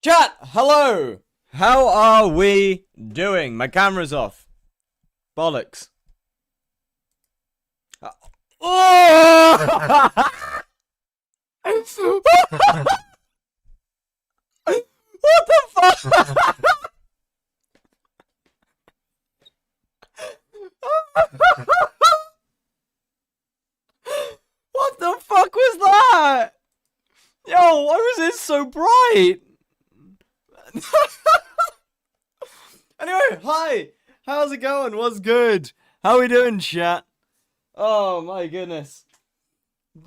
Chat, hello! How are we doing? My camera's off. Bollocks. Oh! What the fuck? What the fuck was that? Yo, why was it so bright? Anyway, hi! How's it going? What's good? How we doing, chat? Oh my goodness.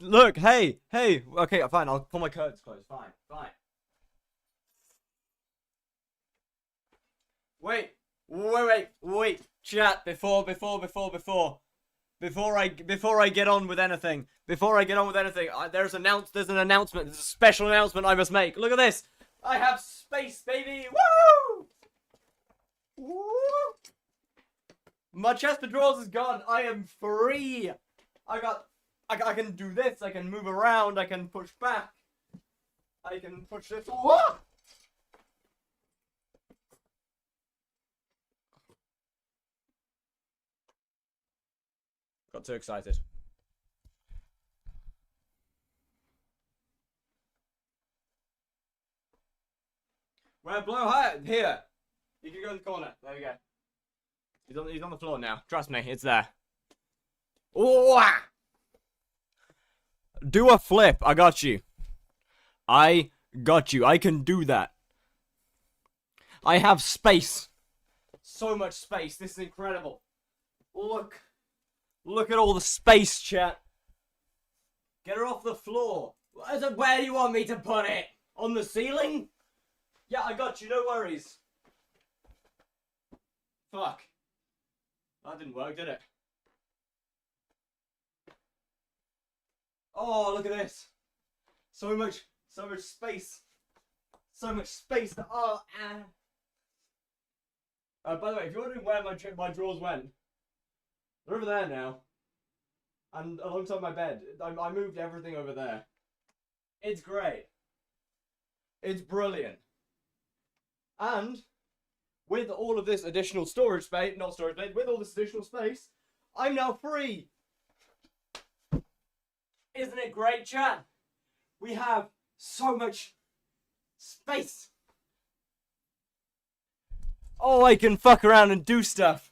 Look, hey. Okay, fine, I'll pull my curtains closed. Fine. Wait. Chat, before I get on with anything, there's an announcement, there's a special announcement I must make. Look at this. I have space, baby. Woo! Woo! My chest of drawers is gone. I am free. I can do this. I can move around. I can push back. I can push this. Whoa! Got too excited. Where blow high here. You can go in the corner. There we go. He's on the floor now. Trust me, it's there. Ooh! Do a flip. I got you. I can do that. I have space. So much space. This is incredible. Look at all the space, chat. Get her off the floor. Where do you want me to put it? On the ceiling? Yeah, I got you. No worries. Fuck. That didn't work, did it? Oh, look at this. So much space. So much space. Oh, by the way, if you're wondering where my drawers went, they're over there now. And alongside my bed. I moved everything over there. It's great. It's brilliant. And with all of this additional storage space, with all this additional space, I'm now free. Isn't it great, chat? We have so much space. Oh, I can fuck around and do stuff.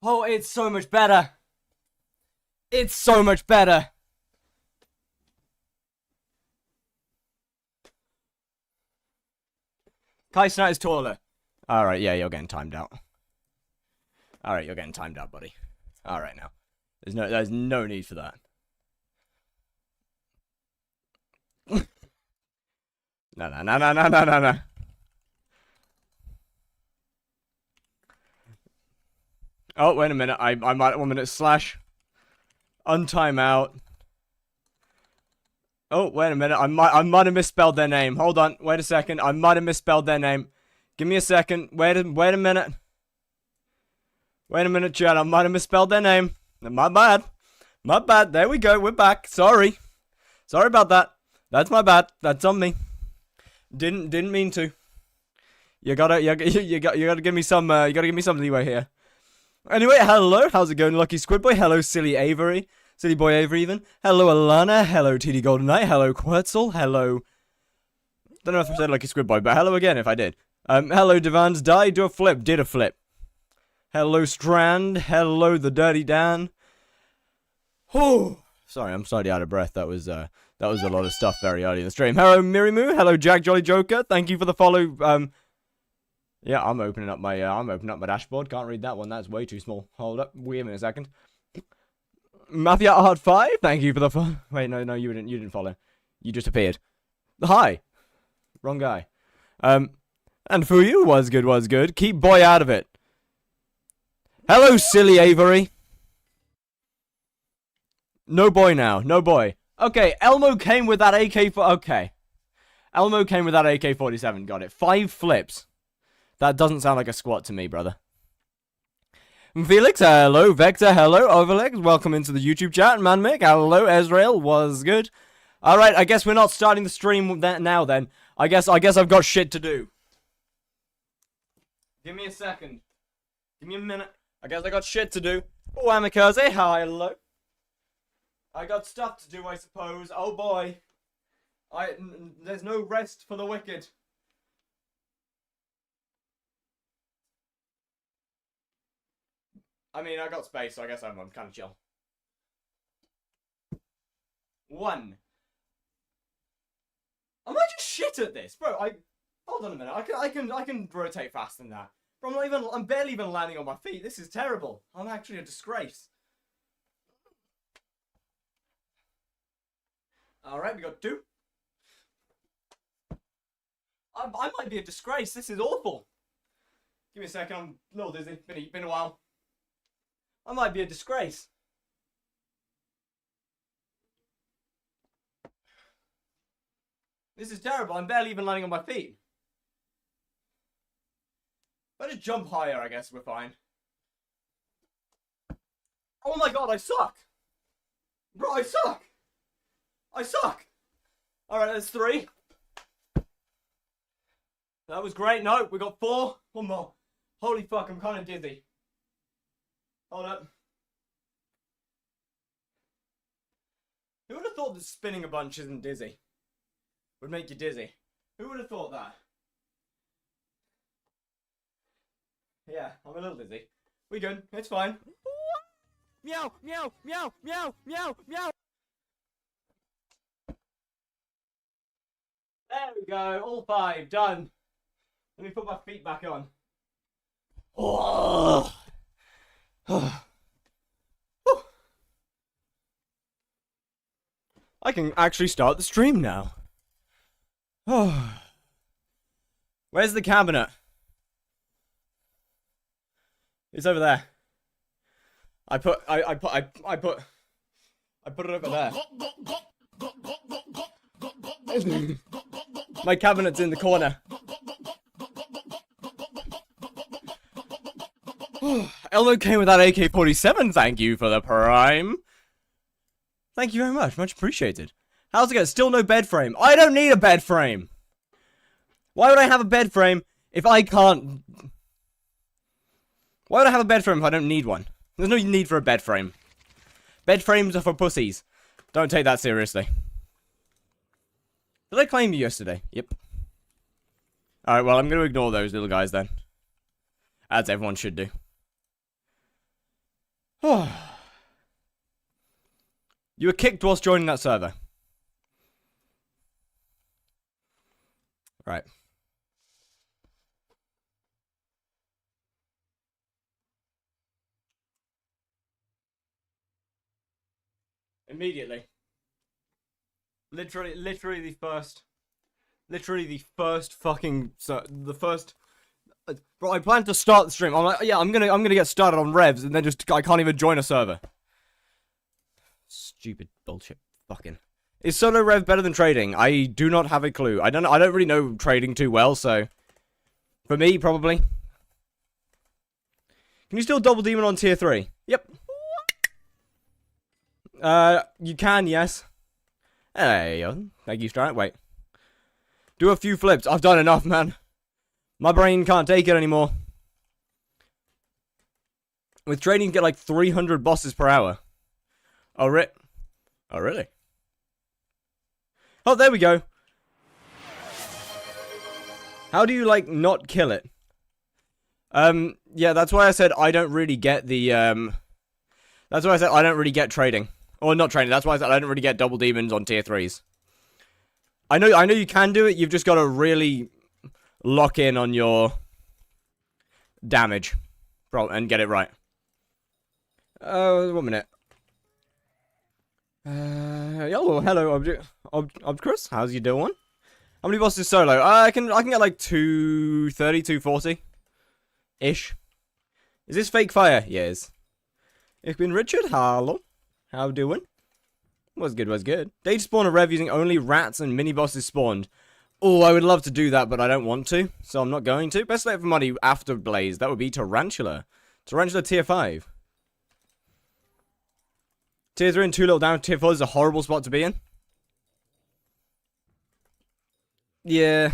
Oh, it's so much better. It's so much better. Kai Snight is taller. Alright, yeah, you're getting timed out. Alright, you're getting timed out, buddy. Alright now. There's no need for that. No. Oh, wait a minute. I might 1 minute slash. Untime out. Oh, wait a minute. I might have misspelled their name. Hold on. Wait a second. I might have misspelled their name. Give me a second. Wait a minute. Wait a minute, chat. I might have misspelled their name. My bad. My bad. There we go. We're back. Sorry. Sorry about that. That's my bad. That's on me. Didn't mean to. You gotta give me some leeway here. Anyway, hello. How's it going, Lucky Squid Boy? Hello, Silly Avery. Silly Boy Avery even. Hello, Alana. Hello, TD Golden Knight. Hello, Quetzal. Hello. Don't know if I said Lucky Squid Boy, but hello again if I did. Hello, Divans. Do a flip. Did a flip. Hello, Strand. Hello, the Dirty Dan. Oh, sorry, I'm slightly out of breath. That was a lot of stuff very early in the stream. Hello, Mirimu. Hello, Jack Jolly Joker. Thank you for the follow. Yeah, I'm opening up my dashboard. Can't read that one. That's way too small. Hold up. Wait a minute a second. Mafia Art 5. Thank you for the follow. Wait, no, you didn't follow. You just appeared. Hi. Wrong guy. And for you, was good. Keep boy out of it. Hello, Silly Avery. No boy now. No boy. Okay, Elmo came with that AK. Okay. Elmo came with that AK-47. Got it. 5 flips. That doesn't sound like a squat to me, brother. Felix, hello. Vector, hello. Overlegs, welcome into the YouTube chat. Manmick, hello. Ezrael, was good. Alright, I guess we're not starting the stream now then. I guess I've got shit to do. Give me a second. Give me a minute. I guess I got shit to do. Oh, Amikaze, hi, hello. I got stuff to do, I suppose. Oh boy. There's no rest for the wicked. I mean, I got space, so I guess I'm kind of chill. 1. Am I just shit at this, bro? Hold on a minute. I can rotate faster than that. Bro, I'm barely even landing on my feet. This is terrible. I'm actually a disgrace. Alright, we got 2. I might be a disgrace. This is awful. Give me a second. I'm a little dizzy. Been a while. I might be a disgrace. This is terrible. I'm barely even landing on my feet. If I just jump higher, I guess we're fine. Oh my god, I suck! Bro, I suck! I suck! Alright, that's 3. That was great. No, we got 4. 1 more. Holy fuck, I'm kind of dizzy. Hold up. Who would have thought that spinning a bunch isn't dizzy? Would make you dizzy. Who would have thought that? Yeah, I'm a little dizzy. We good. It's fine. Meow, meow, meow, meow, meow, meow. There we go. All 5 done. Let me put my feet back on. Oh. I can actually start the stream now. Oh. Where's the cabinet? It's over there. I put it over there. My cabinet's in the corner. Elmo came with that AK-47, thank you for the prime. Thank you very much, much appreciated. How's it going? Still no bed frame. I don't need a bed frame. Why would I have a bed frame if I can't... Why would I have a bed frame if I don't need one? There's no need for a bed frame. Bed frames are for pussies. Don't take that seriously. Did I claim you yesterday? Yep. Alright, well, I'm going to ignore those little guys then. As everyone should do. You were kicked whilst joining that server. Right. Immediately. Literally the first fucking, the first, bro, I plan to start the stream. I'm like, yeah, I'm gonna get started on revs, and then I can't even join a server. Stupid bullshit. Fucking. Is solo rev better than trading? I do not have a clue. I don't really know trading too well, so for me, probably. Can you still double demon on tier 3? Yep. You can, yes. Hey, thank you, Strike. Wait. Do a few flips. I've done enough, man. My brain can't take it anymore. With trading, you get like 300 bosses per hour. Oh, really? Oh, there we go. How do you, like, not kill it? Yeah, that's why I said I don't really get the, that's why I said I don't really get trading. Or not trading, that's why I said I don't really get double demons on tier 3s. I know you can do it, you've just got to really lock in on your damage. And get it right. 1 minute. Oh, hello, Obdcris. How's you doing? How many bosses solo? I can get like 230, 240-ish. Is this fake fire? Yes. Ich bin Richard. Hello. How doing? Was good. Day to spawn a rev using only rats and mini bosses spawned. Oh, I would love to do that, but I don't want to, so I'm not going to. Best slate for money after Blaze. That would be Tarantula. Tarantula tier 5. Tier 3 and 2 little down. Tier 4 is a horrible spot to be in. Yeah.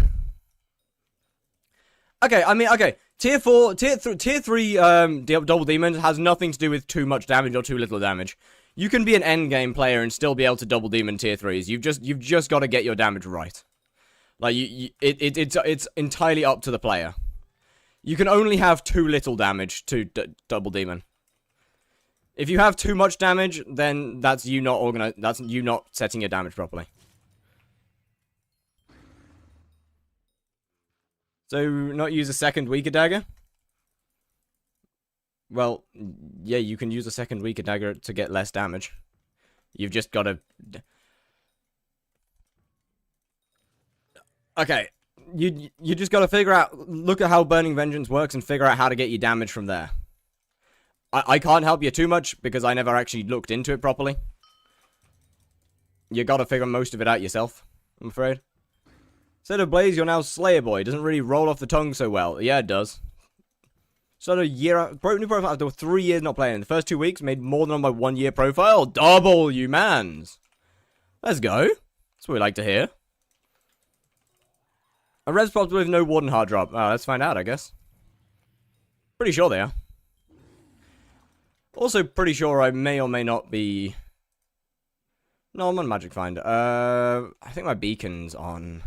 Okay, I mean, okay. Tier 3 double demon has nothing to do with too much damage or too little damage. You can be an end game player and still be able to double demon tier 3s. You've just got to get your damage right. Like it's entirely up to the player. You can only have too little damage to double demon. If you have too much damage, then that's you not setting your damage properly. So, not use a second weaker dagger? Well, yeah, you can use a second weaker dagger to get less damage. You've just got to... Okay, you just got to figure out... Look at how Burning Vengeance works and figure out how to get your damage from there. I can't help you too much because I never actually looked into it properly. You got to figure most of it out yourself, I'm afraid. Instead of Blaze, you're now Slayer Boy. Doesn't really roll off the tongue so well. Yeah, it does. Started a year out. New profile after 3 years not playing. In the first 2 weeks, made more than on my 1 year profile. Double, you mans. Let's go. That's what we like to hear. A res pops with no Warden hard drop. Let's find out, I guess. Pretty sure they are. Also, pretty sure I may or may not be... No, I'm on Magic Find. I think my beacon's on...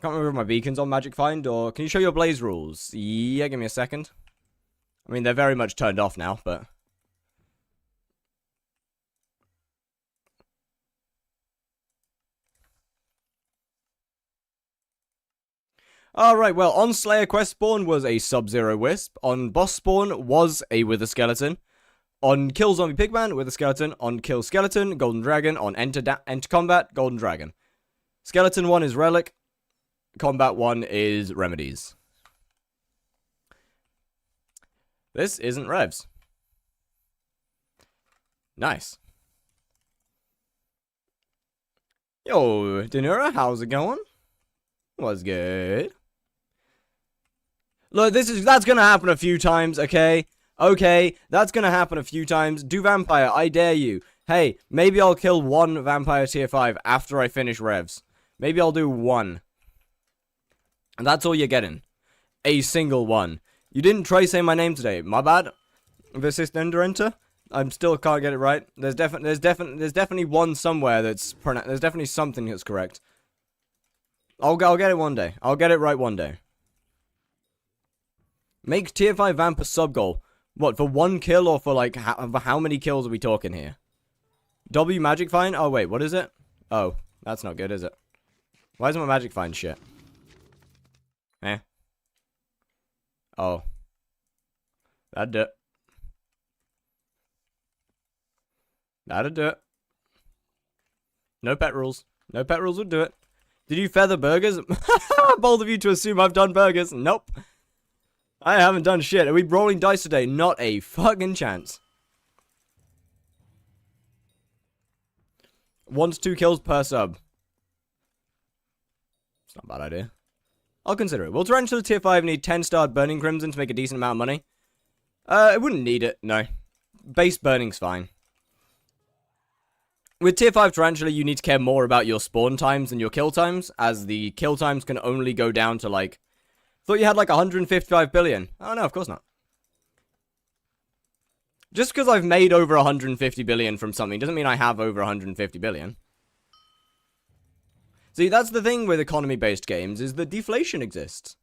Can't remember if my beacon's on Magic Find, or... Can you show your Blaze rules? Yeah, give me a second. I mean, they're very much turned off now, but... Alright, well, on Slayer Quest spawn was a Sub-Zero Wisp. On Boss spawn was a Wither Skeleton. On Kill Zombie Pigman, Wither Skeleton. On Kill Skeleton, Golden Dragon. On Enter Combat, Golden Dragon. Skeleton 1 is Relic. Combat 1 is Remedies. This isn't Revs. Nice. Yo, Denura, how's it going? What's good? Look, that's gonna happen a few times, okay? Okay, that's gonna happen a few times. Do Vampire, I dare you. Hey, maybe I'll kill 1 Vampire tier 5 after I finish Revs. Maybe I'll do 1. And that's all you're getting. A single 1. You didn't try saying my name today. My bad. Persist enter. I still can't get it right. There's definitely one somewhere that's there's definitely something that's correct. I'll get it one day. I'll get it right one day. Make tier 5 vamp a sub goal. What, for 1 kill or for like how many kills are we talking here? W magic find? Oh wait, what is it? Oh, that's not good, is it? Why isn't my magic find shit? Eh. Oh. That'd do it. That'd do it. No pet rules. No pet rules would do it. Did you feather burgers? Bold of you to assume I've done burgers. Nope. I haven't done shit. Are we rolling dice today? Not a fucking chance. 1 to 2 kills per sub. It's not a bad idea. I'll consider it. Will Tarantula tier 5 need 10-starred Burning Crimson to make a decent amount of money? It wouldn't need it, no. Base Burning's fine. With tier 5 Tarantula, you need to care more about your spawn times than your kill times, as the kill times can only go down to, like... Thought you had, like, 155 billion. Oh, no, of course not. Just because I've made over 150 billion from something doesn't mean I have over 150 billion. See, that's the thing with economy-based games, is that deflation exists.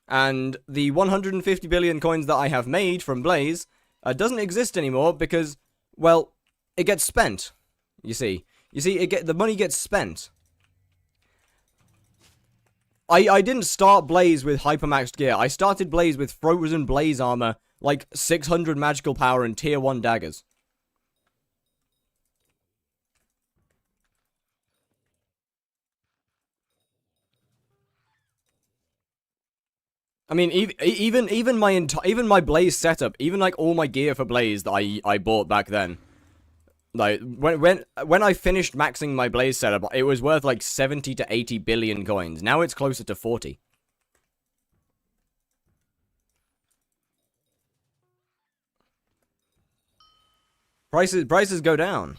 And the 150 billion coins that I have made from Blaze doesn't exist anymore because, well, it gets spent. You see, the money gets spent. I didn't start Blaze with hypermaxed gear. I started Blaze with frozen Blaze armor, like 600 magical power and tier 1 daggers. I mean, even my Blaze setup, even like all my gear for Blaze that I bought back then, like when I finished maxing my Blaze setup, it was worth like 70 to 80 billion coins. Now it's closer to 40. Prices go down.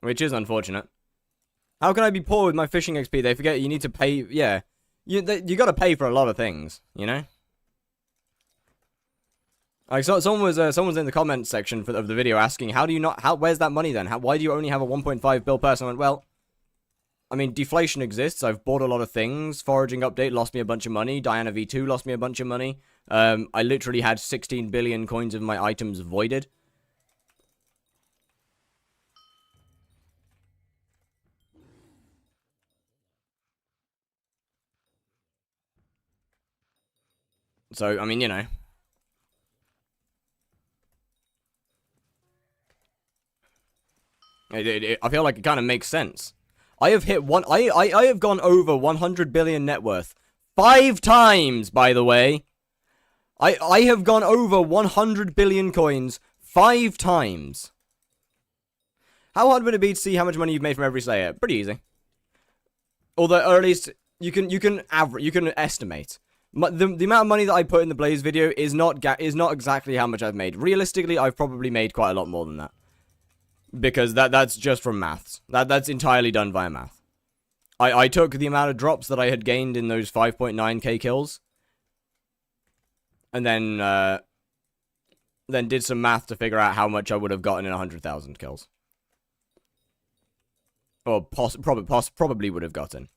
Which is unfortunate. How can I be poor with my fishing XP? They forget you need to pay, yeah. You gotta pay for a lot of things, you know? Like, so, someone's in the comment section of the video asking, where's that money then? Why do you only have a 1.5 bill person? I went, well, I mean, deflation exists. I've bought a lot of things. Foraging update lost me a bunch of money. Diana V2 lost me a bunch of money. I literally had 16 billion coins of my items voided. So, I mean, you know. I feel like it kind of makes sense. I have hit I have gone over 100 billion net worth 5 times, by the way. I have gone over 100 billion coins 5 times. How hard would it be to see how much money you've made from every slayer? Pretty easy. Although, or at least you can estimate. The amount of money that I put in the Blaze video is not exactly how much I've made. Realistically, I've probably made quite a lot more than that. Because that's just from maths. That's entirely done via math. I took the amount of drops that I had gained in those 5.9k kills. And then did some math to figure out how much I would have gotten in 100,000 kills. Or probably would have gotten.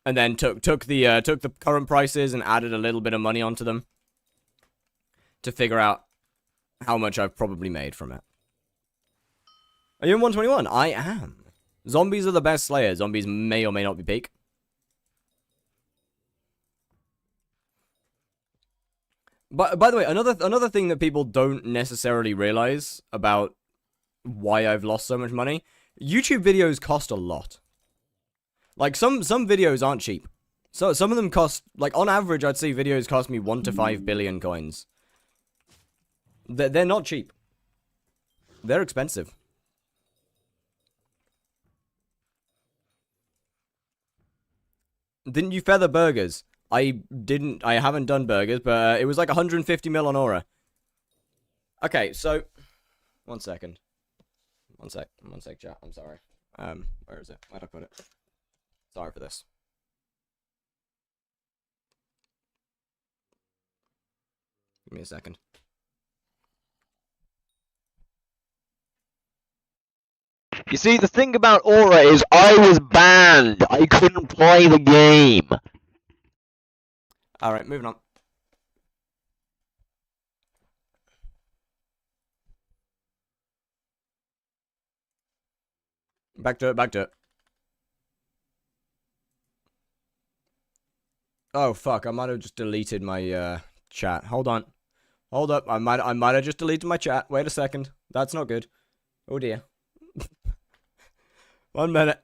And then took the current prices and added a little bit of money onto them. To figure out how much I've probably made from it. Are you in 121? I am. Zombies are the best slayers. Zombies may or may not be peak. But by the way, another thing that people don't necessarily realize about why I've lost so much money, YouTube videos cost a lot. Like some videos aren't cheap. So some of them cost, like on average, I'd say videos cost me 1 to 5 billion coins. They're not cheap. They're expensive. Didn't you feather burgers? I haven't done burgers, but it was like 150 mil on Aura. Okay, so 1 second. One sec, chat. I'm sorry. Where is it? Where'd I put it? Sorry for this. Give me a second. You see, the thing about Aura is I was banned. I couldn't play the game. Alright, moving on. Back to it. Oh, fuck, I might have just deleted my, chat. Hold on. Hold up, I might have just deleted my chat. Wait a second. That's not good. Oh, dear. 1 minute.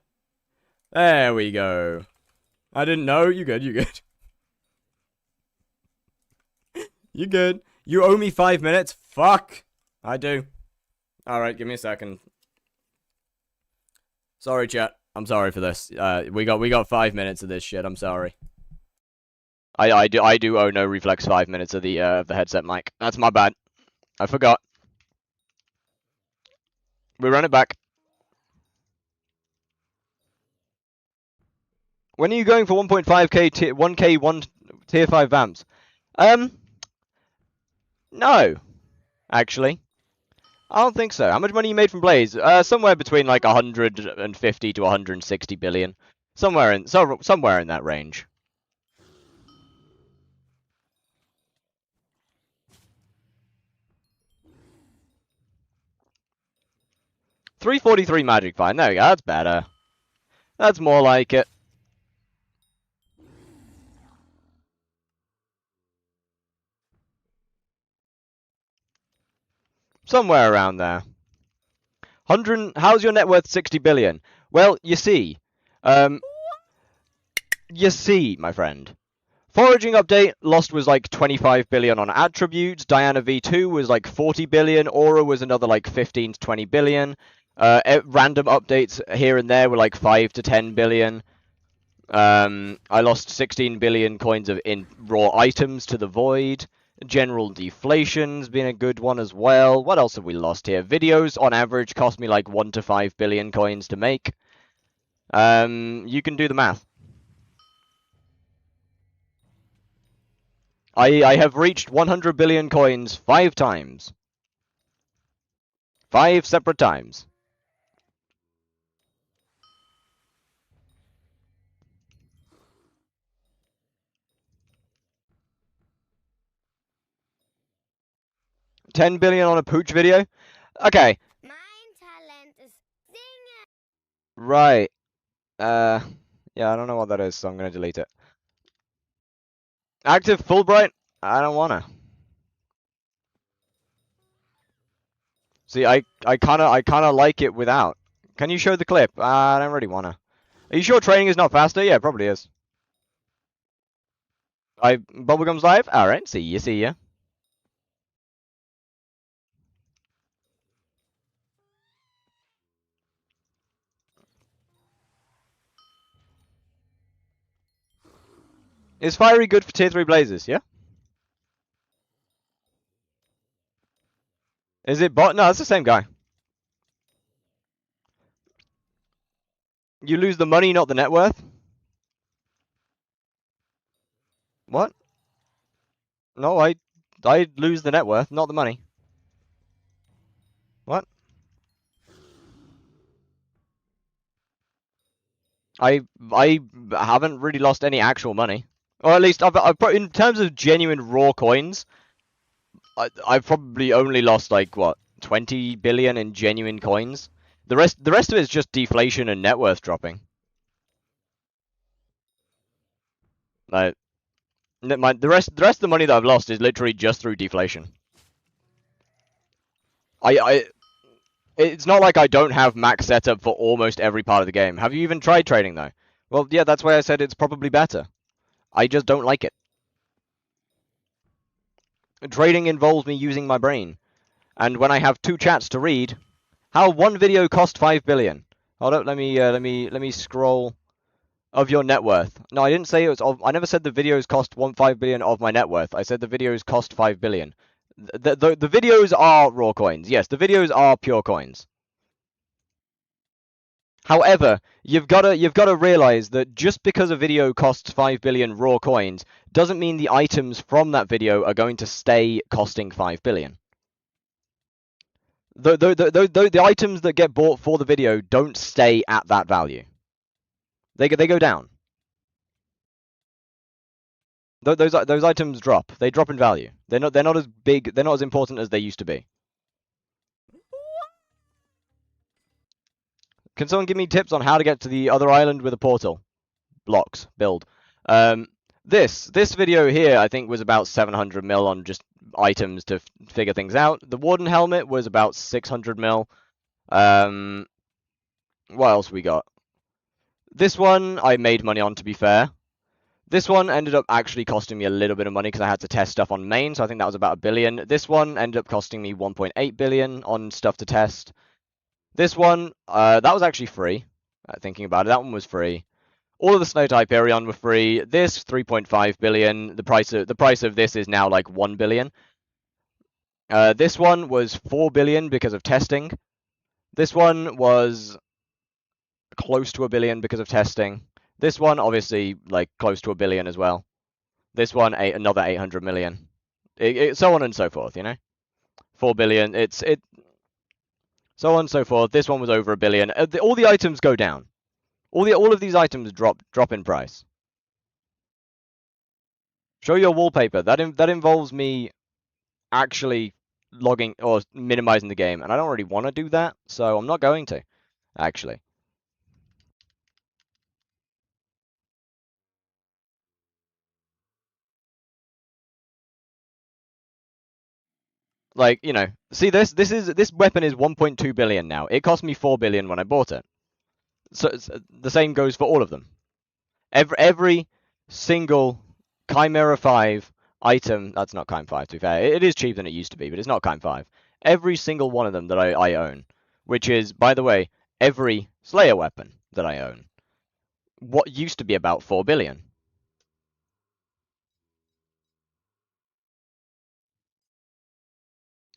There we go. I didn't know. You good. You good. You owe me 5 minutes? Fuck. I do. Alright, give me a second. Sorry, chat. I'm sorry for this. We got 5 minutes of this shit. I'm sorry. I do owe no reflex 5 minutes of the headset mic. That's my bad. I forgot. We run it back. When are you going for 1.5k 1k tier 5 vamps? No. Actually. I don't think so. How much money you made from Blaze? Somewhere between like 150 to 160 billion. Somewhere in that range. $343 magic fine. There we go. That's better. That's more like it. Somewhere around there. How's your net worth 60 billion? Well, you see, my friend. Foraging update, Lost was like 25 billion on attributes. Diana V2 was like 40 billion. Aura was another like 15 to 20 billion. Random updates here and there were like 5 to 10 billion. I lost 16 billion coins in raw items to the void. General deflation's been a good one as well. What else have we lost here? Videos on average cost me like 1 to 5 billion coins to make. You can do the math. I have reached 100 billion coins 5 times. 5 separate times. $10 billion on a pooch video? Okay. My talent is singing. Right. Yeah, I don't know what that is, so I'm gonna delete it. Active Fulbright? I don't wanna. See, I kinda like it without. Can you show the clip? I don't really wanna. Are you sure training is not faster? Yeah, it probably is. Bubblegum's live? Alright, see ya. Is Fiery good for tier 3 blazes, yeah? Is it bot? No, it's the same guy. You lose the money, not the net worth? What? No, I lose the net worth, not the money. What? I haven't really lost any actual money. Or at least I've in terms of genuine raw coins, I've probably only lost like what 20 billion in genuine coins. The rest of it is just deflation and net worth dropping. Like the rest of the money that I've lost is literally just through deflation. It's not like I don't have max setup for almost every part of the game. Have you even tried trading though? Well, yeah, that's why I said it's probably better. I just don't like it. Trading involves me using my brain. And when I have 2 chats to read, how one video cost 5 billion? Hold up, let me scroll of your net worth. No, I didn't say it was of, I never said the videos cost 5 billion of my net worth. I said the videos cost 5 billion. The videos are raw coins. Yes, the videos are pure coins. However, you've got to realize that just because a video costs 5 billion raw coins doesn't mean the items from that video are going to stay costing 5 billion. The items that get bought for the video don't stay at that value. They go down. Those items drop. They drop in value. They're not as big. They're not as important as they used to be. Can someone give me tips on how to get to the other island with a portal? Blocks build. This video here I think was about 700 mil on just items to figure things out. The Warden helmet was about 600 mil. What else we got? This one I made money on, to be fair. This one ended up actually costing me a little bit of money because I had to test stuff on main, so I think that was about 1 billion. This one ended up costing me 1.8 billion on stuff to test. This one, that was actually free. Thinking about it, that one was free. All of the Snow Hyperion were free. This 3.5 billion. The price of this is now like 1 billion. This one was 4 billion because of testing. This one was close to 1 billion because of testing. This one obviously like close to 1 billion as well. This one another 800 million. So on and so forth, you know. 4 billion. So on and so forth. This one was over 1 billion. All the items go down. All of these items drop in price. Show your wallpaper. That involves me actually logging or minimizing the game, and I don't really want to do that, so I'm not going to, actually. Like, you know, see this weapon is 1.2 billion now. It cost me 4 billion when I bought it. So the same goes for all of them. Every single Chimera 5 item, that's not Chim 5 to be fair. It is cheaper than it used to be, but it's not Chim 5. Every single one of them that I own, which is, by the way, every Slayer weapon that I own, what used to be about 4 billion.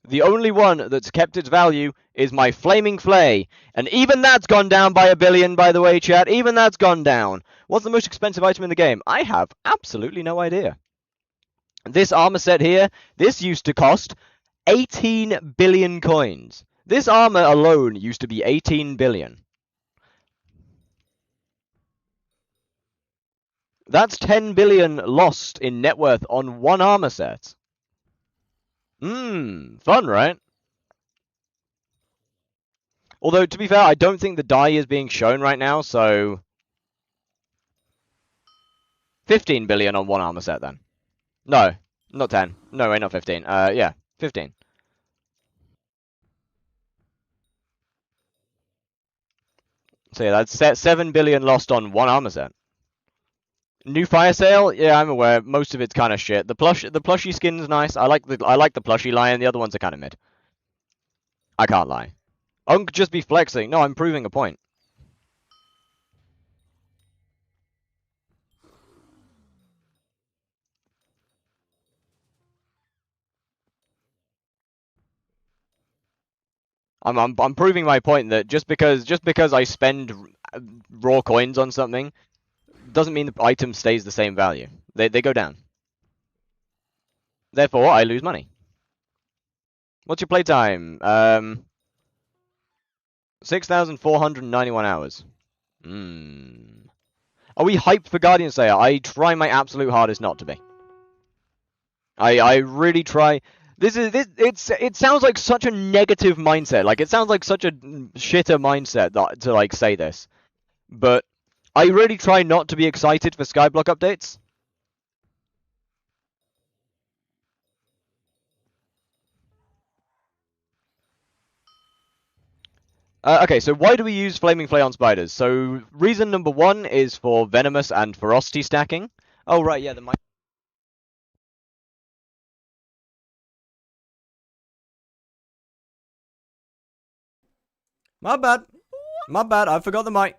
The only one that's kept its value is my Flaming Flay. And even that's gone down by 1 billion, by the way, chat. Even that's gone down. What's the most expensive item in the game? I have absolutely no idea. This armor set here, this used to cost 18 billion coins. This armor alone used to be 18 billion. That's 10 billion lost in net worth on one armor set. Fun, right? Although, to be fair, I don't think the die is being shown right now, so 15 billion on one armor set, then. No, not 10. No, wait, not 15. Yeah, 15. So yeah, that's 7 billion lost on one armor set. New fire sale? Yeah, I'm aware. Most of it's kind of shit. The plushie skin's nice. I like the plushie lion. The other ones are kind of mid. I can't lie. I could just be flexing. No, I'm proving a point. I'm proving my point that just because I spend raw coins on something doesn't mean the item stays the same value. They go down. Therefore, I lose money. What's your playtime? 6,491 hours. Are we hyped for Guardian Slayer? I try my absolute hardest not to be. I really try. It sounds like such a negative mindset. Like, it sounds like such a shitter mindset to like say this. But I really try not to be excited for skyblock updates. Okay, so why do we use Flaming Flay on spiders? So reason number 1 is for venomous and ferocity stacking. Oh right, yeah, the mic. My bad. My bad. I forgot the mic.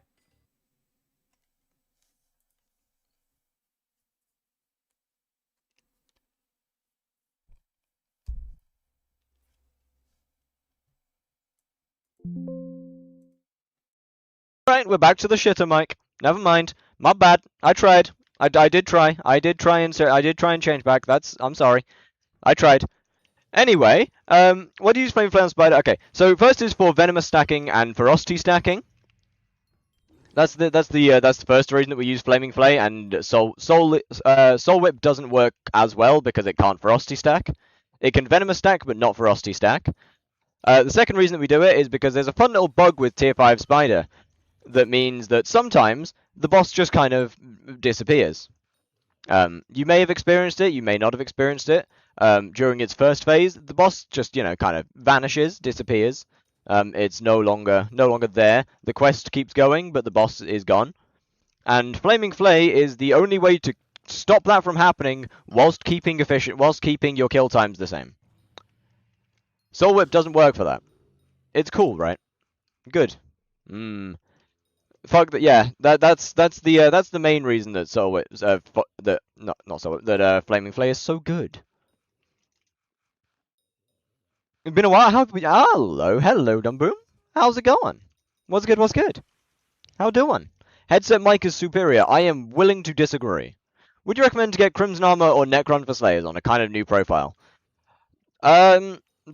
Right, we're back to the shitter mic. Never mind. My bad. I tried. I did try. I did try and change back. I'm sorry. I tried. Anyway, what do you use Flame Flay on spider? Okay, so first is for venomous stacking and ferocity stacking. That's the first reason that we use Flaming Flay, and Soul Whip doesn't work as well because it can't ferocity stack. It can venomous stack, but not ferocity stack. The second reason that we do it is because there's a fun little bug with Tier 5 Spider that means that sometimes the boss just kind of disappears. You may have experienced it, you may not have experienced it. During its first phase, the boss just, kind of vanishes, disappears. It's no longer there. The quest keeps going, but the boss is gone. And Flaming Flay is the only way to stop that from happening whilst keeping your kill times the same. Soul Whip doesn't work for that. It's cool, right? Good. Fuck that. Yeah, that's the main reason that Soul Whip that Flaming Flay is so good. It's been a while. Hello, Dumboom. How's it going? What's good? How doing? Headset mic is superior. I am willing to disagree. Would you recommend to get Crimson Armor or Necron for Slayers on a kind of new profile?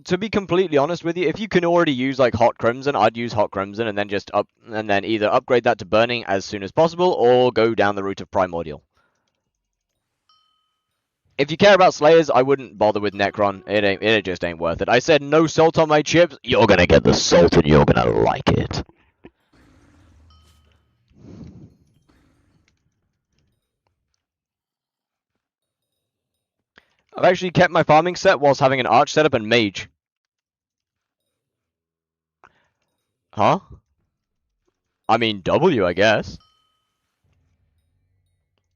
To be completely honest with you, if you can already use like Hot Crimson, I'd use Hot Crimson and then either upgrade that to Burning as soon as possible or go down the route of Primordial. If you care about Slayers, I wouldn't bother with Necron. It just ain't worth it. I said no salt on my chips. You're gonna get the salt and you're gonna like it. I've actually kept my farming set whilst having an arch setup and mage. Huh? I mean, W, I guess.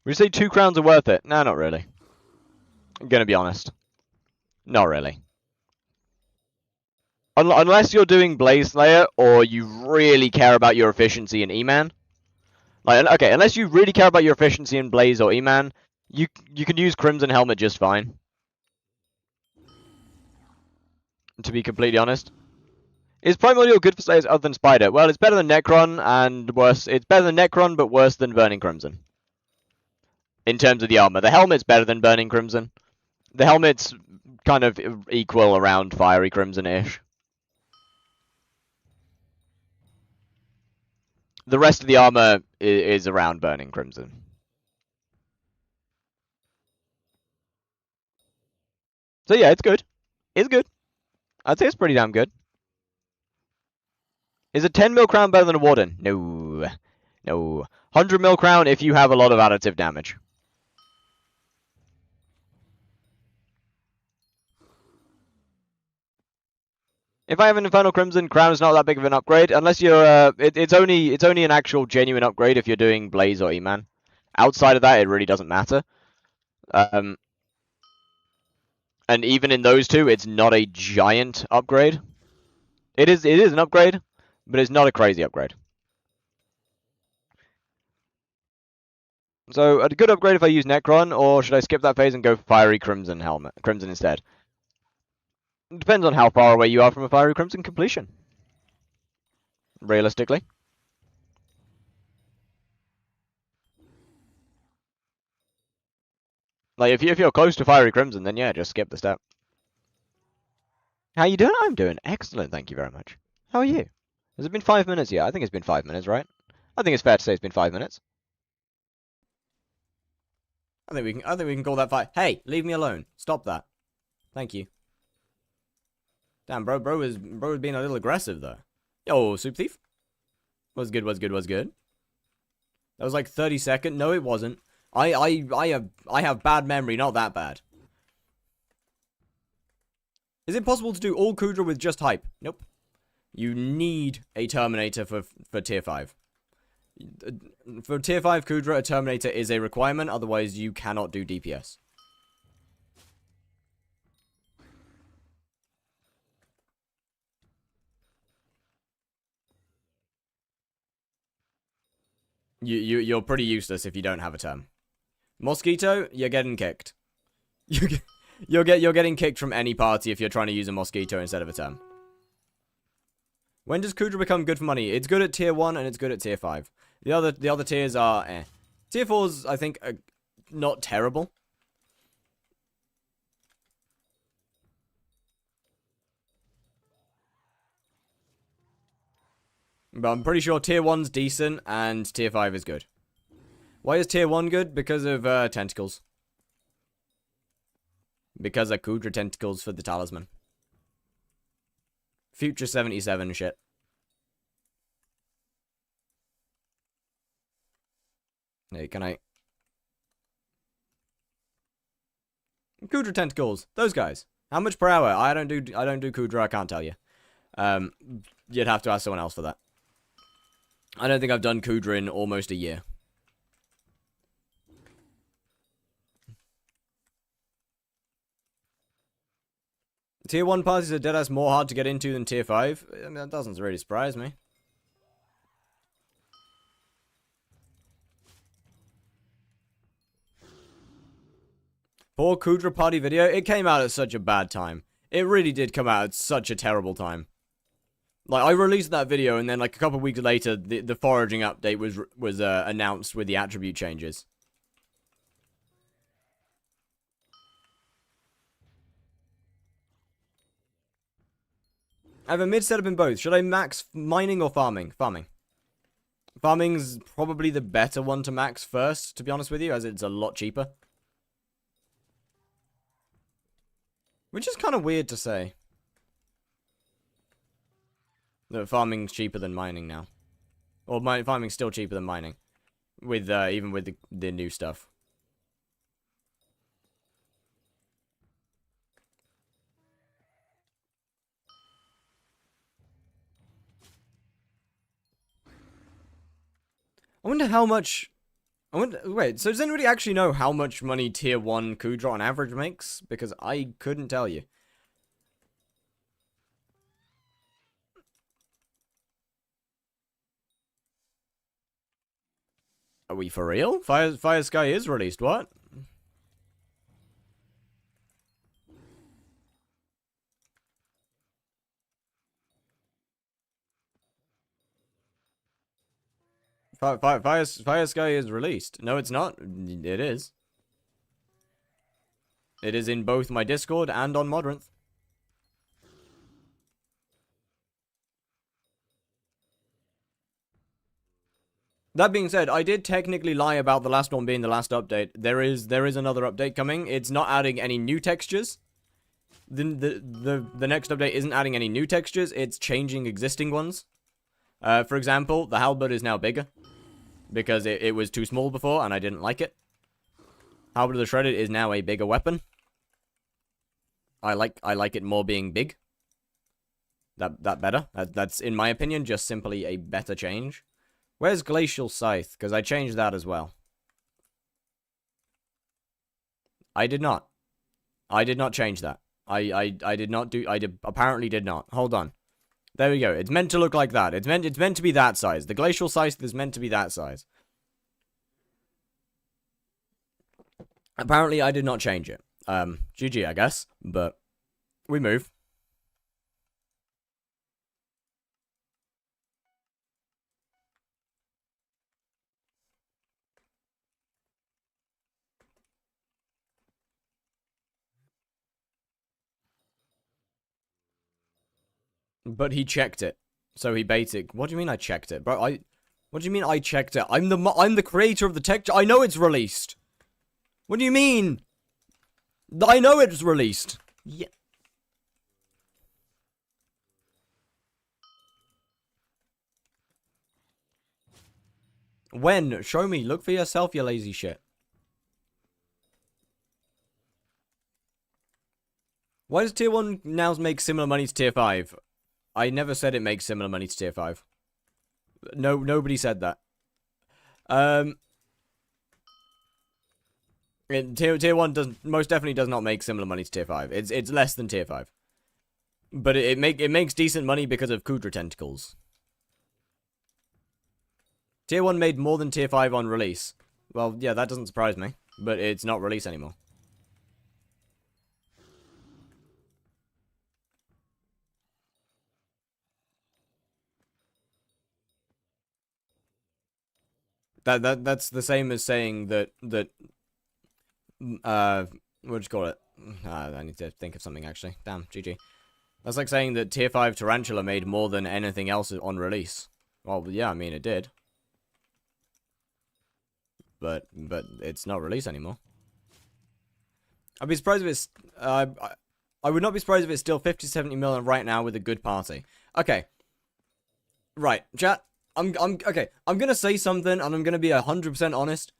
Would you say 2 crowns are worth it? No, not really. I'm gonna be honest. Not really. Unless you're doing Blaze Slayer or you really care about your efficiency in E-Man. Okay, unless you really care about your efficiency in Blaze or E-Man, you can use Crimson Helmet just fine. to be completely honest. Is Primordial good for slayers other than Spider? Well, it's better than Necron and worse. It's better than Necron, but worse than Burning Crimson. In terms of the armor, the helmet's better than Burning Crimson. The helmet's kind of equal around Fiery Crimson-ish. The rest of the armor is around Burning Crimson. So yeah, it's good. It's good. I'd say it's pretty damn good. Is a 10 mil crown better than a Warden? No. No. 100 mil crown if you have a lot of additive damage. If I have an Infernal Crimson, crown is not that big of an upgrade, unless you're it's only an actual genuine upgrade if you're doing Blaze or E-Man. Outside of that, it really doesn't matter. And even in those two, it's not a giant upgrade. It is an upgrade, but it's not a crazy upgrade. So a good upgrade if I use Necron, or should I skip that phase and go Fiery Crimson helmet, Crimson instead? It depends on how far away you are from a Fiery Crimson completion. Realistically. Like if you're close to Fiery Crimson, then yeah, just skip the step. How you doing? I'm doing excellent, thank you very much. How are you? Has it been 5 minutes yet? I think it's been 5 minutes, right? I think it's fair to say it's been 5 minutes. I think we can call that 5. Hey, leave me alone. Stop that. Thank you. Damn, bro was being a little aggressive though. Yo, Soup Thief. Was good. That was like 30 seconds. No, it wasn't. I have bad memory, not that bad. Is it possible to do all Kudra with just hype? Nope. You need a Terminator for tier 5. For tier 5 Kudra, a Terminator is a requirement, otherwise you cannot do DPS. You're pretty useless if you don't have a term. Mosquito, you're getting kicked. You're getting kicked from any party if you're trying to use a mosquito instead of a term. When does Kudra become good for money? It's good at tier 1 and it's good at tier 5. The other tiers are eh. Tier 4's, I think, are not terrible. But I'm pretty sure tier 1's decent and tier 5 is good. Why is tier 1 good? Because of tentacles. Because of Kudra tentacles for the talisman. Future 77 shit. Hey, can I... Kudra tentacles. Those guys. How much per hour? I don't do Kudra, I can't tell you. You'd have to ask someone else for that. I don't think I've done Kudra in almost a year. Tier 1 parties are deadass more hard to get into than tier 5. I mean, that doesn't really surprise me. Poor Kudra party video. It came out at such a bad time. It really did come out at such a terrible time. Like, I released that video, and then, like, a couple of weeks later, the foraging update was announced with the attribute changes. I have a mid setup in both. Should I max mining or farming? Farming. Farming's probably the better one to max first, to be honest with you, as it's a lot cheaper. Which is kind of weird to say. That farming's cheaper than mining now. Or farming's still cheaper than mining. With, even with the new stuff. I wonder how much... Wait, so does anybody actually know how much money tier 1 Kudra on average makes? Because I couldn't tell you. Are we for real? Fire Sky is released, what? Fire Sky is released. No, it's not. It is. It is in both my Discord and on Modrinth. That being said, I did technically lie about the last one being the last update. There is another update coming. It's not adding any new textures. The next update isn't adding any new textures. It's changing existing ones. For example, the halberd is now bigger because it was too small before and I didn't like it. Halberd of the Shredded is now a bigger weapon. I like it more being big. That better. That's in my opinion just simply a better change. Where's Glacial Scythe? Because I changed that as well. I did not. I did not change that. I did not do. Apparently did not. Hold on. There we go. It's meant to look like that. It's meant to be that size. The Glacial Scythe is meant to be that size. Apparently I did not change it. GG I guess. But we move. But he checked it. So he baited. What do you mean I checked it? Bro, what do you mean I checked it? I'm the creator of the texture. I know it's released. What do you mean? I know it's released. Yeah. When? Show me. Look for yourself, you lazy shit. Why does tier 1 now make similar money to tier 5? I never said it makes similar money to tier 5. No, nobody said that. Tier 1 most definitely does not make similar money to tier 5. It's less than tier 5. But it makes decent money because of Kudra tentacles. Tier 1 made more than tier 5 on release. Well, yeah, that doesn't surprise me. But it's not release anymore. That's the same as saying that what do you call it? I need to think of something actually. Damn, GG. That's like saying that tier 5 Tarantula made more than anything else on release. Well, yeah, I mean it did. But it's not released anymore. I'd be surprised if it's I would not be surprised if it's still 50-70 million right now with a good party. Okay. Right, chat. Okay, I'm gonna say something, and I'm gonna be 100% honest.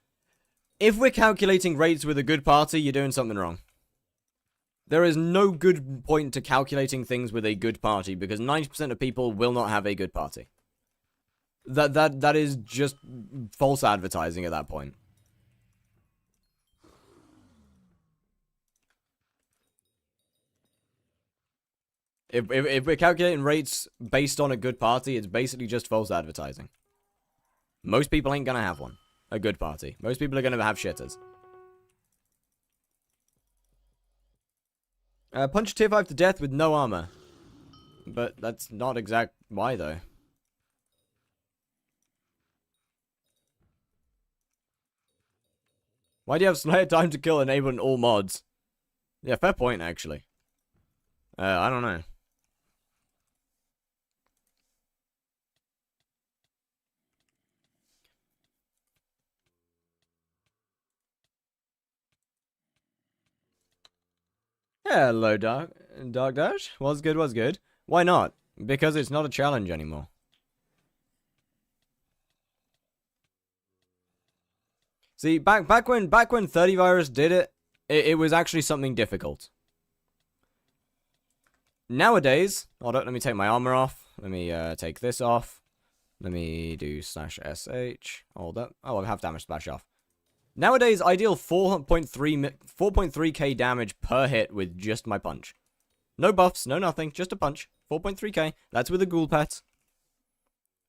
If we're calculating rates with a good party, you're doing something wrong. There is no good point to calculating things with a good party, because 90% of people will not have a good party. That is just false advertising at that point. If we're calculating rates based on a good party, it's basically just false advertising. Most people ain't gonna have one. A good party. Most people are gonna have shitters. Punch tier 5 to death with no armor. But that's not exact why though. Why do you have Slayer time to kill enabled in all mods? Yeah, fair point actually. I don't know. Hello, Dark Dash. Was good. Why not? Because it's not a challenge anymore. See, back when 30 Virus did it was actually something difficult. Nowadays, hold on, let me take my armor off. Let me take this off. Let me do /sh. Hold up. Oh, I have damage splash off. Nowadays, I deal 4.3k damage per hit with just my punch. No buffs, no nothing, just a punch. 4.3k. That's with a ghoul pet.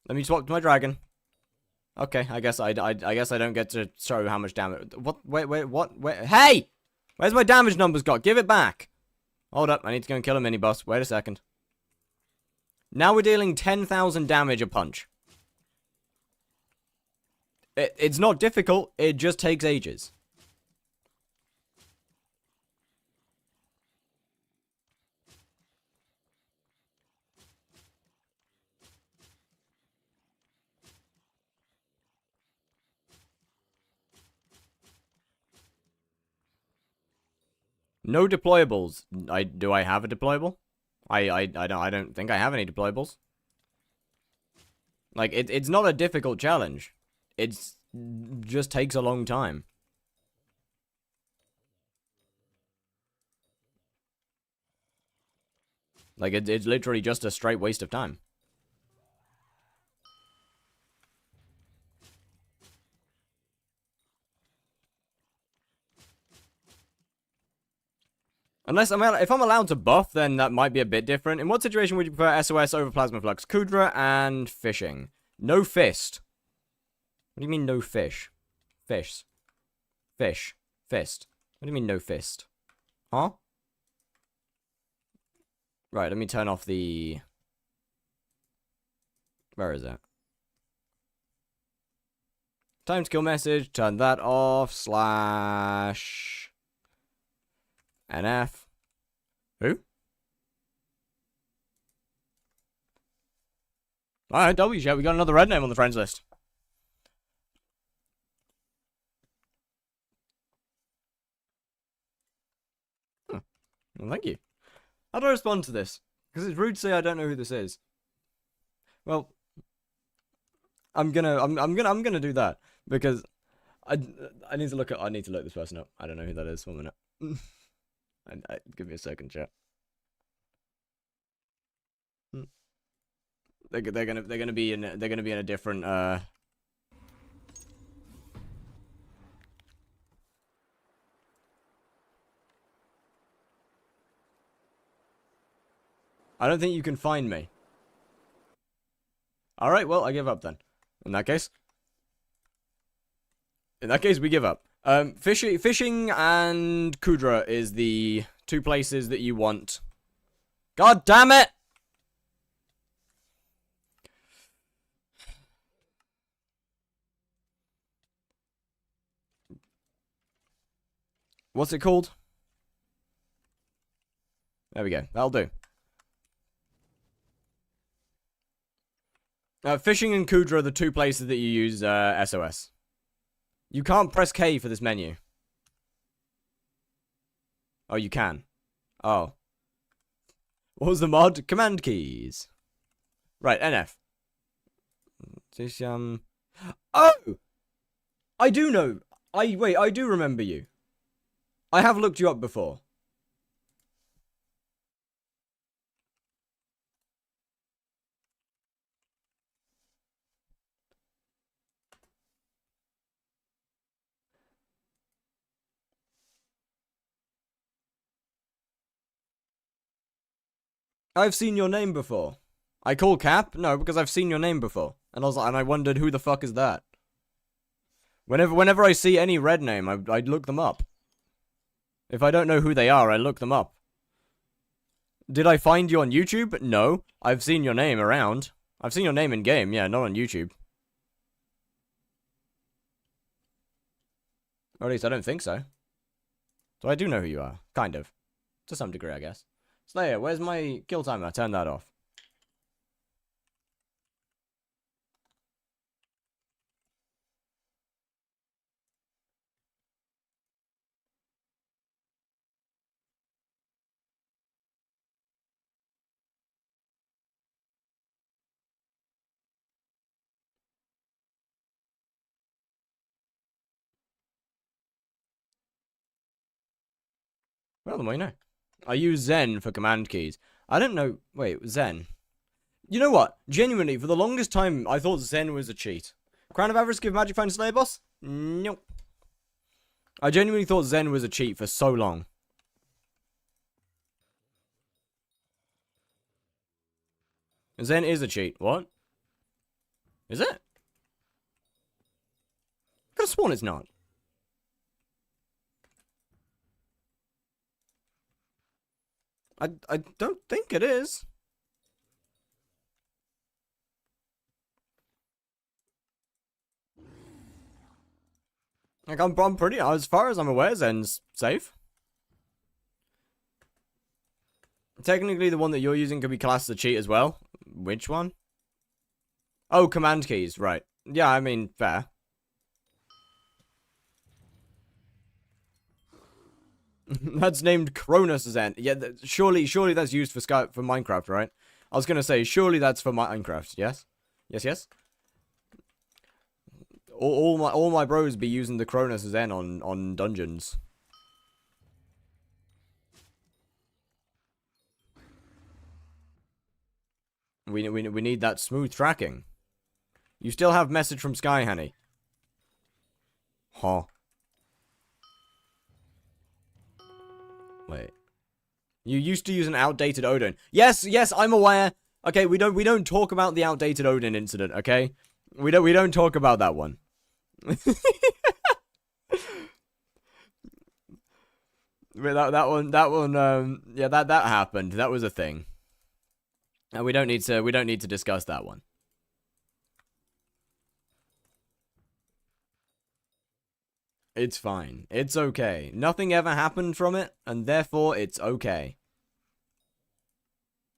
Let me swap to my dragon. Okay, I guess I don't get to show how much damage. What? Wait, what? Wait, hey! Where's my damage numbers got? Give it back. Hold up, I need to go and kill a mini boss. Wait a second. Now we're dealing 10,000 damage a punch. It's not difficult, it just takes ages. No deployables. Do I have a deployable? I don't think I have any deployables. Like it's not a difficult challenge. It's just takes a long time. Like it's literally just a straight waste of time. Unless if I'm allowed to buff, then that might be a bit different. In what situation would you prefer SOS over Plasma Flux? Kudra and fishing. No fist. What do you mean no fish? Fish. Fish. Fist. What do you mean no fist? Huh? Right, let me turn off the... Where is it? Time to kill message. Turn that off. Slash... NF. Who? Alright, W, yeah, we got another red name on the friends list. Huh. Well, thank you. How do I respond to this? Because it's rude to say I don't know who this is. Well, I'm gonna do that because I need to look this person up. I don't know who that is. 1 minute. Give me a second, chat. They're gonna be in a different I don't think you can find me. Alright, well, I give up then. In that case, we give up. Fishing and Kudra is the 2 places that you want. God damn it! What's it called? There we go. That'll do. Fishing and Kudra are the 2 places that you use SOS. You can't press K for this menu. Oh, you can. Oh. What was the mod? Command keys. Right, NF. Oh! I do know. Wait, I do remember you. I have looked you up before. I've seen your name before. I call Cap? No, because I've seen your name before. And I wondered who the fuck is that? Whenever I see any red name, I look them up. If I don't know who they are, I look them up. Did I find you on YouTube? No. I've seen your name around. I've seen your name in game, yeah, not on YouTube. Or at least I don't think so. So I do know who you are. Kind of. To some degree, I guess. Slayer, where's my kill timer? Turn that off. Well, the more you know. I use Zen for command keys. I don't know. Wait, Zen. You know what? Genuinely, for the longest time, I thought Zen was a cheat. Crown of Avarice give Magic Phone to Slayer Boss? Nope. I genuinely thought Zen was a cheat for so long. Zen is a cheat. What? Is it? I could have sworn it's not. I don't think it is. Like, I'm pretty, as far as I'm aware, Zen's safe. Technically, the one that you're using could be classed as a cheat as well. Which one? Oh, command keys, right. Yeah, I mean, fair. That's named Cronus Zen. Yeah, surely that's used for Minecraft, right? I was gonna say, surely that's for Minecraft, yes? Yes? All my bros be using the Cronus Zen on dungeons. We need that smooth tracking. You still have message from Sky, honey. Huh. Wait. You used to use an outdated Odin. Yes, I'm aware. Okay, we don't talk about the outdated Odin incident, okay? We don't talk about that one. that one yeah, that happened. That was a thing. And we don't need to discuss that one. It's fine. It's okay. Nothing ever happened from it, and therefore it's okay.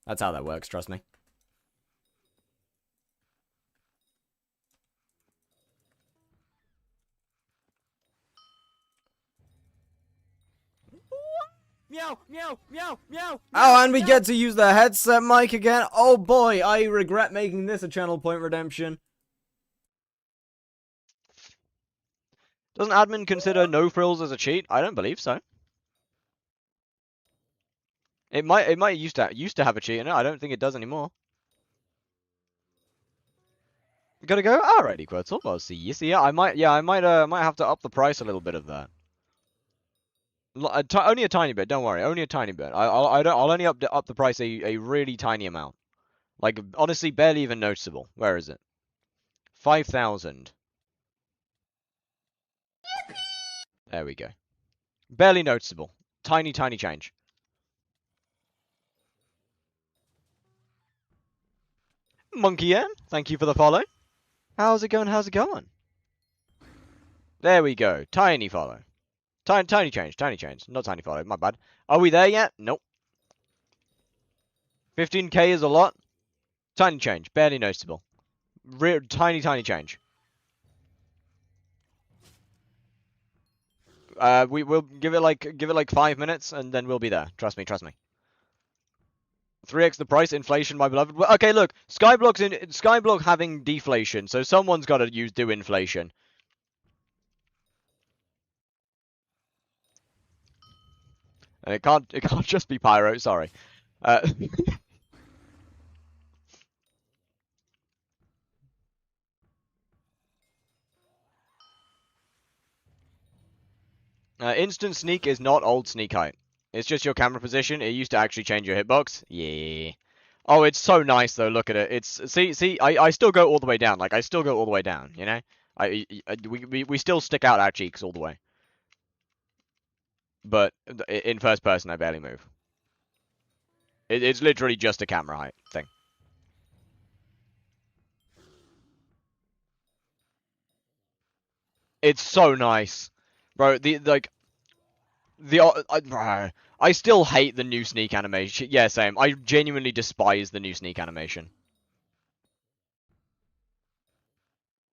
That's how that works, trust me. Meow, meow, meow, meow. Oh, and we get to use the headset mic again. Oh boy, I regret making this a channel point redemption. Doesn't admin consider no frills as a cheat? I don't believe so. It might used to have a cheat in it. I don't think it does anymore. You gotta go. Alrighty, Quetzal. Well, see you. See ya. I might have to up the price a little bit of that. Only a tiny bit. Don't worry. Only a tiny bit. I'll only up the price a really tiny amount. Like honestly, barely even noticeable. Where is it? 5,000. There we go. Barely noticeable. Tiny change. Monkey N, thank you for the follow. How's it going? There we go. Tiny follow. Tiny change. Not tiny follow. My bad. Are we there yet? Nope. 15k is a lot. Tiny change. Barely noticeable. Tiny change. We will give it like 5 minutes and then we'll be there. Trust me. 3x the price, inflation, my beloved. Okay, look, Skyblock having deflation, so someone's got to do inflation. And it can't just be Pyro. Sorry. Instant sneak is not old sneak height. It's just your camera position. It used to actually change your hitbox. Yeah. Oh, it's so nice though. Look at it. It's see. I still go all the way down. Like I still go all the way down. You know. We still stick out our cheeks all the way. But in first person, I barely move. It's literally just a camera height thing. It's so nice, bro. I still hate the new sneak animation. Yeah, same. I genuinely despise the new sneak animation.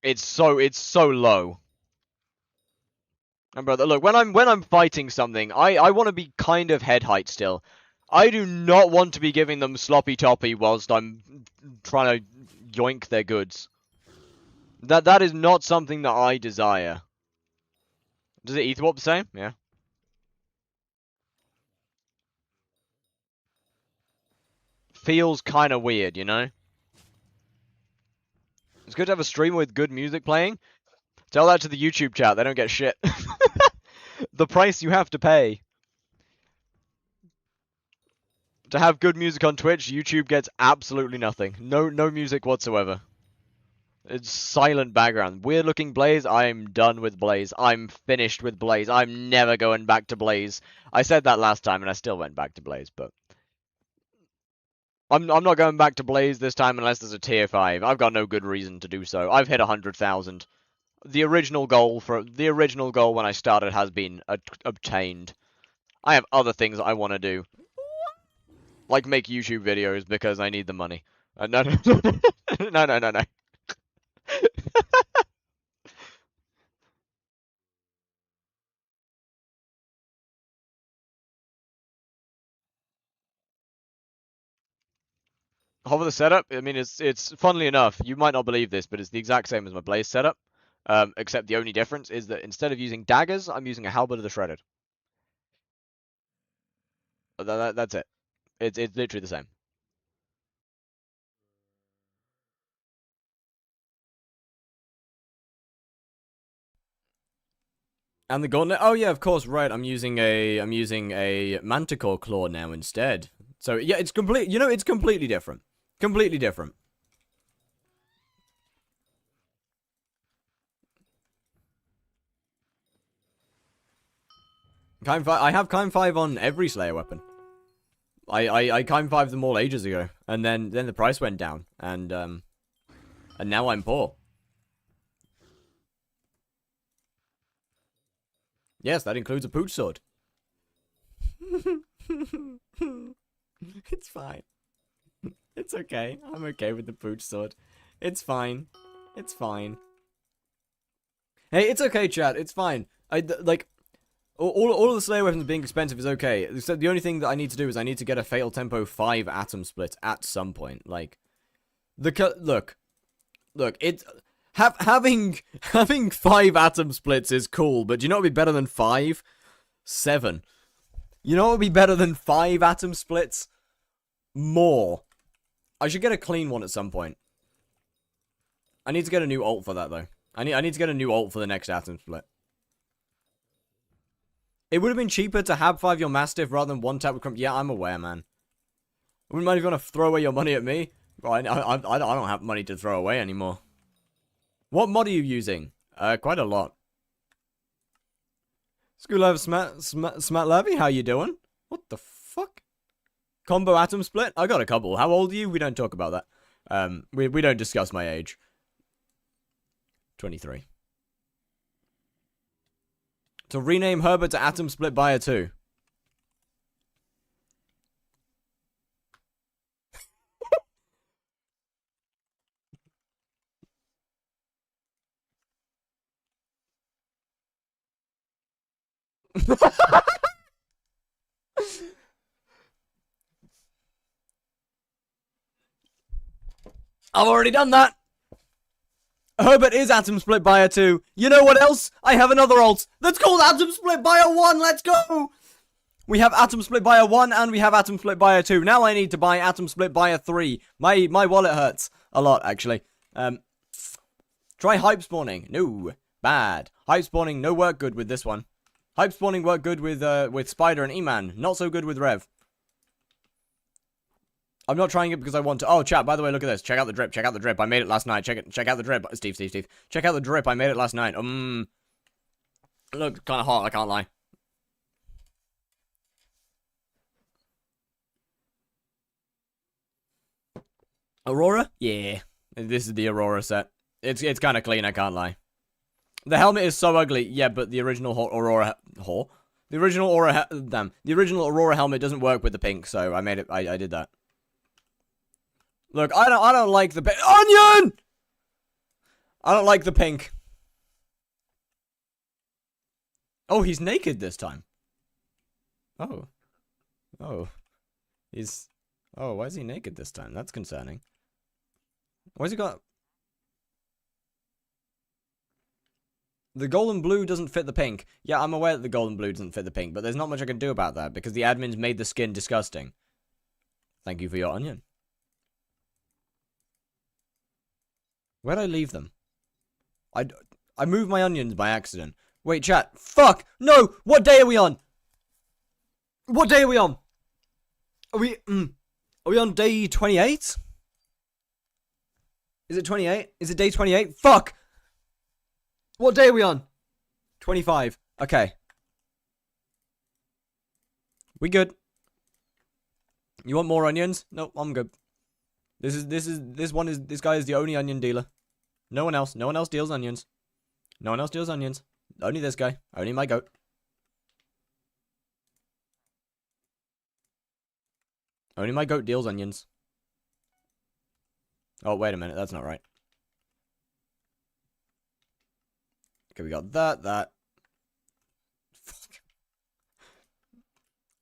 It's so low. And brother, look, when I'm fighting something, I want to be kind of head height still. I do not want to be giving them sloppy toppy whilst I'm trying to yoink their goods. That is not something that I desire. Does it Etherwarp the same? Yeah. Feels kind of weird, you know? It's good to have a stream with good music playing. Tell that to the YouTube chat, they don't get shit. The price you have to pay. To have good music on Twitch, YouTube gets absolutely nothing. No music whatsoever. It's silent background. Weird looking Blaze, I'm done with Blaze. I'm finished with Blaze. I'm never going back to Blaze. I said that last time and I still went back to Blaze, but... I'm not going back to Blaze this time unless there's a tier 5. I've got no good reason to do so. I've hit 100,000. the original goal when I started has been obtained. I have other things I want to do, like make YouTube videos because I need the money. No, no, no, no, no, no. Hover the setup. I mean, it's funnily enough, you might not believe this, but it's the exact same as my Blaze setup. Except the only difference is that instead of using daggers, I'm using a halberd of the shredded. That's it. It's literally the same. And the gauntlet. Oh yeah, of course, right. I'm using a manticore claw now instead. So yeah, it's complete. You know, it's completely different. Completely different. I have Kind 5 on every Slayer weapon. I Kind 5 them all ages ago, and then the price went down, and now I'm poor. Yes, that includes a pooch sword. It's fine. It's okay. I'm okay with the pooch sword. It's fine. It's fine. Hey, it's okay, chat. It's fine. Like, all of the Slayer weapons being expensive is okay. Except the only thing that I need to do is I need to get a Fatal Tempo 5 Atom Split at some point. Like, look, it's having 5 Atom Splits is cool, but do you know what would be better than 5? 7. You know what would be better than 5 Atom Splits? More. I should get a clean one at some point. I need to get a new ult for that though. I need to get a new ult for the next Atom Split. It would have been cheaper to have 5 your Mastiff rather than 1 tap with Crump. Yeah, I'm aware, man. I wouldn't mind if you want to throw away your money at me. Well, I don't have money to throw away anymore. What mod are you using? Quite a lot. School Live Smat Levy, how you doing? What the fuck? Combo Atom Split? I got a couple. How old are you? We don't talk about that. We don't discuss my age. 23. To rename Herbert to Atom Split by a 2. I've already done that. Herbert is Atom Split by a 2. You know what else? I have another ult that's called Atom Split by a 1. Let's go. We have Atom Split by a 1 and we have Atom Split by a 2. Now I need to buy Atom Split by a 3. My wallet hurts a lot, actually. Try hype spawning. No. Bad. Hype spawning, no work good with this one. Hype spawning work good with Spider and E-Man. Not so good with Rev. I'm not trying it because I want to. Oh, chat, by the way, look at this. Check out the drip. Check out the drip. I made it last night. Check out the drip. Steve. Check out the drip. I made it last night. It looks kind of hot, I can't lie. Aurora? Yeah. This is the Aurora set. It's kind of clean, I can't lie. The helmet is so ugly. Yeah, but the original Aurora... The original Aurora helmet doesn't work with the pink, so I made it... I did that. Look, I don't like the onion! I don't like the pink. Oh, he's naked this time. Oh. Oh. He's... Oh, why is he naked this time? That's concerning. Why's he got... The gold and blue doesn't fit the pink. Yeah, I'm aware that the gold and blue doesn't fit the pink, but there's not much I can do about that, because the admins made the skin disgusting. Thank you for your onion. Where'd I leave them? I moved my onions by accident. Wait, chat. Fuck! No! What day are we on? What day are we on? Are we on day 28? Is it 28? Is it day 28? Fuck! What day are we on? 25. Okay. We good. You want more onions? Nope, I'm good. This guy is the only onion dealer. No one else deals onions. No one else deals onions. Only this guy. Only my goat. Only my goat deals onions. Oh, wait a minute. That's not right. Okay, we got that. Fuck.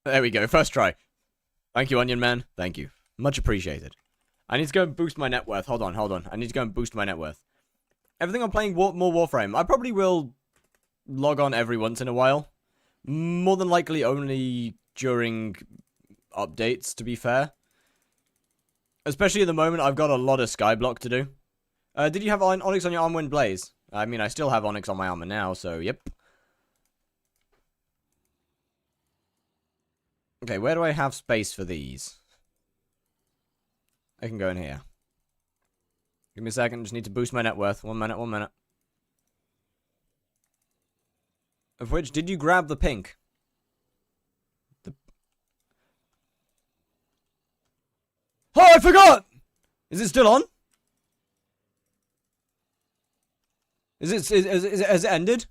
There we go. First try. Thank you, Onion Man. Thank you. Much appreciated. I need to go and boost my net worth. Hold on. I need to go and boost my net worth. Everything I'm playing more Warframe. I probably will log on every once in a while. More than likely only during updates, to be fair. Especially at the moment, I've got a lot of skyblock to do. Did you have Onyx on your armor when Blaze? I mean, I still have Onyx on my armor now, so yep. Okay, where do I have space for these? I can go in here. Give me a second, just need to boost my net worth. 1 minute, 1 minute. Of which, did you grab the pink? Oh, I forgot! Is it still on? Has it ended?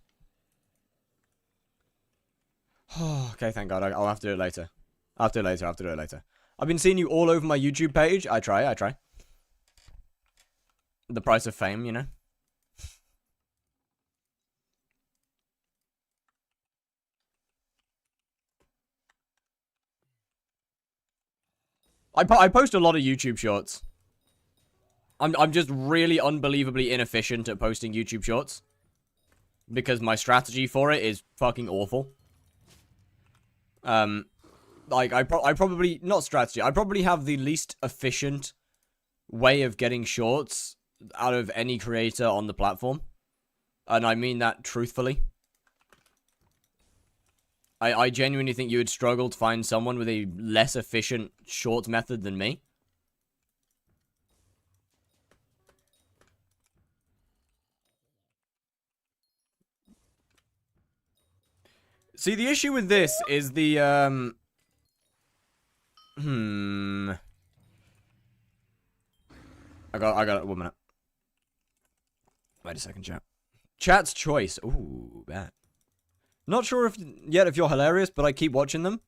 Oh, okay, thank God. I'll have to do it later. I'll have to do it later. I've been seeing you all over my YouTube page. I try. The price of fame, you know? I post a lot of YouTube shorts. I'm just really unbelievably inefficient at posting YouTube shorts. Because my strategy for it is fucking awful. Like, I probably... Not strategy. I probably have the least efficient way of getting shorts out of any creator on the platform. And I mean that truthfully. I genuinely think you would struggle to find someone with a less efficient short method than me. See, the issue with this is the, I got it. 1 minute. Wait a second, chat. Chat's choice. Ooh, bad. Not sure if you're hilarious, but I keep watching them.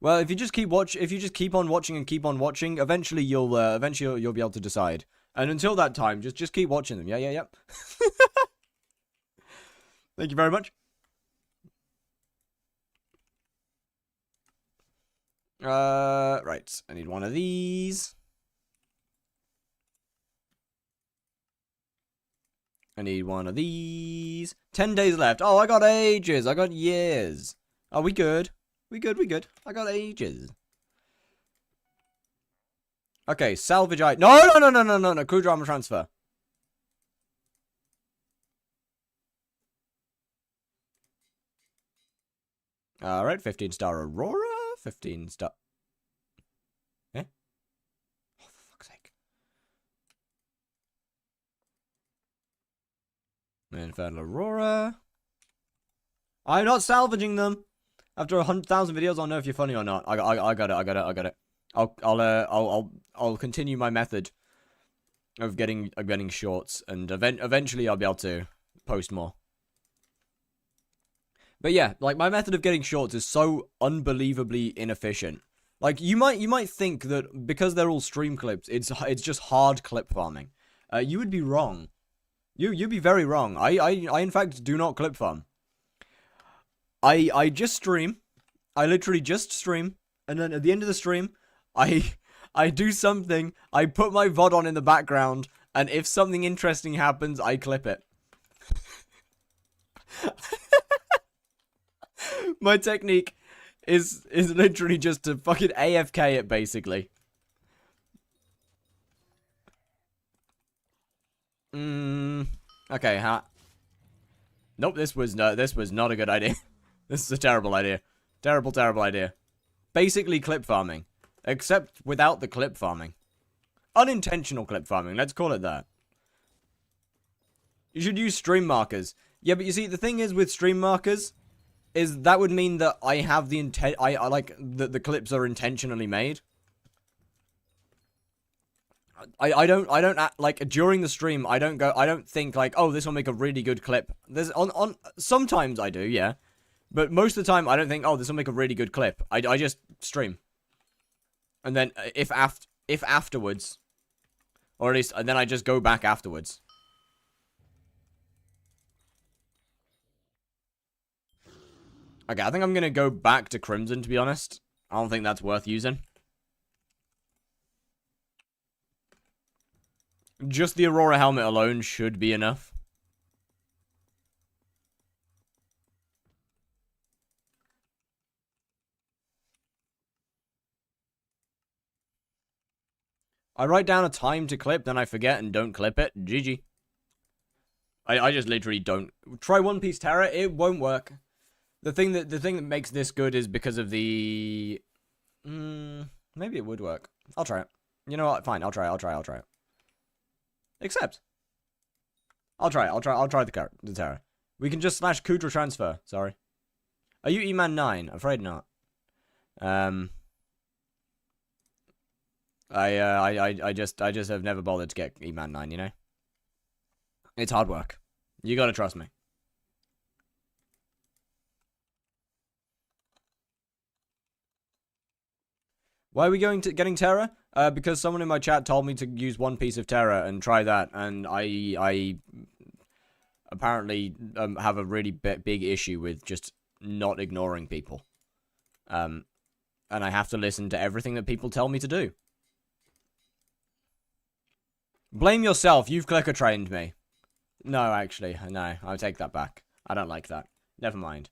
Well, if you just keep on watching and keep on watching, eventually you'll be able to decide. And until that time, just keep watching them. Yeah. Thank you very much. Right. I need one of these. I need one of these. 10 days left. Oh, I got ages. I got years. Are we good? We good. I got ages. Okay, salvage No. Crew drama transfer. Alright, 15-star Aurora. 15-star... Eh? Oh, for fuck's sake. Infernal Aurora. I'm not salvaging them. After 100,000 videos, I'll know if you're funny or not. I got it. I'll continue my method of getting shorts, and eventually I'll be able to post more. But yeah, like, my method of getting shorts is so unbelievably inefficient. Like, you might think that because they're all stream clips, it's just hard clip farming. You would be wrong. You'd be very wrong. I in fact do not clip farm. I just stream. I literally just stream, and then at the end of the stream, I do something. I put my VOD on in the background, and if something interesting happens, I clip it. My technique is literally just to fucking AFK it, basically. Okay, Nope, this was not a good idea. This is a terrible idea. Terrible idea. Basically clip farming. Except without the clip farming. Unintentional clip farming, let's call it that. You should use stream markers. Yeah, but you see, the thing is with stream markers, is that would mean that I have the intent, I like, the clips are intentionally made. I don't act, like during the stream. I don't think like, oh, this will make a really good clip. There's on sometimes I do, yeah, but most of the time I don't think, oh, this will make a really good clip. I just stream, and then if afterwards, or at least and then I just go back afterwards. Okay, I think I'm gonna go back to Crimson, to be honest. I don't think that's worth using. Just the Aurora helmet alone should be enough. I write down a time to clip, then I forget and don't clip it. GG. I just literally don't. Try One Piece Terror, it won't work. The thing that makes this good is because of the... maybe it would work. I'll try it. You know what? Fine, I'll try it. Except, I'll try the terror. We can just slash Kudra transfer. Sorry. Are you E-Man 9? Afraid not. I just have never bothered to get E-Man 9, you know? It's hard work. You gotta trust me. Why are we getting Terra? Because someone in my chat told me to use one piece of Terra and try that, and I apparently have a really big issue with just not ignoring people. And I have to listen to everything that people tell me to do. Blame yourself, you've clicker trained me. No, actually, no, I'll take that back. I don't like that. Never mind.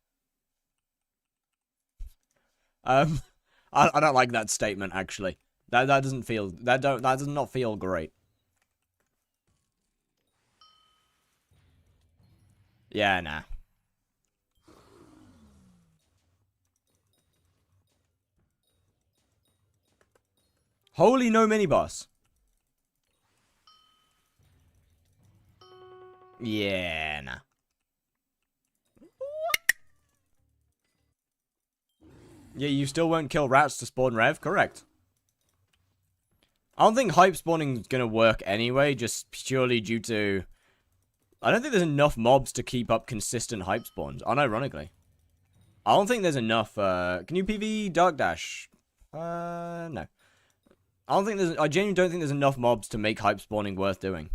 I don't like that statement, actually. That doesn't feel that does not feel great. Yeah, nah. Holy no mini boss. Yeah, nah. Yeah, you still won't kill rats to spawn Rev? Correct. I don't think hype spawning is gonna work anyway, just purely due to... I don't think there's enough mobs to keep up consistent hype spawns, unironically. I don't think there's enough, can you PV Dark Dash? No. I genuinely don't think there's enough mobs to make hype spawning worth doing.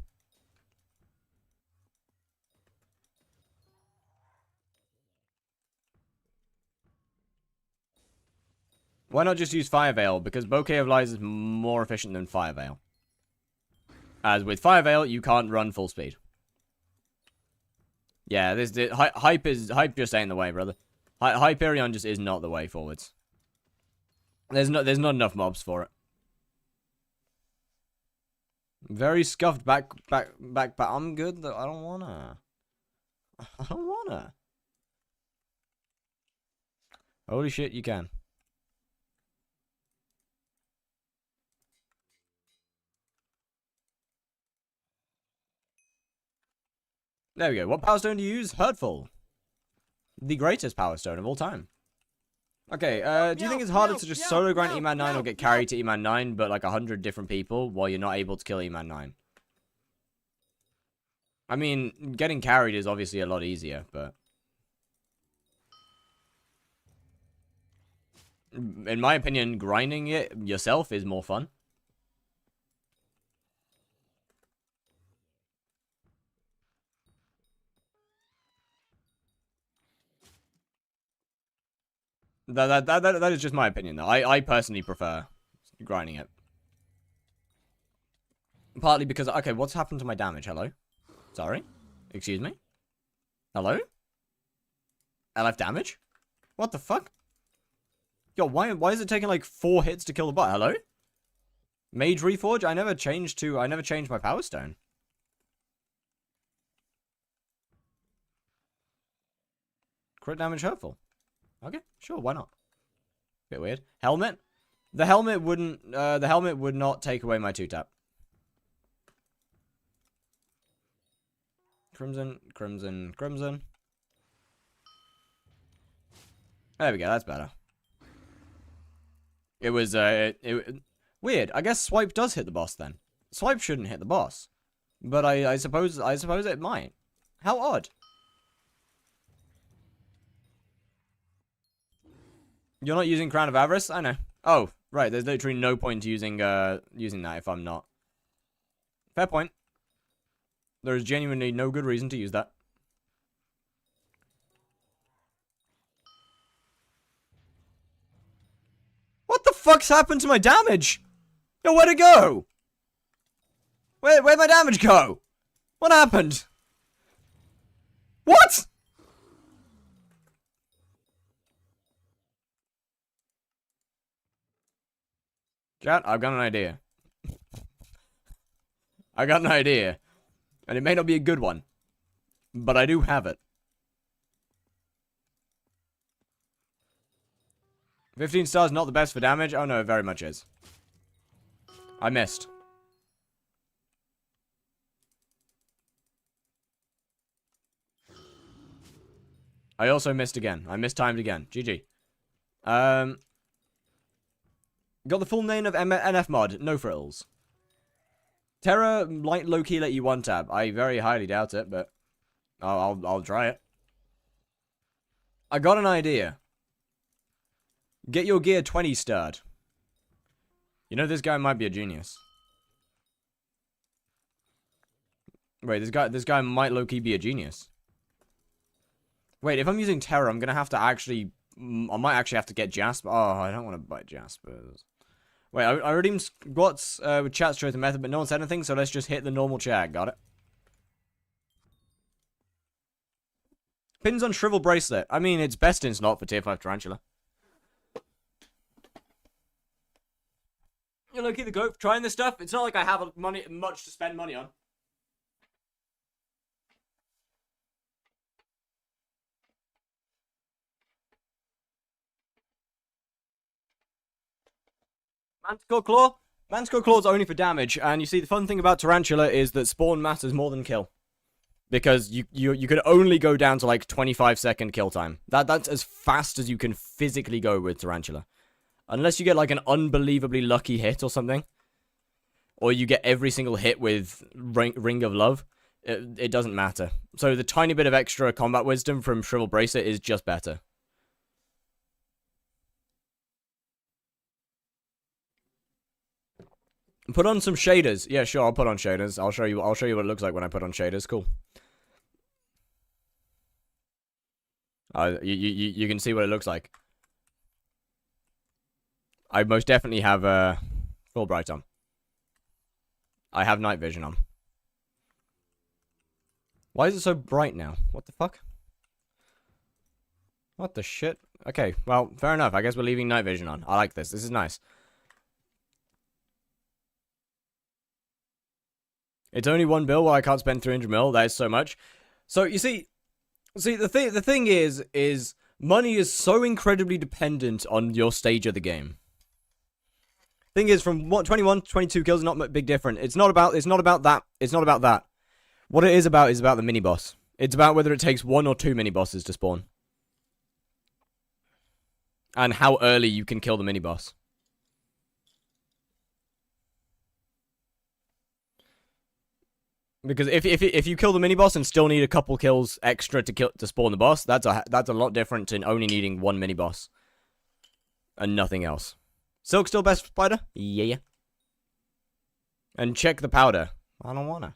Why not just use Fire Veil? Because Bouquet of Lies is more efficient than Fire Veil. As with Fire Veil, you can't run full speed. Yeah, hype just ain't the way, brother. Hyperion just is not the way forwards. There's not enough mobs for it. Very scuffed back. I'm good though. I don't wanna. Holy shit, you can. There we go. What power stone do you use? Hurtful. The greatest power stone of all time. Okay, do you think it's harder to just solo grind E-Man 9 or get carried to E-Man 9, but like 100 different people while you're not able to kill E-Man 9? I mean, getting carried is obviously a lot easier, but... in my opinion, grinding it yourself is more fun. That is just my opinion, though. I personally prefer grinding it. Partly because... okay, what's happened to my damage? Hello? Sorry? Excuse me? Hello? LF damage? What the fuck? Yo, why is it taking like 4 hits to kill the bot? Hello? Mage Reforge? I never changed my power stone. Crit damage hurtful. Okay, sure, why not? Bit weird. Helmet? The helmet would not take away my 2-tap. Crimson. There we go, that's better. It was, weird. I guess swipe does hit the boss then. Swipe shouldn't hit the boss. But I suppose it might. How odd. You're not using Crown of Avarice? I know. Oh, right, there's literally no point using using that if I'm not. Fair point. There is genuinely no good reason to use that. What the fuck's happened to my damage? Yo, where'd it go? Where'd my damage go? What happened? What? Chat, I've got an idea. I got an idea. And it may not be a good one. But I do have it. 15 stars not the best for damage? Oh no, it very much is. I missed. I also missed again. I mistimed again. GG. Got the full name of NF mod. No frills. Terra might low-key let you one tab. I very highly doubt it, but I'll try it. I got an idea. Get your gear 20 starred. You know this guy might be a genius. Wait, this guy might low-key be a genius. Wait, if I'm using Terra, I'm gonna have to actually... I might actually have to get Jasper. Oh, I don't want to buy Jaspers. Wait, I already got with chat straight the method, but no one said anything, so let's just hit the normal chat. Got it? Pins on Shrivel Bracelet. I mean, it's best in slot for tier 5 Tarantula. You know, keep the goat for trying this stuff. It's not like I have much to spend money on. Manticore Claw? Manticore Claw is only for damage, and you see, the fun thing about Tarantula is that spawn matters more than kill. Because you can only go down to like 25-second kill time. That's as fast as you can physically go with Tarantula. Unless you get like an unbelievably lucky hit or something. Or you get every single hit with Ring of Love. It doesn't matter. So the tiny bit of extra combat wisdom from Shrivel Bracelet is just better. Put on some shaders. Yeah, sure, I'll put on shaders. I'll show you what it looks like when I put on shaders. Cool. You can see what it looks like. I most definitely have full bright on. I have night vision on. Why is it so bright now? What the fuck? What the shit? Okay, well, fair enough. I guess we're leaving night vision on. I like this. This is nice. It's only one bill while I can't spend 300 mil. That is so much. So, you see, the thing is money is so incredibly dependent on your stage of the game. Thing is, from 21 to 22 kills is not a big difference. It's not about that. It's not about that. What it is about the mini boss. It's about whether it takes 1 or 2 mini bosses to spawn. And how early you can kill the mini boss. Because if you kill the mini boss and still need a couple kills extra to spawn the boss, that's a lot different than only needing 1 mini boss and nothing else. Silk still best spider? Yeah. And check the powder. I don't wanna.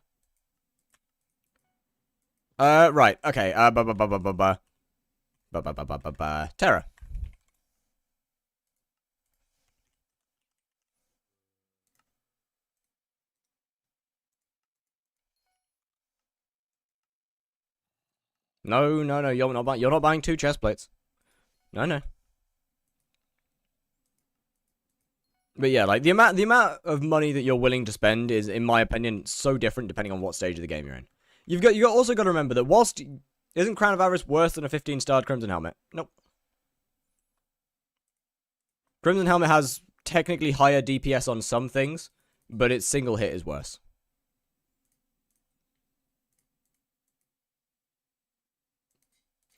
Right. Okay. Terra. No, you're not buying 2 chest plates. No. But yeah, like the amount of money that you're willing to spend is, in my opinion, so different depending on what stage of the game you're in. You also got to remember that whilst isn't Crown of Avarice worse than a 15-starred Crimson Helmet? Nope. Crimson Helmet has technically higher DPS on some things, but its single hit is worse.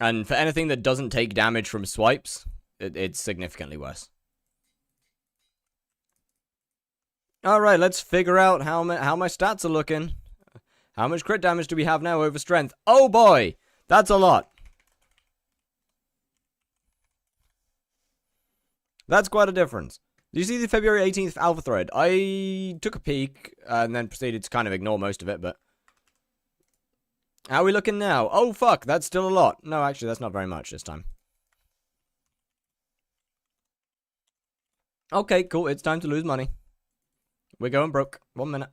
And for anything that doesn't take damage from swipes, it's significantly worse. Alright, let's figure out how my stats are looking. How much crit damage do we have now over strength? Oh boy! That's a lot. That's quite a difference. Do you see the February 18th alpha thread? I took a peek and then proceeded to kind of ignore most of it, but... How are we looking now? Oh fuck, that's still a lot. No, actually, that's not very much this time. Okay, cool, it's time to lose money. We're going broke. 1 minute.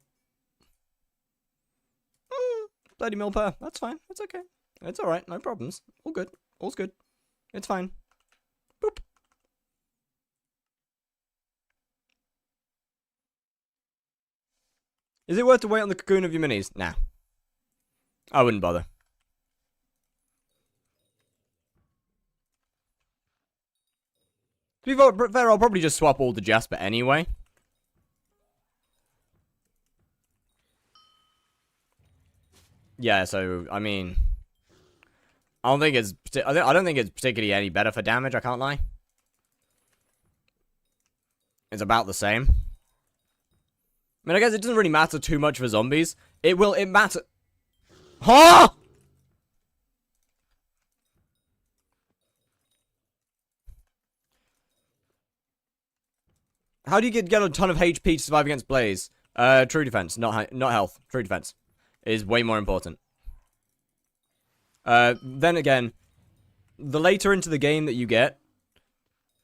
30 mil per. That's fine. It's okay. It's alright. No problems. All good. All's good. It's fine. Boop. Is it worth to wait on the cocoon of your minis? Nah. I wouldn't bother. To be fair, I'll probably just swap all to Jasper anyway. Yeah, so I mean, I don't think it's particularly any better for damage. I can't lie. It's about the same. I mean, I guess it doesn't really matter too much for zombies. It matter. Huh? How do you get a ton of HP to survive against Blaze? True defense, not health. True defense is way more important. Then again, the later into the game that you get,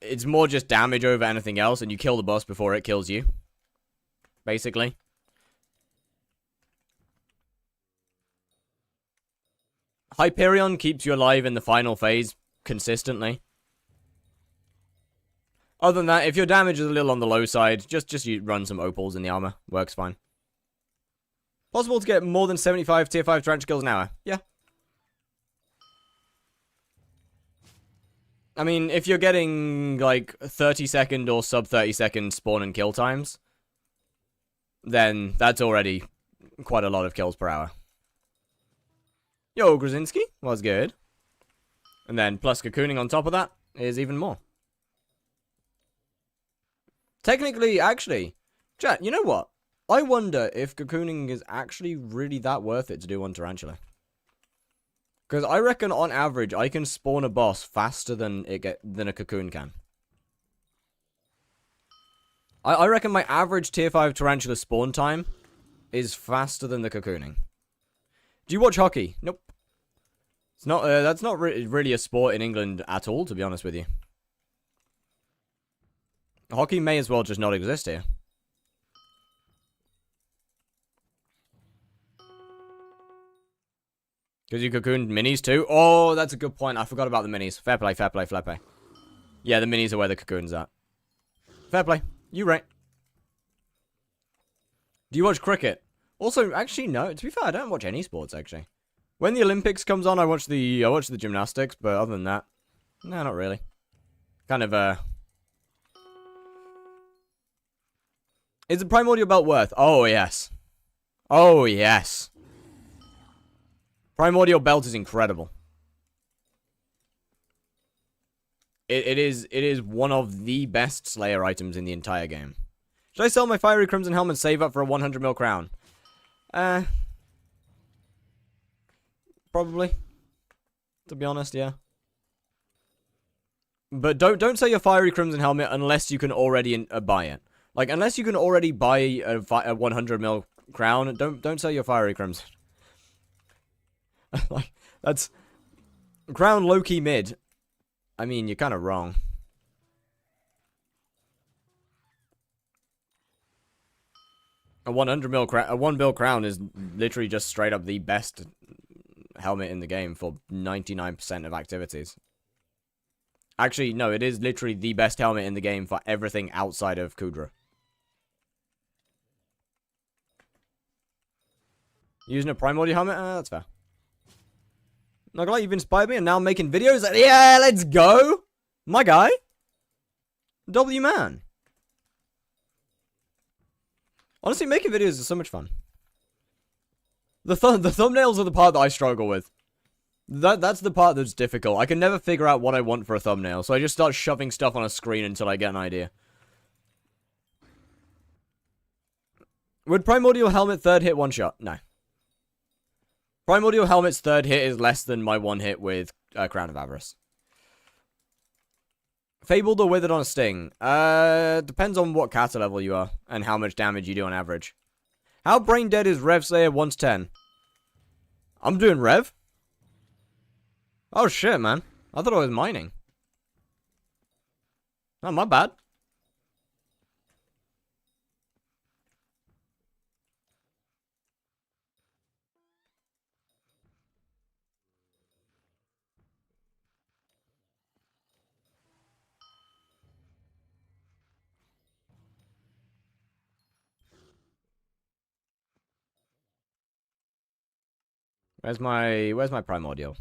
it's more just damage over anything else, and you kill the boss before it kills you. Basically. Hyperion keeps you alive in the final phase consistently. Other than that, if your damage is a little on the low side, just you run some opals in the armor. Works fine. Possible to get more than 75 tier 5 tarantula kills an hour. Yeah. I mean, if you're getting, like, 30-second or sub-30-second spawn and kill times, then that's already quite a lot of kills per hour. Yo, Grzinski, was good. And then plus cocooning on top of that is even more. Technically, actually, chat, you know what? I wonder if cocooning is actually really that worth it to do on Tarantula. Because I reckon on average, I can spawn a boss faster than a cocoon can. I reckon my average tier 5 Tarantula spawn time is faster than the cocooning. Do you watch hockey? Nope. It's not. That's not really a sport in England at all, to be honest with you. Hockey may as well just not exist here. Because you cocooned minis too? Oh, that's a good point. I forgot about the minis. Fair play, fair play, fair play. Yeah, the minis are where the cocoon's at. Fair play. You right. Do you watch cricket? Also, actually, no. To be fair, I don't watch any sports, actually. When the Olympics comes on, I watch the gymnastics, but other than that, no, not really. Kind of, Is the primordial belt worth? Oh, yes. Oh, yes. Primordial belt is incredible. It is one of the best Slayer items in the entire game. Should I sell my Fiery Crimson Helmet and save up for a 100 mil crown? Probably. To be honest, yeah. But don't sell your Fiery Crimson Helmet unless you can already buy it. Like, unless you can already buy a 100 mil crown, don't sell your Fiery Crimson. Like, that's... Crown low-key mid. I mean, you're kind of wrong. A 100 mil crown, a 1 bill crown is literally just straight up the best helmet in the game for 99% of activities. Actually, no, it is literally the best helmet in the game for everything outside of Kudra. Using a primordial helmet? That's fair. Not gonna lie, you've inspired me, and now I'm making videos. Yeah, let's go! My guy. W man. Honestly, making videos is so much fun. The thumbnails are the part that I struggle with. That's the part that's difficult. I can never figure out what I want for a thumbnail, so I just start shoving stuff on a screen until I get an idea. Would Primordial Helmet third hit one shot? No. Primordial Helmet's third hit is less than my one hit with Crown of Avarice. Fabled or Withered on a Sting? Depends on what kata level you are and how much damage you do on average. How brain dead is Rev Slayer 1 to 10? I'm doing Rev? Oh shit, man. I thought I was mining. Oh, my bad. Where's my Primordial?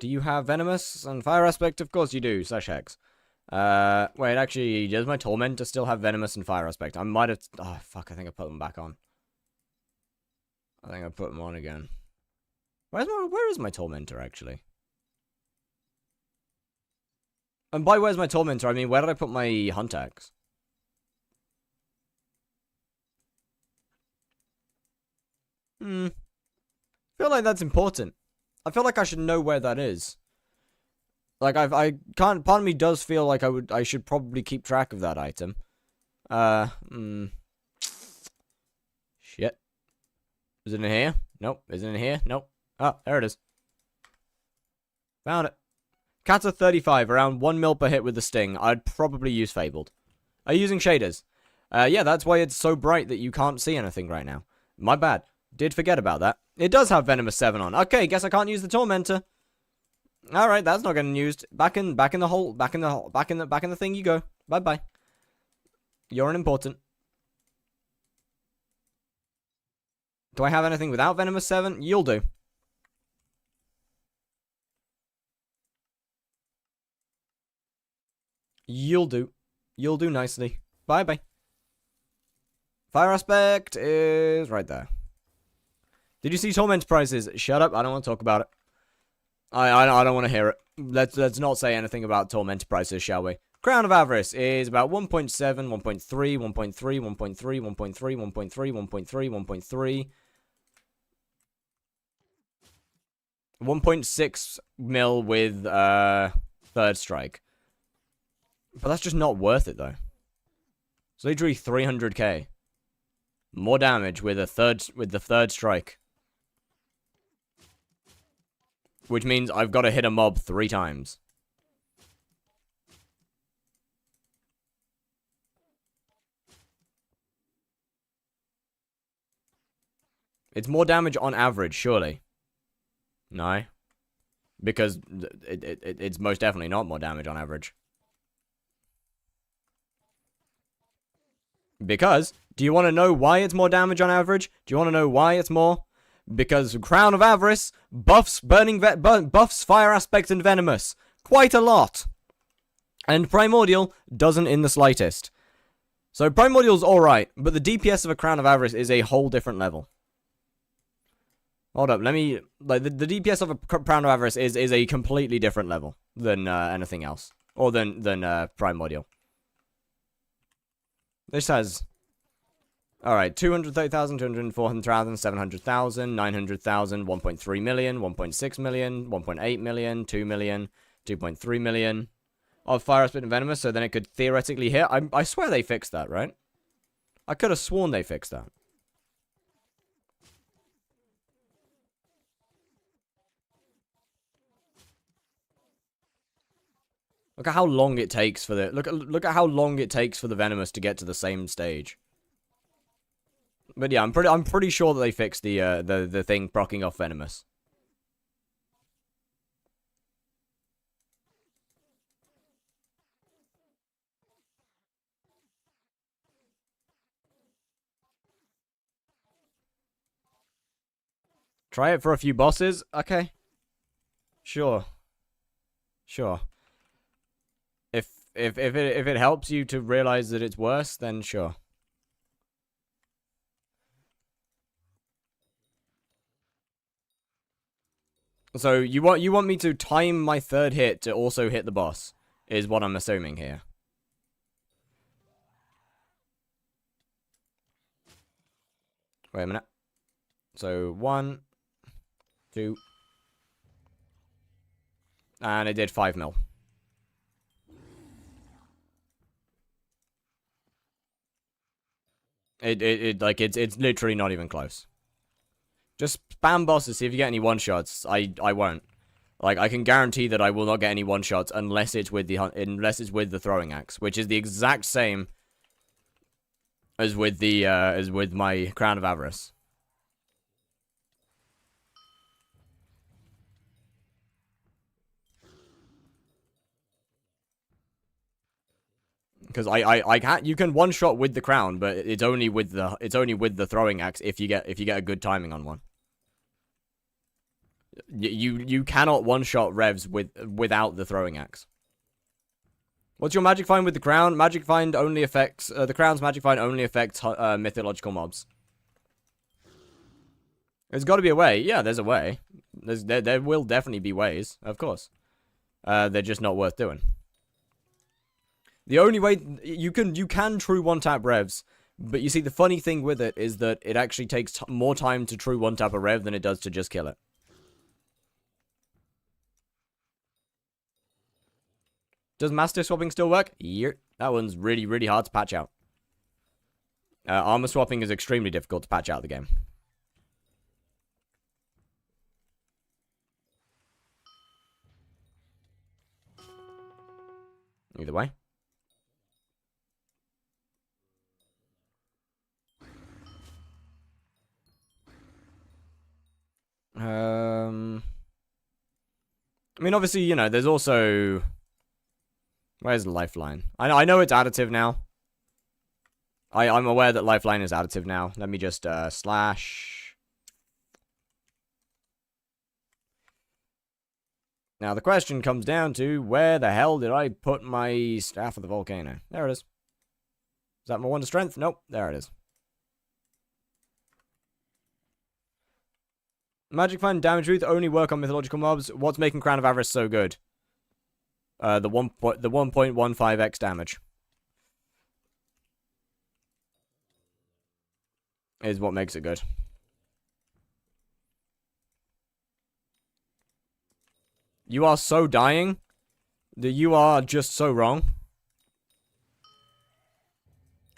Do you have Venomous and Fire Aspect? Of course you do, /Hex. Wait, actually, does my Tormentor still have Venomous and Fire Aspect? I might have... Oh, fuck, I think I put them back on. I think I put them on again. Where is my Tormentor, actually? And by where's my Tormentor, I mean, where did I put my Hunt Axe? I feel like that's important. I feel like I should know where that is. Like, I can't... Part of me does feel like I should probably keep track of that item. Shit. Is it in here? Nope. Is it in here? Nope. Oh, there it is. Found it. Kata 35, around 1 mil per hit with the Sting. I'd probably use Fabled. Are you using shaders? Yeah, that's why it's so bright that you can't see anything right now. My bad. Did forget about that. It does have Venomous 7 on. Okay, guess I can't use the Tormentor. Alright, that's not getting used. Back in the thing you go. Bye-bye. You're unimportant. Do I have anything without Venomous 7? You'll do. You'll do. You'll do nicely. Bye-bye. Fire Aspect is right there. Did you see Torment prices? Shut up, I don't want to talk about it. I don't want to hear it. Let's not say anything about Torment prices, shall we? Crown of Avarice is about 1.7, 1.3, 1.3, 1.3, 1.3, 1.3, 1.3, 1.3. 1.6 mil with third strike. But that's just not worth it though. So literally 300k. More damage with the third strike. Which means I've got to hit a mob 3 times. It's more damage on average, surely. No. Because it's most definitely not more damage on average. Because, do you want to know why it's more damage on average? Do you want to know why it's more? Because Crown of Avarice buffs buffs Fire Aspect and Venomous quite a lot. And Primordial doesn't in the slightest. So Primordial's alright, but the DPS of a Crown of Avarice is a whole different level. Hold up, let me... Like, the DPS of a Crown of Avarice is a completely different level than anything else. Or than Primordial. This has... Alright, 230,000, 204,000, 700,000, 900,000, 1.3 million, 1.6 million, 1.8 million, 2 million, 2.3 million of Fire Aspect and Venomous, so then it could theoretically hit. I swear they fixed that, right? I could have sworn they fixed that. Look at how long it takes for the look at how long it takes for the Venomous to get to the same stage. But yeah, I'm pretty sure that they fixed the thing proccing off Venomous. Try it for a few bosses? Okay. Sure. Sure. If it helps you to realize that it's worse, then sure. So you want me to time my third hit to also hit the boss, is what I'm assuming here. Wait a minute. So 1, 2, and it did 5 mil. It's literally not even close. Just spam bosses, see if you get any one-shots. I won't. Like, I can guarantee that I will not get any one-shots unless it's with the throwing axe, which is the exact same as with my Crown of Avarice. Because I can't. You can one shot with the crown, but it's only with the throwing axe if you get a good timing on one. You cannot one shot revs without the throwing axe. What's your magic find with the crown? Magic find only affects the crown's magic find only affects mythological mobs. There's got to be a way. Yeah, there's a way. There will definitely be ways, of course. They're just not worth doing. The only way you can true one-tap revs, but you see the funny thing with it is that it actually takes more time to true one-tap a rev than it does to just kill it. Does master swapping still work? Yep. That one's really, really hard to patch out. Armor swapping is extremely difficult to patch out the game. Either way. I mean, obviously, you know, there's also... Where's Lifeline? I know it's additive now. I'm aware that Lifeline is additive now. Let me just, slash... Now, the question comes down to, where the hell did I put my Staff of the Volcano? There it is. Is that my 1 to strength? Nope, there it is. Magic Find and Damage Truth only work on mythological mobs. What's making Crown of Avarice so good? The 1.15x damage. Is what makes it good. You are so dying that you are just so wrong.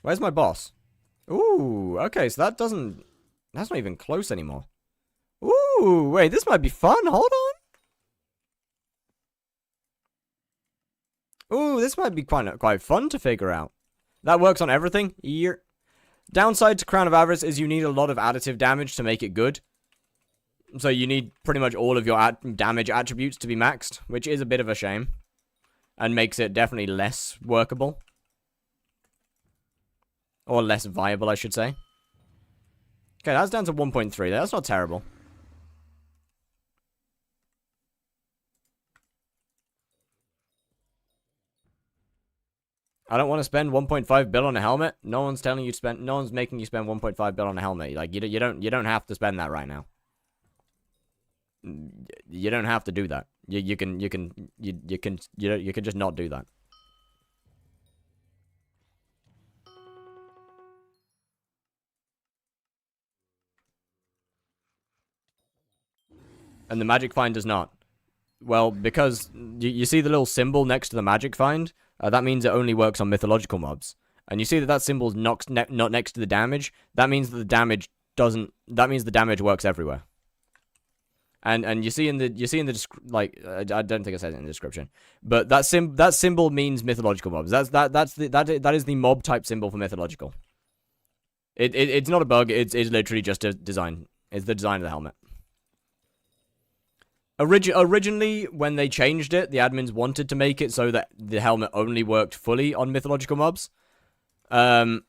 Where's my boss? Ooh, okay, so that's not even close anymore. Ooh, wait, this might be fun. Hold on. Ooh, this might be quite fun to figure out. That works on everything. Here. Downside to Crown of Avarice is you need a lot of additive damage to make it good. So you need pretty much all of your damage attributes to be maxed, which is a bit of a shame. And makes it definitely less workable. Or less viable, I should say. Okay, that's down to 1.3. That's not terrible. I don't want to spend 1.5 bill on a helmet. No one's telling you to spend. No one's making you spend 1.5 bill on a helmet. Like you don't have to spend that right now. You don't have to do that. You can just not do that. And the magic find does not. Well, because you see the little symbol next to the magic find. That means it only works on mythological mobs. And you see that symbol's not next to the damage. That means that the damage doesn't. That means the damage works everywhere. And you see in the like I don't think I said it in the description, but that symbol means mythological mobs. That is the mob type symbol for mythological. It's not a bug. It's literally just a design. It's the design of the helmet. Originally, when they changed it, the admins wanted to make it so that the helmet only worked fully on mythological mobs. And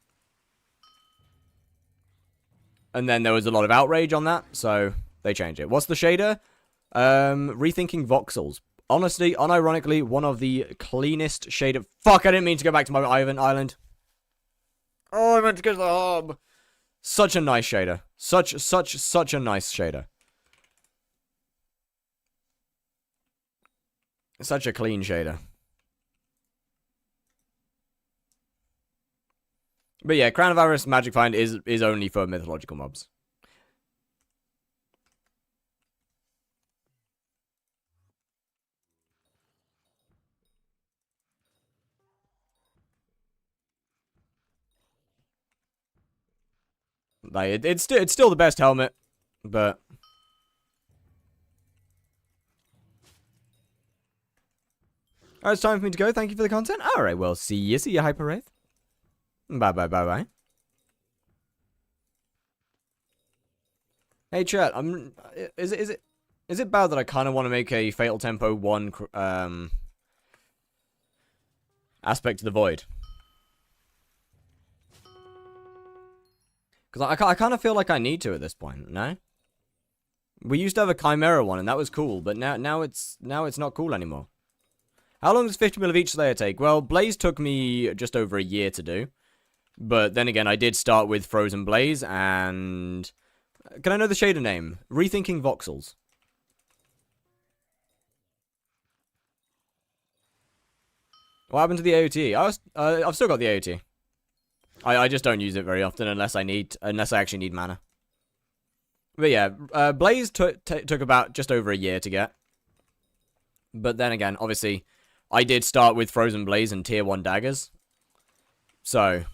then there was a lot of outrage on that, so they changed it. What's the shader? Rethinking voxels. Honestly, unironically, one of the cleanest shader... Fuck, I didn't mean to go back to my island. Oh, I meant to go to the hub. Such a nice shader. Such a nice shader. Such a clean shader. But yeah, Crown of Avarice Magic Find is only for mythological mobs. Like it's still the best helmet, but alright, it's time for me to go. Thank you for the content. Alright, well, see you, Hyper Wraith. Bye. Hey chat, is it bad that I kind of want to make a Fatal Tempo 1 aspect to the Void? Because I kind of feel like I need to at this point, no? We used to have a Chimera one, and that was cool, but now it's not cool anymore. How long does 50 mil of each Slayer take? Well, Blaze took me just over a year to do. But then again, I did start with Frozen Blaze, and... Can I know the shader name? Rethinking Voxels. What happened to the AOT? I've still got the AOT. I just don't use it very often unless I actually need mana. But yeah, Blaze took about just over a year to get. But then again, obviously, I did start with Frozen Blaze and Tier 1 daggers. So...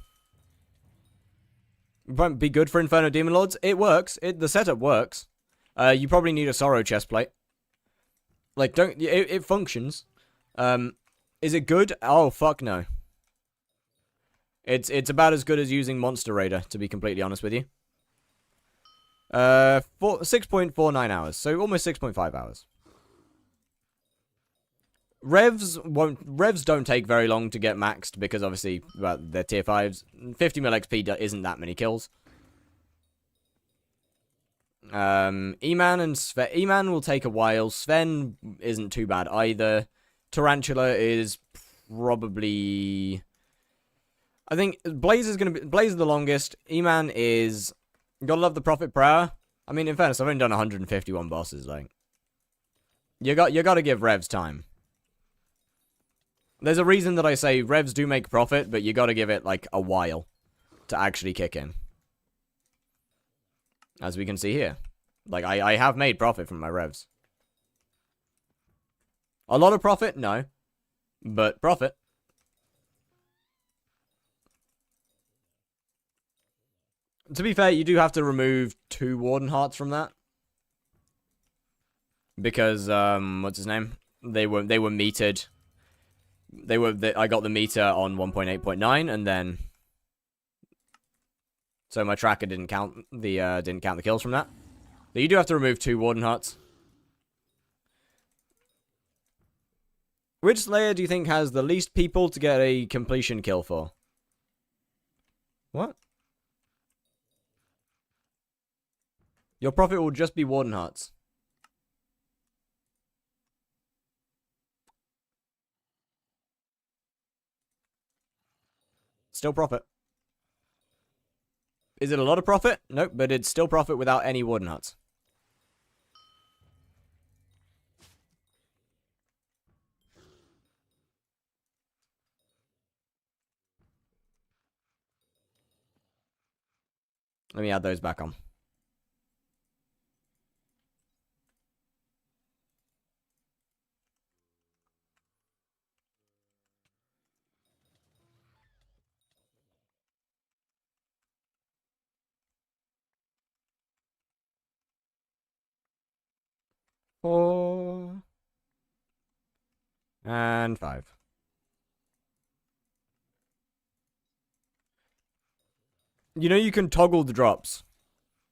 Won't be good for Inferno Demon Lords. It works. The setup works. You probably need a Sorrow chestplate. Like, it functions. Is it good? Oh, fuck no. It's about as good as using Monster Raider, to be completely honest with you. 6.49 hours, so almost 6.5 hours. Revs don't take very long to get maxed because obviously they're tier 5s. 50 mil XP isn't that many kills. E-Man and Sven. E-Man will take a while. Sven isn't too bad either. Tarantula is probably... I think Blaze is the longest. E-Man is... Gotta love the Prophet per hour. I mean, in fairness, I've only done 151 bosses. Like, you gotta give Revs time. There's a reason that I say Revs do make profit, but you gotta give it, like, a while to actually kick in. As we can see here. Like, I have made profit from my Revs. A lot of profit? No. But profit. To be fair, you do have to remove 2 Warden Hearts from that. Because, what's his name? They were metered. I got the meter on 1.8.9, and then... So my tracker didn't count the kills from that. But you do have to remove 2 Warden Hearts. Which Slayer do you think has the least people to get a completion kill for? What? Your profit will just be Warden Hearts. Still profit. Is it a lot of profit? Nope, but it's still profit without any Warden Hearts. Let me add those back on. Four. And 5. You know you can toggle the drops.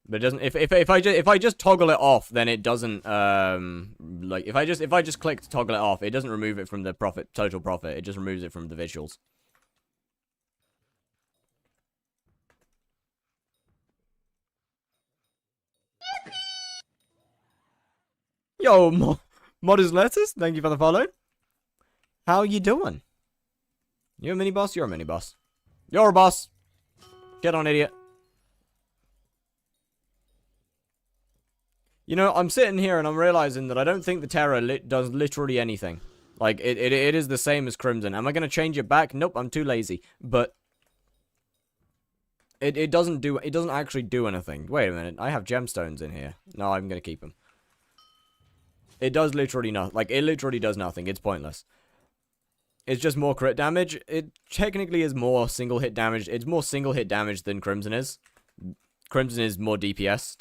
But it doesn't if I just toggle it off, then it doesn't like if I just click to toggle it off, it doesn't remove it from the total profit. It just removes it from the visuals. Yo, Modest Letters, thank you for the follow. How you doing? You a mini boss? You're a mini boss. You're a boss. Get on, idiot. You know, I'm sitting here and I'm realizing that I don't think the Terror does literally anything. Like, it is the same as Crimson. Am I going to change it back? Nope, I'm too lazy. But it doesn't actually do anything. Wait a minute, I have gemstones in here. No, I'm going to keep them. It does literally nothing. Like, it literally does nothing. It's pointless. It's just more crit damage. It technically is more single hit damage. It's more single hit damage than Crimson is. Crimson is more DPS.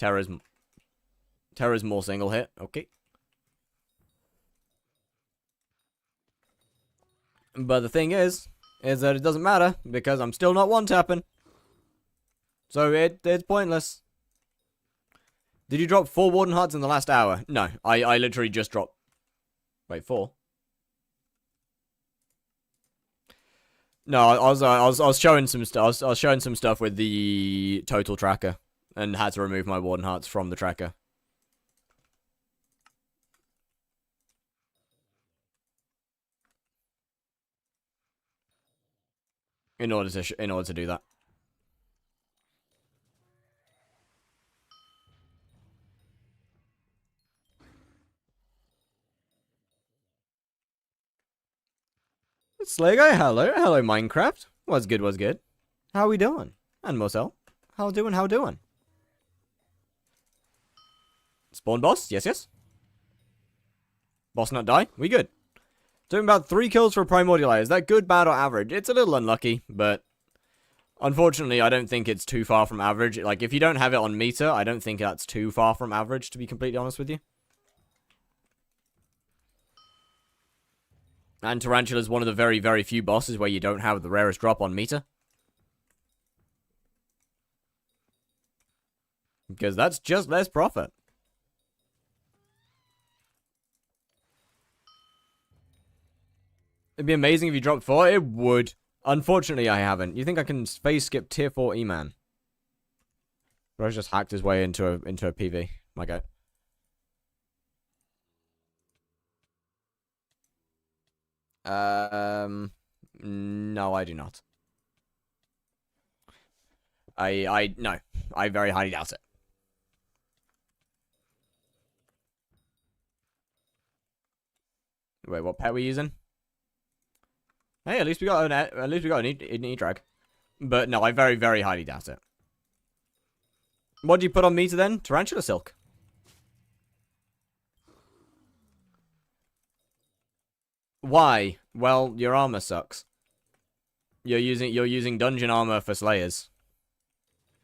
Terra's more single hit. Okay. But the thing is that it doesn't matter, because I'm still not one-tapping. So it's pointless. Did you drop 4 Warden Hearts in the last hour? No, I literally just dropped... Wait, 4? No, I was showing some stuff. I was showing some stuff with the total tracker, and had to remove my Warden Hearts from the tracker. In order to do that. Slay guy, hello Minecraft. What's good? How we doing? And Mosel, how doing? Spawn boss, yes. Boss not die, we good. Doing about 3 kills for Primordial Eye. Is that good, bad, or average? It's a little unlucky, but unfortunately, I don't think it's too far from average. Like, if you don't have it on meter, I don't think that's too far from average, to be completely honest with you. And Tarantula is one of the very, very few bosses where you don't have the rarest drop on meter. Because that's just less profit. It'd be amazing if you dropped 4. It would. Unfortunately, I haven't. You think I can phase skip tier 4 E-Man? Bro's just hacked his way into a PV. My god. No, I do not. No. I very highly doubt it. Wait, what pet we using? Hey, at least we got an E-drag. But no, I very, very highly doubt it. What do you put on meter then? Tarantula Silk. Why? Well, your armor sucks. You're using dungeon armor for slayers.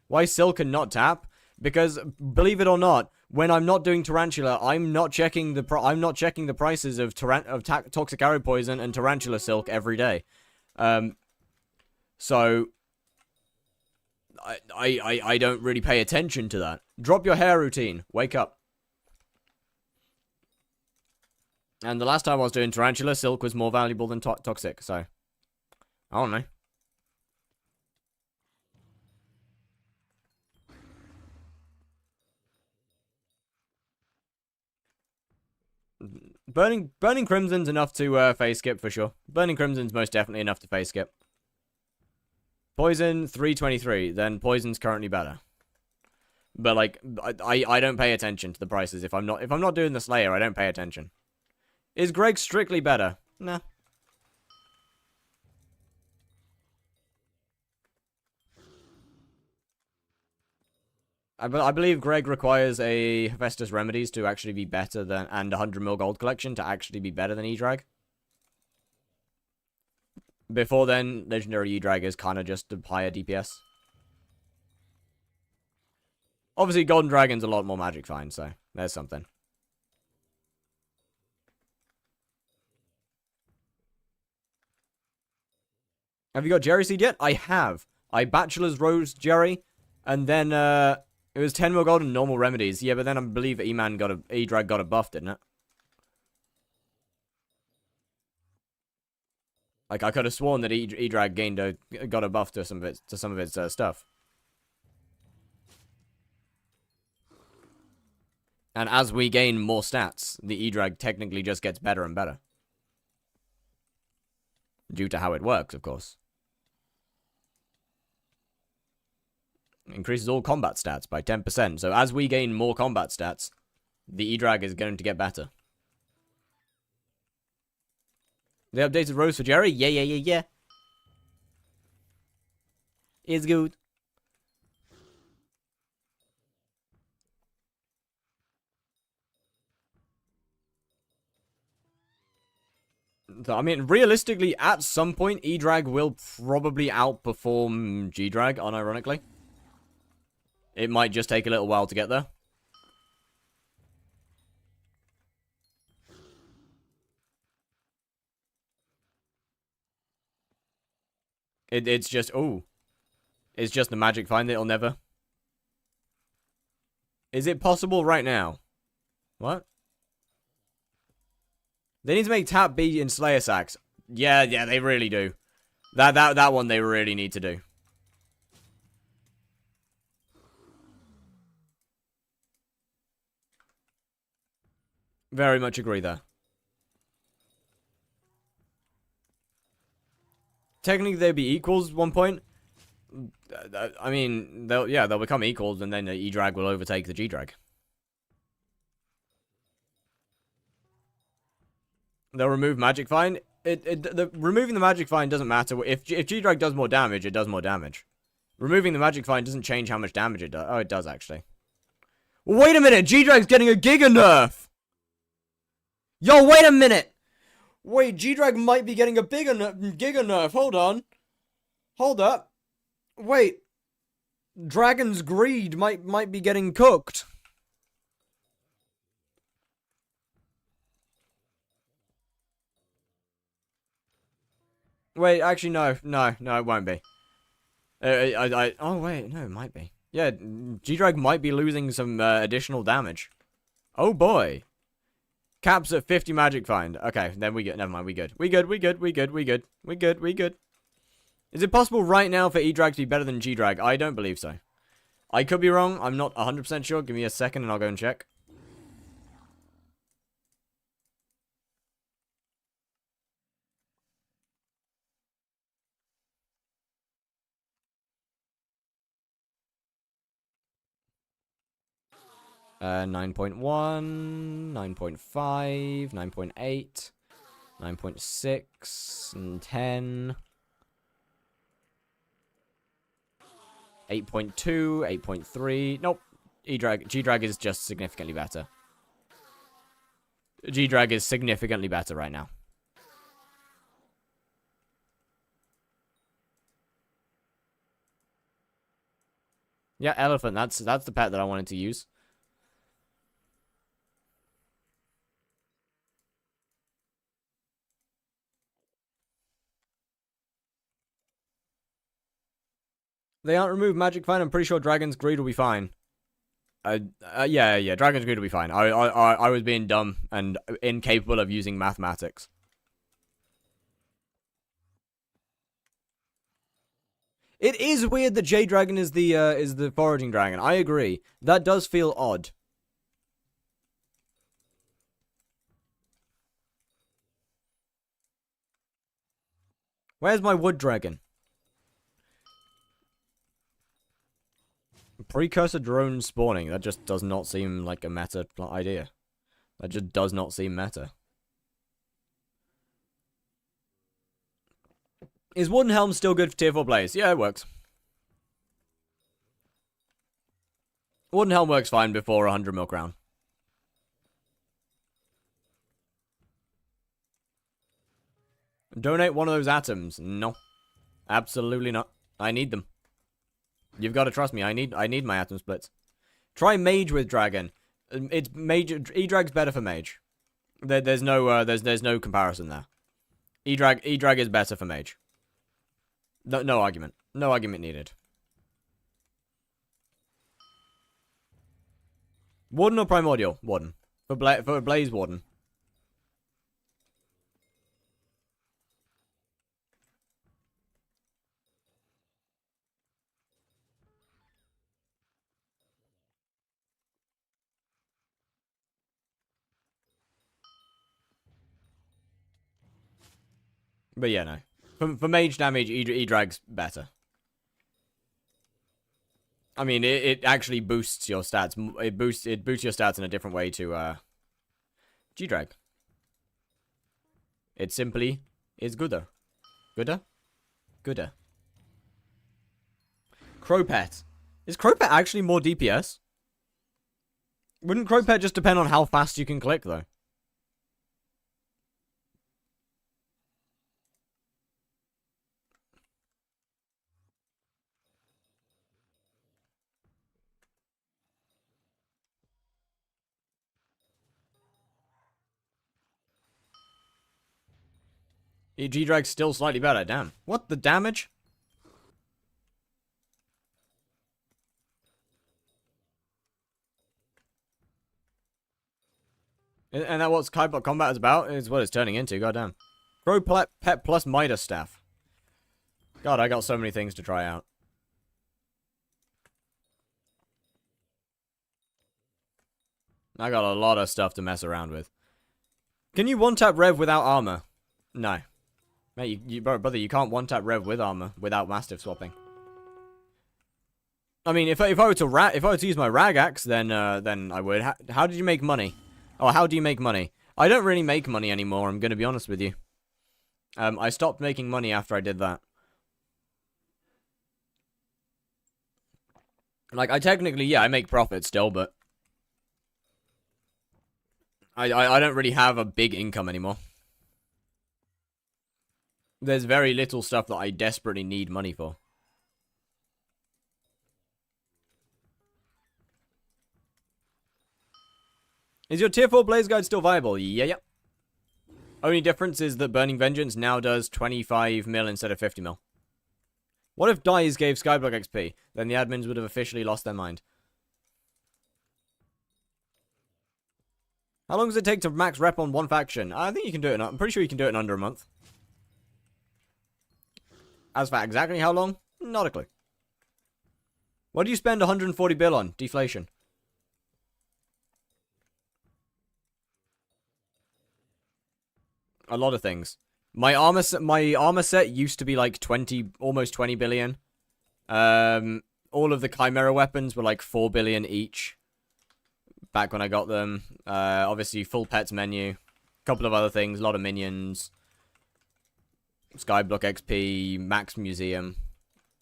Why silk and not tap? Because believe it or not, when I'm not doing tarantula, I'm not checking the prices of toxic arrow poison and tarantula silk every day. So I don't really pay attention to that. Drop your hair routine. Wake up. And the last time I was doing tarantula, silk was more valuable than toxic, so I don't know. Burning Crimson's enough to phase skip for sure. Burning Crimson's most definitely enough to phase skip. Poison 323, then Poison's currently better. But like I don't pay attention to the prices. If I'm not doing the Slayer, I don't pay attention. Is Greg strictly better? Nah. I believe Greg requires a Hephaestus Remedies to actually be better than, and 100 mil gold collection to actually be better than E-Drag. Before then, Legendary E-Drag is kind of just a higher DPS. Obviously, Golden Dragon's a lot more magic fine, so there's something. Have you got Jerry Seed yet? I have. I Bachelor's Rose Jerry, and then, it was 10 more gold and normal remedies. Yeah, but then I believe E-Drag got a buff, didn't it? Like, I could have sworn that E-Drag got a buff to some of its stuff. And as we gain more stats, the E-Drag technically just gets better and better. Due to how it works, of course. Increases all combat stats by 10%. So as we gain more combat stats, the E-Drag is going to get better. They updated Rose for Jerry? Yeah. It's good. So, I mean, realistically, at some point, E-Drag will probably outperform G-Drag, unironically. It might just take a little while to get there. It's just, ooh. It's just the magic find that it'll never. Is it possible right now? What? They need to make Tap B in Slayer Sax. Yeah, they really do. That one they really need to do. Very much agree there. Technically, they'd be equals at one point. I mean, they'll become equals, and then the E-Drag will overtake the G-Drag. They'll remove Magic Find. Removing the Magic Find doesn't matter. If G-Drag does more damage, it does more damage. Removing the Magic Find doesn't change how much damage it does. Oh, it does, actually. Wait a minute! G-Drag's getting a Giga Nerf! Yo, wait a minute! Wait, G-Drag might be getting a Giga Nerf. Hold on. Hold up. Wait. Dragon's Greed might be getting cooked. Wait, actually, no, it won't be. Oh, wait, no, it might be. Yeah, G-Drag might be losing some additional damage. Oh, boy. Caps at 50 Magic Find. Okay, then we good. Never mind, we good. We good. Is it possible right now for E-Drag to be better than G-Drag? I don't believe so. I could be wrong. I'm not 100% sure. Give me a second and I'll go and check. Uh, 9.1, 9.5, 9.8, 9.6, and 10. 8.2, 8.3. Nope. G-Drag is just significantly better. G-Drag is significantly better right now. Yeah, elephant. That's the pet that I wanted to use. They aren't removed Magic Find. I'm pretty sure Dragon's Greed will be fine. Yeah. Dragon's Greed will be fine. I was being dumb and incapable of using mathematics. It is weird that J-Dragon is the foraging dragon. I agree. That does feel odd. Where's my wood dragon? Precursor drone spawning. That just does not seem like a meta idea. That just does not seem meta. Is Wooden Helm still good for tier 4 plays? Yeah, it works. Wooden Helm works fine before 100 mil crown. Donate one of those atoms. No. Absolutely not. I need them. You've got to trust me. I need my atom splits. Try Mage with Dragon. It's Mage. E-Drag's better for Mage. There's no comparison there. E-Drag is better for Mage. No argument. No argument needed. Warden or Primordial? Warden. For Blaze Warden. But yeah, no. For mage damage, E-Drag's better. I mean, it actually boosts your stats. It boosts your stats in a different way to G-Drag. It simply is gooder. Gooder? Gooder. Crowpet. Is Crowpet actually more DPS? Wouldn't Crowpet just depend on how fast you can click, though? G-Drag's still slightly better, damn. What, the damage? And that what skyblock combat is about? Is what it's turning into, goddamn. Grow pet plus Midas staff. God, I got so many things to try out. I got a lot of stuff to mess around with. Can you one-tap Rev without armor? No. Mate, brother, you can't one-tap Rev with armor without Mastiff swapping. I mean, if I were to use my rag axe, then I would. How did you make money? Oh, how do you make money? I don't really make money anymore, I'm gonna be honest with you. I stopped making money after I did that. Like, I technically, yeah, I make profit still, but I don't really have a big income anymore. There's very little stuff that I desperately need money for. Is your tier 4 Blaze Guide still viable? Yeah. Only difference is that Burning Vengeance now does 25 mil instead of 50 mil. What if Dies gave Skyblock XP? Then the admins would have officially lost their mind. How long does it take to max rep on one faction? I think you can do it I'm pretty sure you can do it in under a month. As for exactly how long? Not a clue. What do you spend 140 bill on? Deflation. A lot of things. My armor set used to be like almost 20 billion. All of the Chimera weapons were like 4 billion each. Back when I got them. Obviously, full pets menu. Couple of other things. A lot of minions. Skyblock XP. Max museum.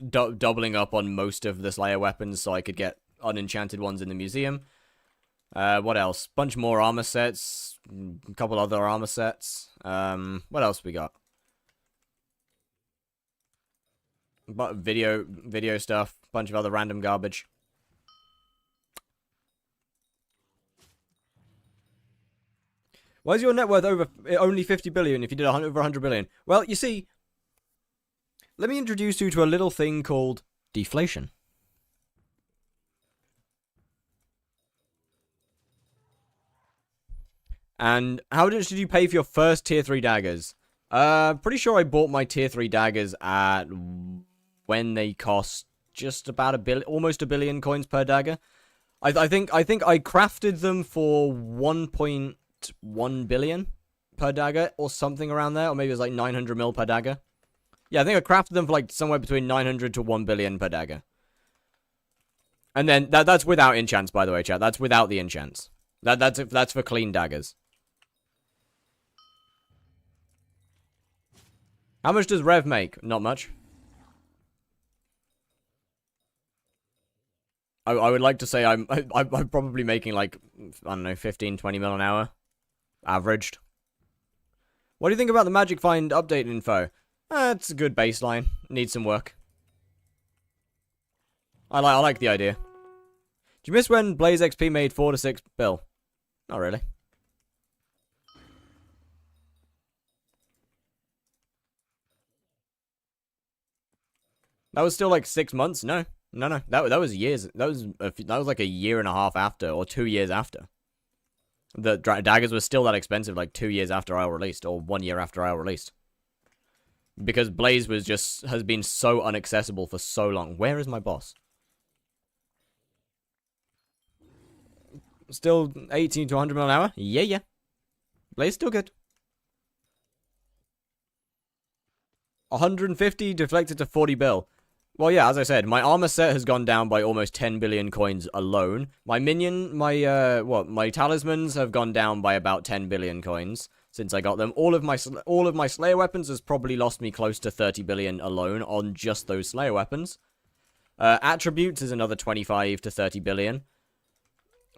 Doubling up on most of the Slayer weapons so I could get unenchanted ones in the museum. What else? Bunch more armor sets. A couple other armor sets. What else we got? But video stuff. Bunch of other random garbage. Why is your net worth only 50 billion if you did over 100 billion? Well, you see, let me introduce you to a little thing called deflation. And how much did you pay for your first tier 3 daggers? Pretty sure I bought my tier 3 daggers at when they cost just about almost a billion coins per dagger. I think I crafted them for 1.1 billion per dagger or something around there, or maybe it was like 900 mil per dagger. Yeah, I think I crafted them for like somewhere between 900 to 1 billion per dagger. And then that's without enchants, by the way, chat. That's without the enchants. That's for clean daggers. How much does Rev make? Not much. I would like to say I'm probably making like, I don't know, 15, 20 mil an hour. Averaged. What do you think about the Magic Find update info? It's a good baseline. Needs some work. I like the idea. Did you miss when Blaze XP made 4 to 6 bill? Not really. That was still like 6 months? No. That was years. That was like a year and a half after, or 2 years after. The daggers were still that expensive like 2 years after IL released, or 1 year after IL released. Because Blaze has been so inaccessible for so long. Where is my boss? Still 18 to 100 mil an hour? Yeah. Blaze still good. 150 deflected to 40 bill. Well, yeah, as I said, my armor set has gone down by almost 10 billion coins alone. My talismans have gone down by about 10 billion coins. since I got them. All of my Slayer weapons has probably lost me close to 30 billion alone on just those Slayer weapons. Attributes is another 25 to 30 billion.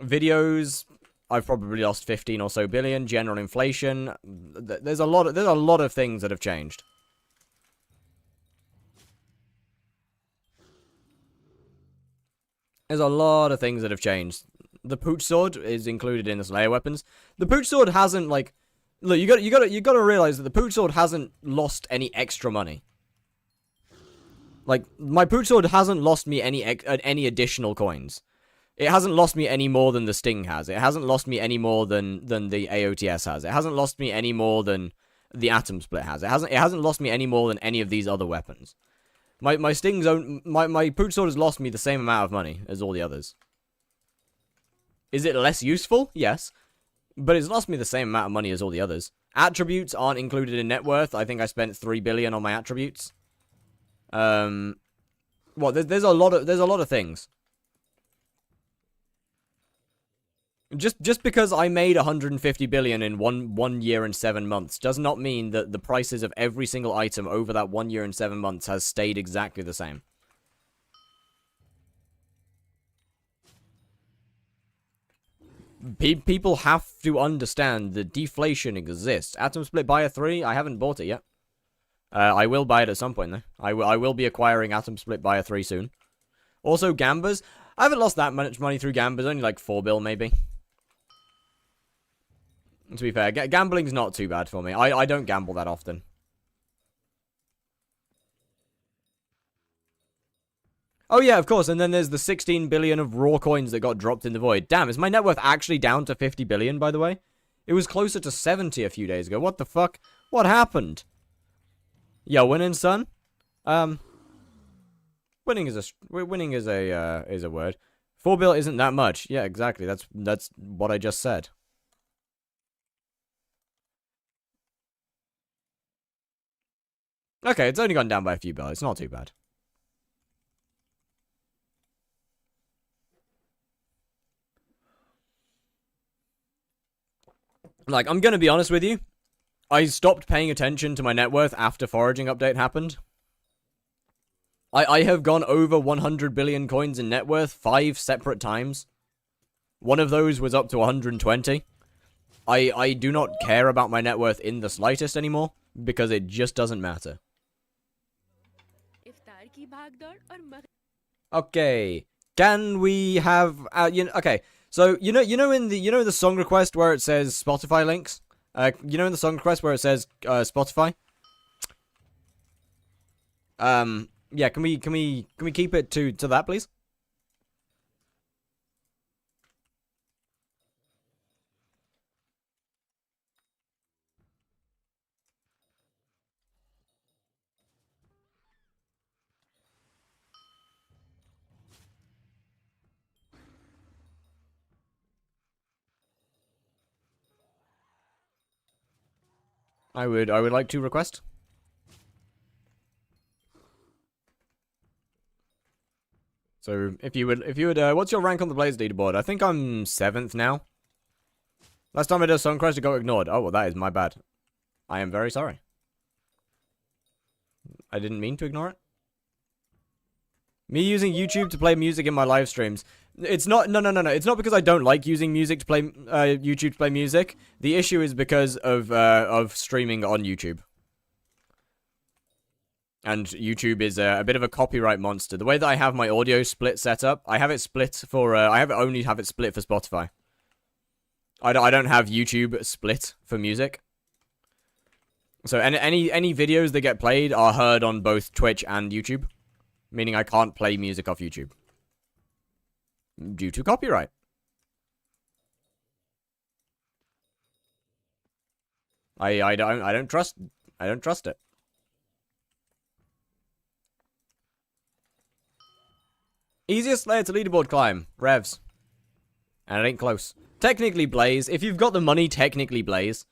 Videos, I've probably lost 15 or so billion. General inflation, there's a lot of things that have changed. There's a lot of things that have changed. The Pooch Sword is included in the Slayer weapons. The Pooch Sword hasn't, like, look, you gotta realize that the Pooch Sword hasn't lost any extra money. Like, my Pooch Sword hasn't lost me any additional coins. It hasn't lost me any more than the Sting has. It hasn't lost me any more than the AOTS has. It hasn't lost me any more than the Atom Split has. It hasn't lost me any more than any of these other weapons. My Pooch Sword has lost me the same amount of money as all the others. Is it less useful? Yes. But it's lost me the same amount of money as all the others. Attributes aren't included in net worth. I think I spent 3 billion on my attributes. Well, there's a lot of things. Just because I made 150 billion in one year and 7 months does not mean that the prices of every single item over that 1 year and 7 months has stayed exactly the same. People have to understand that deflation exists. Atom Split Buyer 3, I haven't bought it yet. I will buy it at some point, though. I will be acquiring Atom Split Buyer 3 soon. Also, Gambas. I haven't lost that much money through Gambas, only like 4 bill, maybe. To be fair, gambling's not too bad for me. I don't gamble that often. Oh yeah, of course, and then there's the 16 billion of raw coins that got dropped in the void. Damn, is my net worth actually down to 50 billion, by the way? It was closer to 70 a few days ago. What the fuck? What happened? Yo, winning, son? Winning is a word. 4 bill isn't that much. Yeah, exactly. That's what I just said. Okay, it's only gone down by a few bill. It's not too bad. Like, I'm gonna be honest with you. I stopped paying attention to my net worth after foraging update happened. I have gone over 100 billion coins in net worth 5 separate times. One of those was up to 120. I do not care about my net worth in the slightest anymore, because it just doesn't matter. Okay, can we have okay, so you know in the song request where it says Spotify links, in the song request where it says Spotify, yeah, can we keep it to that, please? I would like to request. So if you would, what's your rank on the Blaze leaderboard? I think I'm 7th now. Last time I did a song request, it got ignored. Oh well, that is my bad. I am very sorry. I didn't mean to ignore it. Me using YouTube to play music in my live streams. It's not, no. It's not because I don't like using music to play, YouTube to play music. The issue is because of streaming on YouTube. And YouTube is a bit of a copyright monster. The way that I have my audio split set up, I have it split for, only have it split for Spotify. I don't have YouTube split for music. So any videos that get played are heard on both Twitch and YouTube. Meaning I can't play music off YouTube. Due to copyright. I don't trust it. Easiest Slayer to leaderboard climb, Revs. And it ain't close. Technically Blaze, if you've got the money, technically Blaze.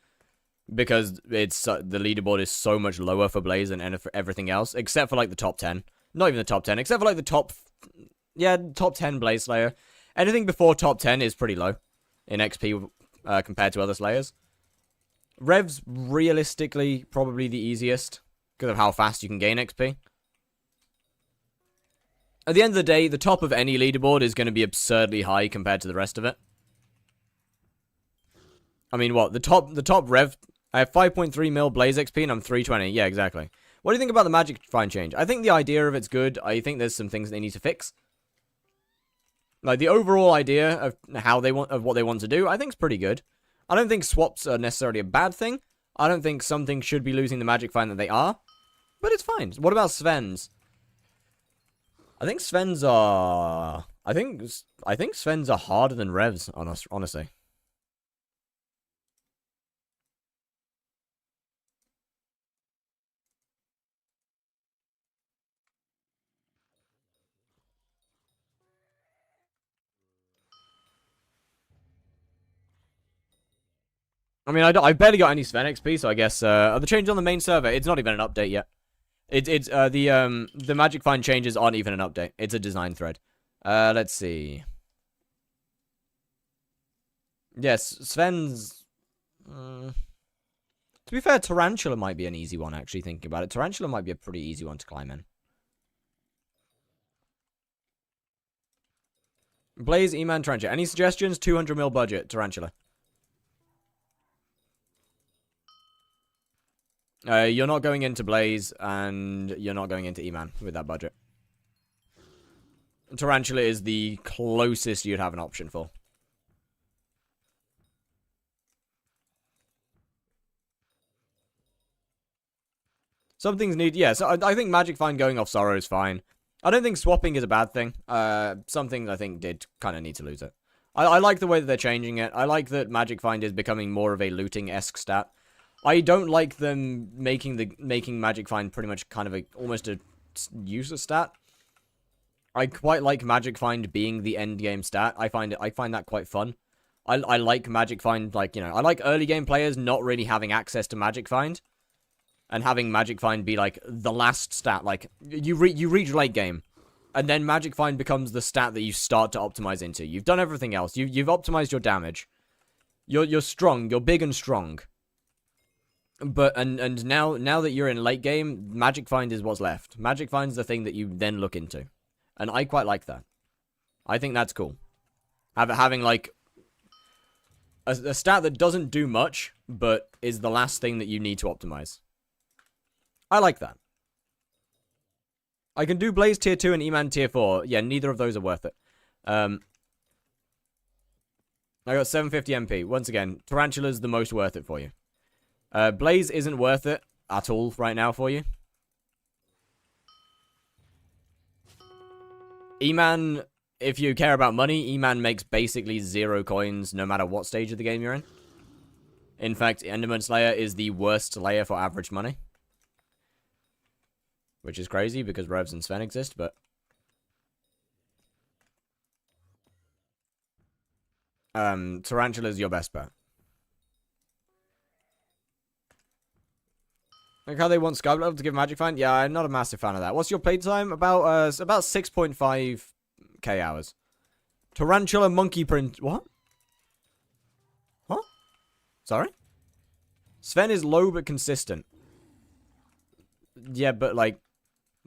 Because it's the leaderboard is so much lower for Blaze than for everything else. Except for like the top 10. Not even the top 10, except for like the top 10 Blaze Slayer. Anything before top 10 is pretty low in XP compared to other Slayers. Rev's realistically probably the easiest because of how fast you can gain XP. At the end of the day, the top of any leaderboard is going to be absurdly high compared to the rest of it. I mean, what? The top Rev... I have 5.3 mil Blaze XP and I'm 320. Yeah, exactly. What do you think about the Magic Find change? I think the idea of it's good. I think there's some things they need to fix. Like, the overall idea of what they want to do, I think is pretty good. I don't think swaps are necessarily a bad thing. I don't think something should be losing the Magic Find that they are. But it's fine. What about Sven's? I think Sven's are... I think Sven's are harder than Revs, honestly. I mean, I barely got any Sven XP, so I guess the change on the main server, it's not even an update yet. The Magic Find changes aren't even an update. It's a design thread. Let's see. Yes, Sven's... to be fair, Tarantula might be an easy one, actually, thinking about it. Tarantula might be a pretty easy one to climb in. Blaze, E-Man, Tarantula. Any suggestions? 200 mil budget, Tarantula. You're not going into Blaze, and you're not going into E-Man with that budget. Tarantula is the closest you'd have an option for. Some things need... Yeah, so I think Magic Find going off Sorrow is fine. I don't think swapping is a bad thing. Some things I think did kind of need to lose it. I like the way that they're changing it. I like that Magic Find is becoming more of a looting-esque stat. I don't like them making Magic Find pretty much kind of almost a user stat. I quite like Magic Find being the end game stat. I find that quite fun. I like Magic Find, like, you know, I like early game players not really having access to Magic Find, and having Magic Find be like the last stat. Like you reach late game, and then Magic Find becomes the stat that you start to optimize into. You've done everything else. You've optimized your damage. You're strong. You're big and strong. But and now that you're in late game, Magic Find is what's left. Magic Find's the thing that you then look into, and I quite like that. I think that's cool. Having like a stat that doesn't do much, but is the last thing that you need to optimize. I like that. I can do Blaze tier 2 and E-Man tier 4. Yeah, neither of those are worth it. I got 750 MP. Once again, Tarantula's the most worth it for you. Blaze isn't worth it at all right now for you. E-Man, if you care about money, E-Man makes basically 0 coins no matter what stage of the game you're in. In fact, Enderman Slayer is the worst Slayer for average money. Which is crazy because Revs and Sven exist, but... Tarantula's your best bet. Like how they want skyblock to give Magic Find? Yeah, I'm not a massive fan of that. What's your playtime? About 6.5k hours. Tarantula Monkey Print... What? What? Sorry? Sven is low but consistent. Yeah, but like...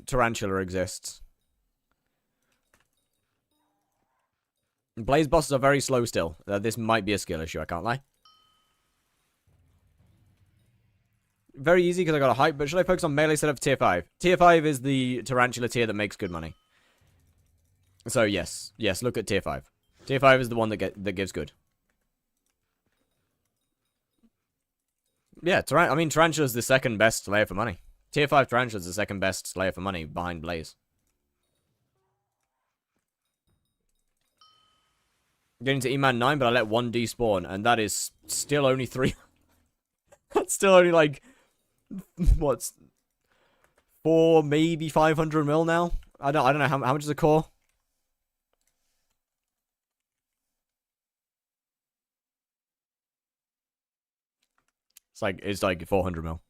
Tarantula exists. Blaze bosses are very slow still. This might be a skill issue, I can't lie. Very easy because I got a hype, but should I focus on melee instead of tier 5? Tier 5 is the Tarantula tier that makes good money. So yes, look at tier 5. Tier 5 is the one that gives good. Yeah, I mean Tarantula's the second best Slayer for money. Tier 5 Tarantula's the second best Slayer for money behind Blaze. Getting to E-Man 9, but I let 1 despawn, and that is still only 3. That's still only like... What's 4, maybe 500 mil now? I don't know how much is a core. It's like 400 mil.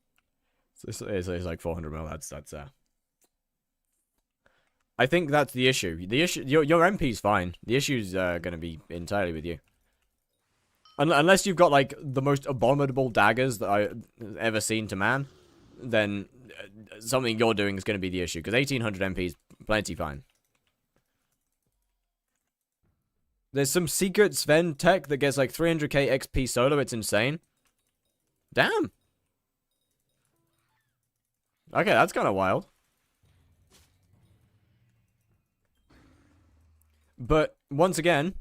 It's like 400 mil. That's I think that's the issue. The issue, your MP's fine. The issue's gonna be entirely with you. Unless you've got, like, the most abominable daggers that I've ever seen to man, then something you're doing is going to be the issue. Because 1800 MP is plenty fine. There's some secret Sven tech that gets, like, 300k XP solo. It's insane. Damn. Okay, that's kind of wild. But, once again,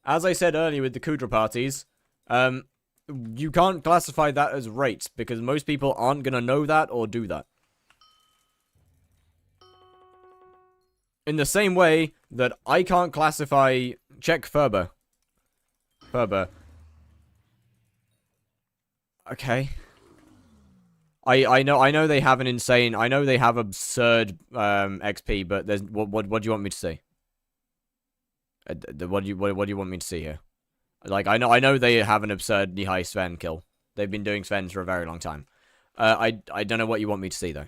as I said earlier with the Kudra parties, you can't classify that as rates, because most people aren't going to know that or do that. In the same way that I can't classify... Check Ferber. Ferber. Okay. I know they have an insane... I know they have absurd XP, but there's... What do you want me to say? What do you want me to see here? Like, I know they have an absurdly high Sven kill. They've been doing Svens for a very long time. I don't know what you want me to see, though.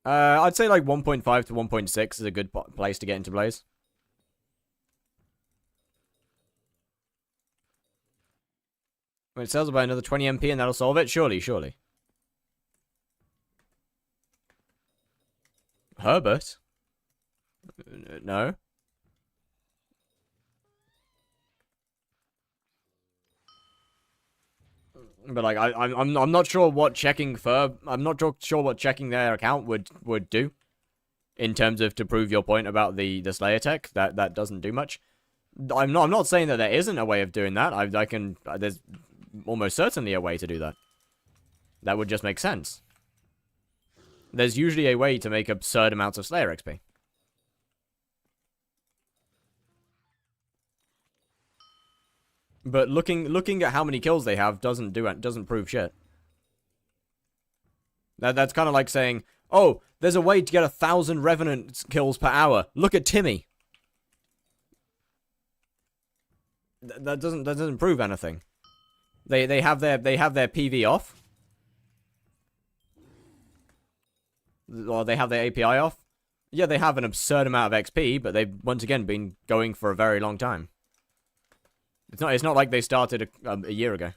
I'd say, like, 1.5 to 1.6 is a good place to get into Blaze. When it sells about another 20 MP and that'll solve it? Surely, surely. Herbert? No. But like I'm not sure what checking I'm not sure what checking their account would do in terms of to prove your point about the Slayer tech. That doesn't do much. I'm not saying that there isn't a way of doing that. There's almost certainly a way to do that. That would just make sense. There's usually a way to make absurd amounts of Slayer XP. But looking at how many kills they have doesn't prove shit. That's kind of like saying, oh, there's a way to get 1,000 Revenant kills per hour. Look at Timmy. That doesn't prove anything. They have their PV off. Or they have their API off. Yeah, they have an absurd amount of XP, but they've once again been going for a very long time. It's not like they started a year ago.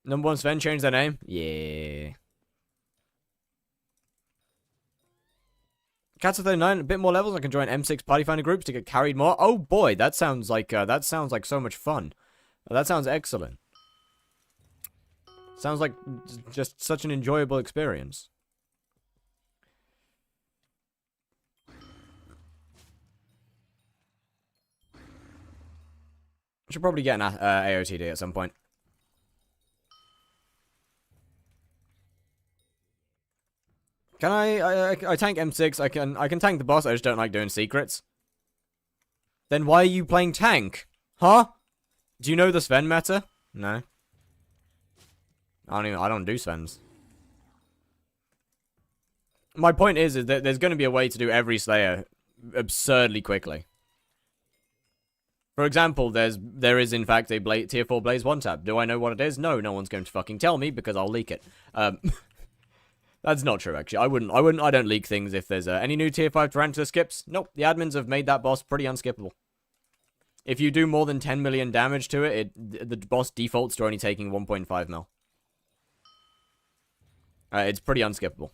Number 1 Sven changed their name? Yeah. Cats of 39, a bit more levels. I can join M6 party finder groups to get carried more. Oh boy, that sounds like so much fun. That sounds excellent. Sounds like just such an enjoyable experience. Should probably get an AOTD at some point. Can I tank M6? I can tank the boss. I just don't like doing secrets. Then why are you playing tank? Huh? Do you know the Sven meta? No. I don't do Svens. My point is that there's going to be a way to do every Slayer absurdly quickly. For example, there is in fact a tier 4 Blaze 1 tap. Do I know what it is? No one's going to fucking tell me because I'll leak it. That's not true actually. I don't leak things if there's any new tier 5 Tarantula skips. Nope, the admins have made that boss pretty unskippable. If you do more than 10 million damage to it, the boss defaults to only taking 1.5 mil. It's pretty unskippable.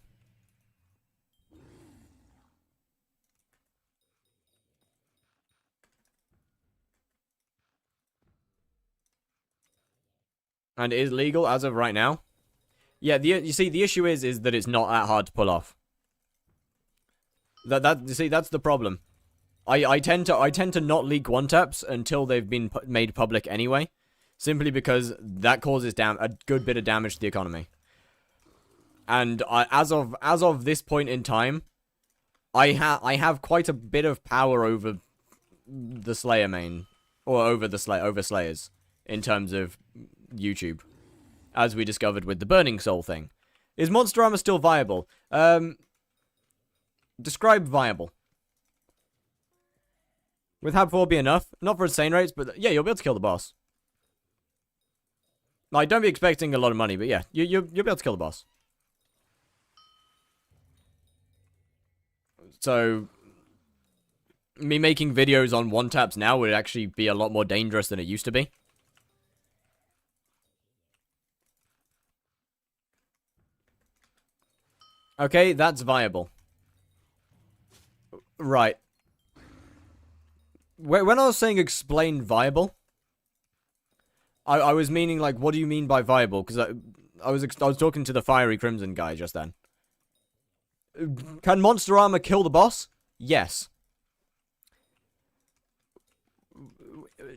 And it is legal as of right now. Yeah, you see, the issue is that it's not that hard to pull off. You see, that's the problem. I tend to not leak one taps until they've been made public anyway, simply because that causes a good bit of damage to the economy. And as of this point in time, I have quite a bit of power over the Slayer main, or over Slayers in terms of YouTube, as we discovered with the Burning Soul thing. Is Monster Armor still viable? Describe viable. With Hab 4 be enough? Not for insane rates, but yeah, you'll be able to kill the boss. Like, don't be expecting a lot of money, but yeah, you'll be able to kill the boss. So, me making videos on one-taps now would actually be a lot more dangerous than it used to be. Okay, that's viable. Right. When I was saying explain viable, I was meaning, like, what do you mean by viable? Because I was talking to the Fiery Crimson guy just then. Can Monster Armor kill the boss? Yes.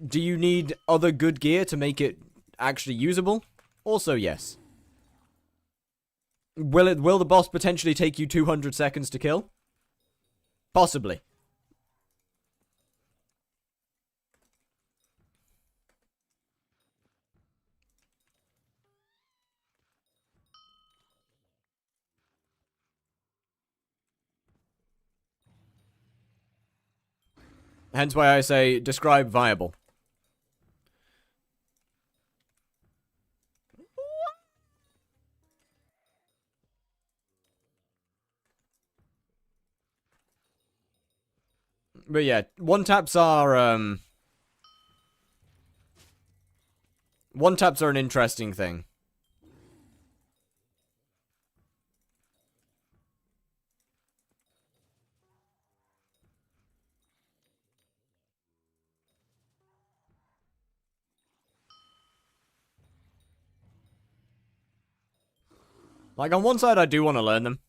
Do you need other good gear to make it actually usable? Also yes. Will the boss potentially take you 200 seconds to kill? Possibly. Hence why I say describe viable. But yeah, one-taps are an interesting thing. Like, on one side, I do want to learn them.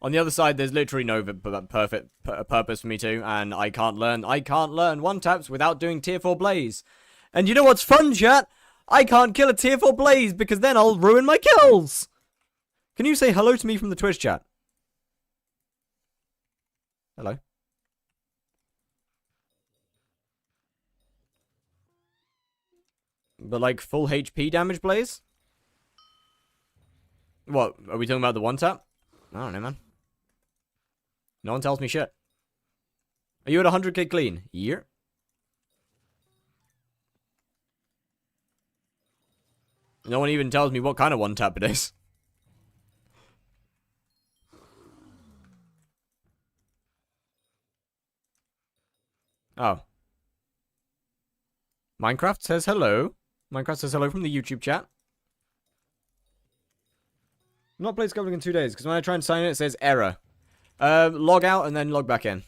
On the other side, there's literally no perfect purpose for me to, and I can't learn one-taps without doing tier 4 Blaze. And you know what's fun, chat? I can't kill a tier 4 Blaze, because then I'll ruin my kills! Can you say hello to me from the Twitch chat? Hello? But, like, full HP damage Blaze? What, are we talking about the one-tap? I don't know, man. No one tells me shit. Are you at 100k clean? Yeah. No one even tells me what kind of one-tap it is. Oh. Minecraft says hello. Minecraft says hello from the YouTube chat. I'm not played Skyblock in 2 days, because when I try and sign in, it says error. Log out and then log back in.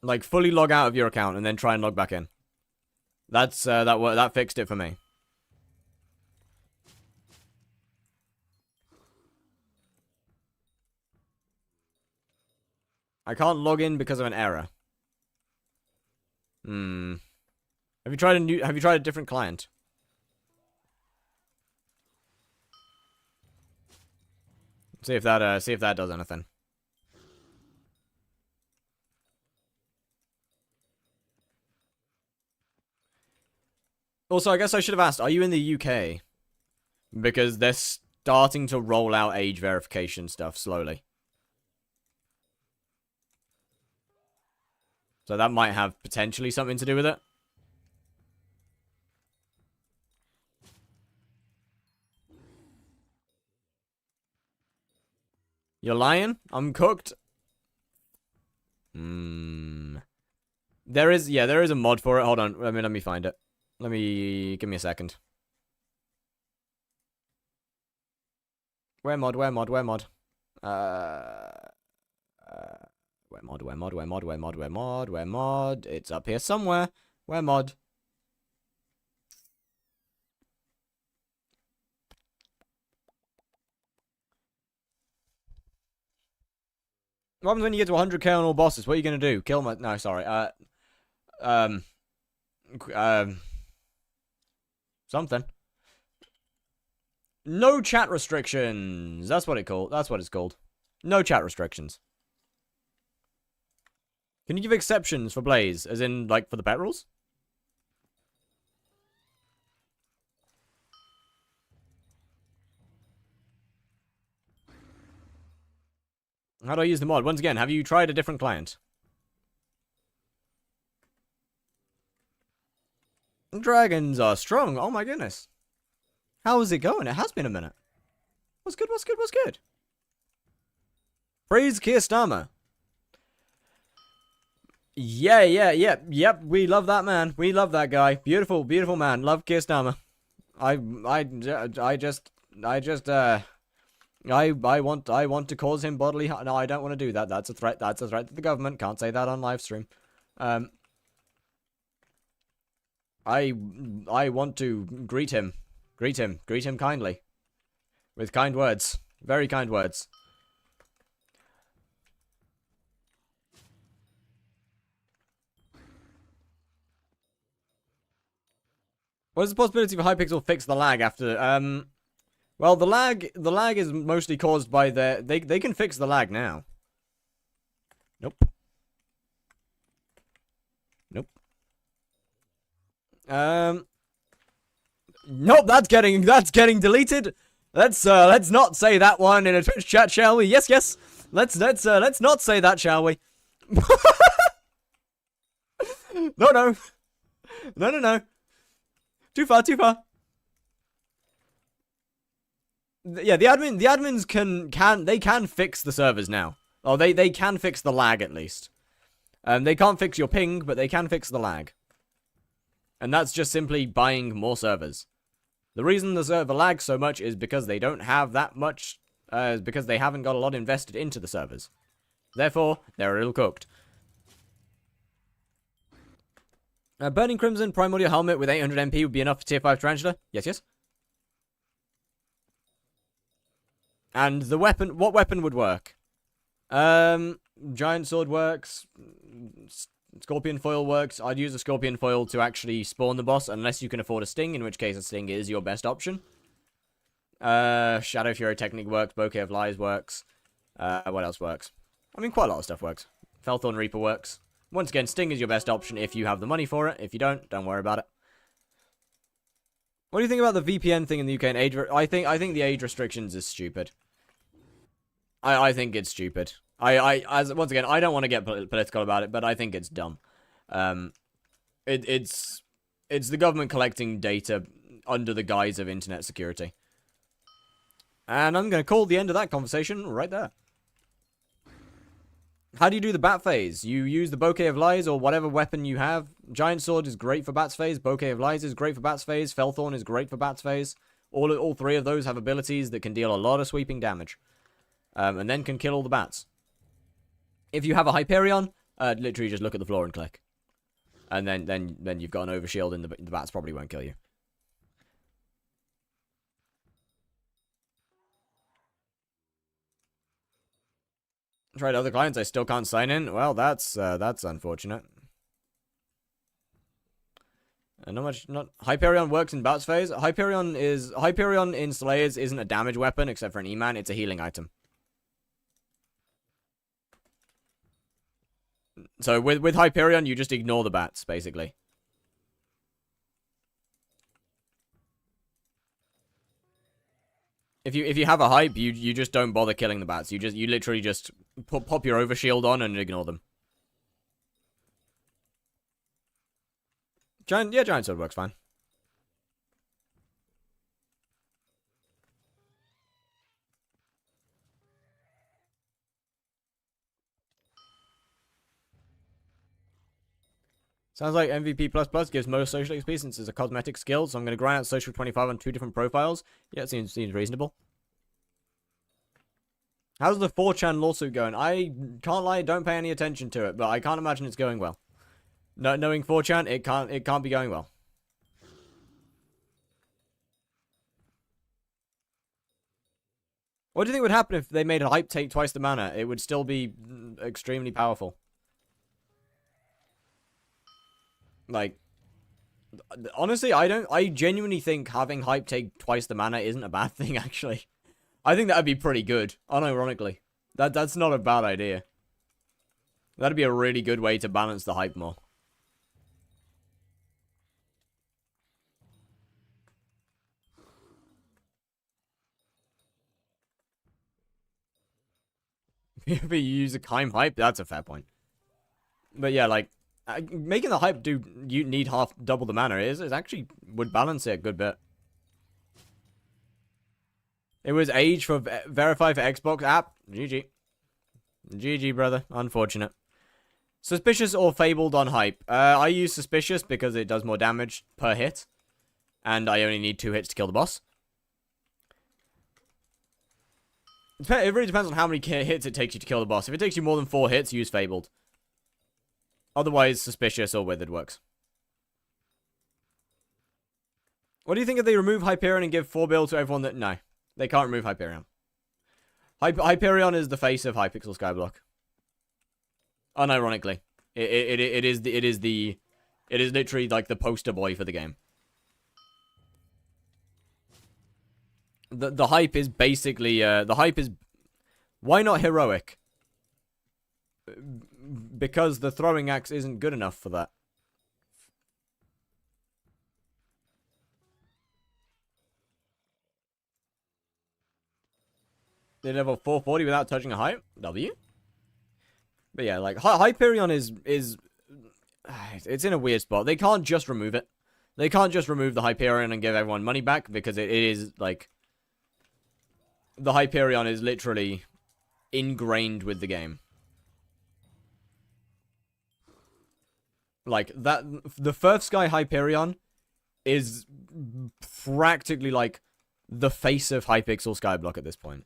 Like, fully log out of your account and then try and log back in. That's, that fixed it for me. I can't log in because of an error. Have you tried a different client? See if that does anything. Also, I guess I should have asked, are you in the UK? Because they're starting to roll out age verification stuff slowly. So that might have potentially something to do with it. You're lying? I'm cooked? There is a mod for it. Hold on, let me find it. Give me a second. Where mod? Where mod? It's up here somewhere. Where mod? What happens when you get to 100k on all bosses? What are you gonna do? Kill my... No, sorry. Something. No chat restrictions. That's what it's called. No chat restrictions. Can you give exceptions for Blaze? As in, like, for the pet rules? How do I use the mod? Once again, have you tried a different client? Dragons are strong. Oh my goodness. How is it going? It has been a minute. What's good, what's good, what's good? Praise Keir Starmer. Yep, we love that man. We love that guy. Beautiful, beautiful man. Love Keir Starmer. I want to cause him bodily harm. No, I don't want to do that. That's a threat. That's a threat to the government. Can't say that on live stream. I want to greet him kindly, with kind words, very kind words. What is the possibility for hypixel fix the lag after? Well, the lag is mostly caused by they can fix the lag now. Nope. Nope, that's getting deleted. Let's not say that one in a Twitch chat, shall we? Yes. Let's not say that, shall we? No. Too far. Yeah, the admins can fix the servers now. Oh, they can fix the lag at least. They can't fix your ping, but they can fix the lag. And that's just simply buying more servers. The reason the server lags so much is because they don't have that much, because they haven't got a lot invested into the servers. Therefore, they're a little cooked. Burning Crimson Primordial Helmet with 800 MP would be enough for tier 5 Tarantula? Yes. And the weapon, what weapon would work? Giant Sword works. Scorpion Foil works. I'd use a Scorpion Foil to actually spawn the boss, unless you can afford a Sting, in which case a Sting is your best option. Shadow Fury Technique works. Bouquet of Lies works. What else works? I mean, quite a lot of stuff works. Felthorn Reaper works. Once again, Sting is your best option if you have the money for it. If you don't worry about it. What do you think about the VPN thing in the UK and age? I think the age restrictions is stupid. I think it's stupid. Once again, I don't want to get political about it, but I think it's dumb. It's the government collecting data under the guise of internet security. And I'm going to call the end of that conversation right there. How do you do the bat phase? You use the Bouquet of Lies or whatever weapon you have. Giant Sword is great for bat's phase. Bouquet of Lies is great for bat's phase. Felthorn is great for bat's phase. All three of those have abilities that can deal a lot of sweeping damage. And then can kill all the bats. If you have a Hyperion, literally just look at the floor and click. And then you've got an overshield and the bats probably won't kill you. Tried other clients, I still can't sign in. Well, that's unfortunate. Not Hyperion works in Bat's phase. Hyperion in Slayers isn't a damage weapon except for an E-Man, it's a healing item. So with Hyperion you just ignore the bats, basically. If you have a hype, you just don't bother killing the bats. You literally just pop your overshield on and ignore them. Giant Sword works fine. Sounds like MVP++ gives most social XP since it's a cosmetic skill, so I'm going to grind out social 25 on 2 different profiles. Yeah, it seems reasonable. How's the 4chan lawsuit going? I can't lie, don't pay any attention to it, but I can't imagine it's going well. Knowing 4chan, it can't be going well. What do you think would happen if they made a hype take twice the mana? It would still be extremely powerful. Like, honestly, I genuinely think having hype take twice the mana isn't a bad thing, actually. I think that'd be pretty good, unironically. That's not a bad idea. That'd be a really good way to balance the hype more. If you use a Kime hype, that's a fair point. But yeah, like, making the hype do you need double the mana is actually would balance it a good bit. It was age for verify for Xbox app. GG. GG, brother. Unfortunate. Suspicious or fabled on hype? I use suspicious because it does more damage per hit. And I only need 2 hits to kill the boss. It really depends on how many hits it takes you to kill the boss. If it takes you more than 4 hits, use fabled. Otherwise, suspicious or withered works. What do you think if they remove Hyperion and give 4 build to everyone that... No. They can't remove Hyperion. Hyperion is the face of hypixel skyblock. Unironically. It is literally like the poster boy for the game. The hype is basically, the hype is... Why not heroic? Because the throwing axe isn't good enough for that. They level 440 without touching a hype? W? But yeah, like, Hyperion is... It's in a weird spot. They can't just remove it. They can't just remove the Hyperion and give everyone money back, because it is, like... The Hyperion is literally ingrained with the game. Like, that... The Firth Sky Hyperion is practically, like, the face of Hypixel Skyblock at this point.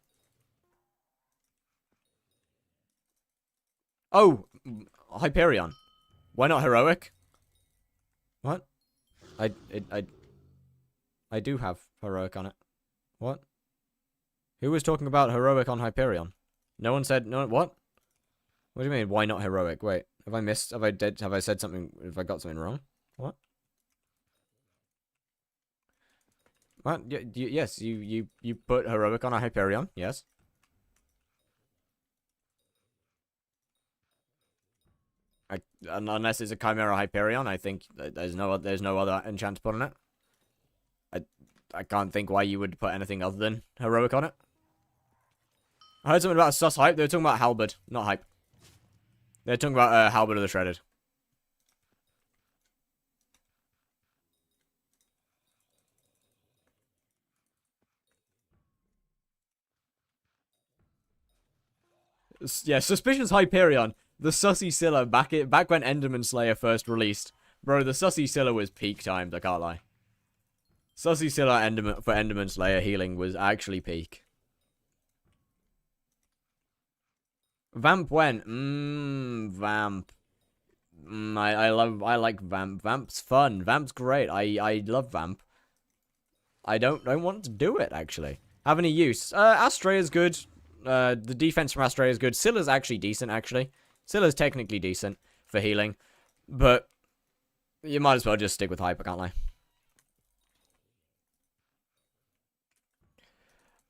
Oh, Hyperion. Why not heroic? What? I do have heroic on it. What? Who was talking about heroic on Hyperion? No one said no. What? What do you mean? Why not heroic? Wait, have I missed? Have I said something? Have I got something wrong? What? What? Yes, you put heroic on a Hyperion. Yes. Unless it's a Chimera Hyperion, I think there's no other enchant to put on it. I can't think why you would put anything other than heroic on it. I heard something about a sus hype. They were talking about halberd, not hype. They're talking about halberd of the shredded. Yeah, suspicious Hyperion. The Sussy Scylla back when Enderman Slayer first released. Bro, the Sussy Scylla was peak times, I can't lie. Sussy Scylla for Enderman Slayer healing was actually peak. Vamp when? Vamp. I like Vamp. Vamp's fun. Vamp's great. I love Vamp. I don't want to do it, actually. Have any use? Astrea's good. The defense from Astrea is good. Scylla's actually decent, actually. Scylla's technically decent for healing. But you might as well just stick with hype, I can't lie.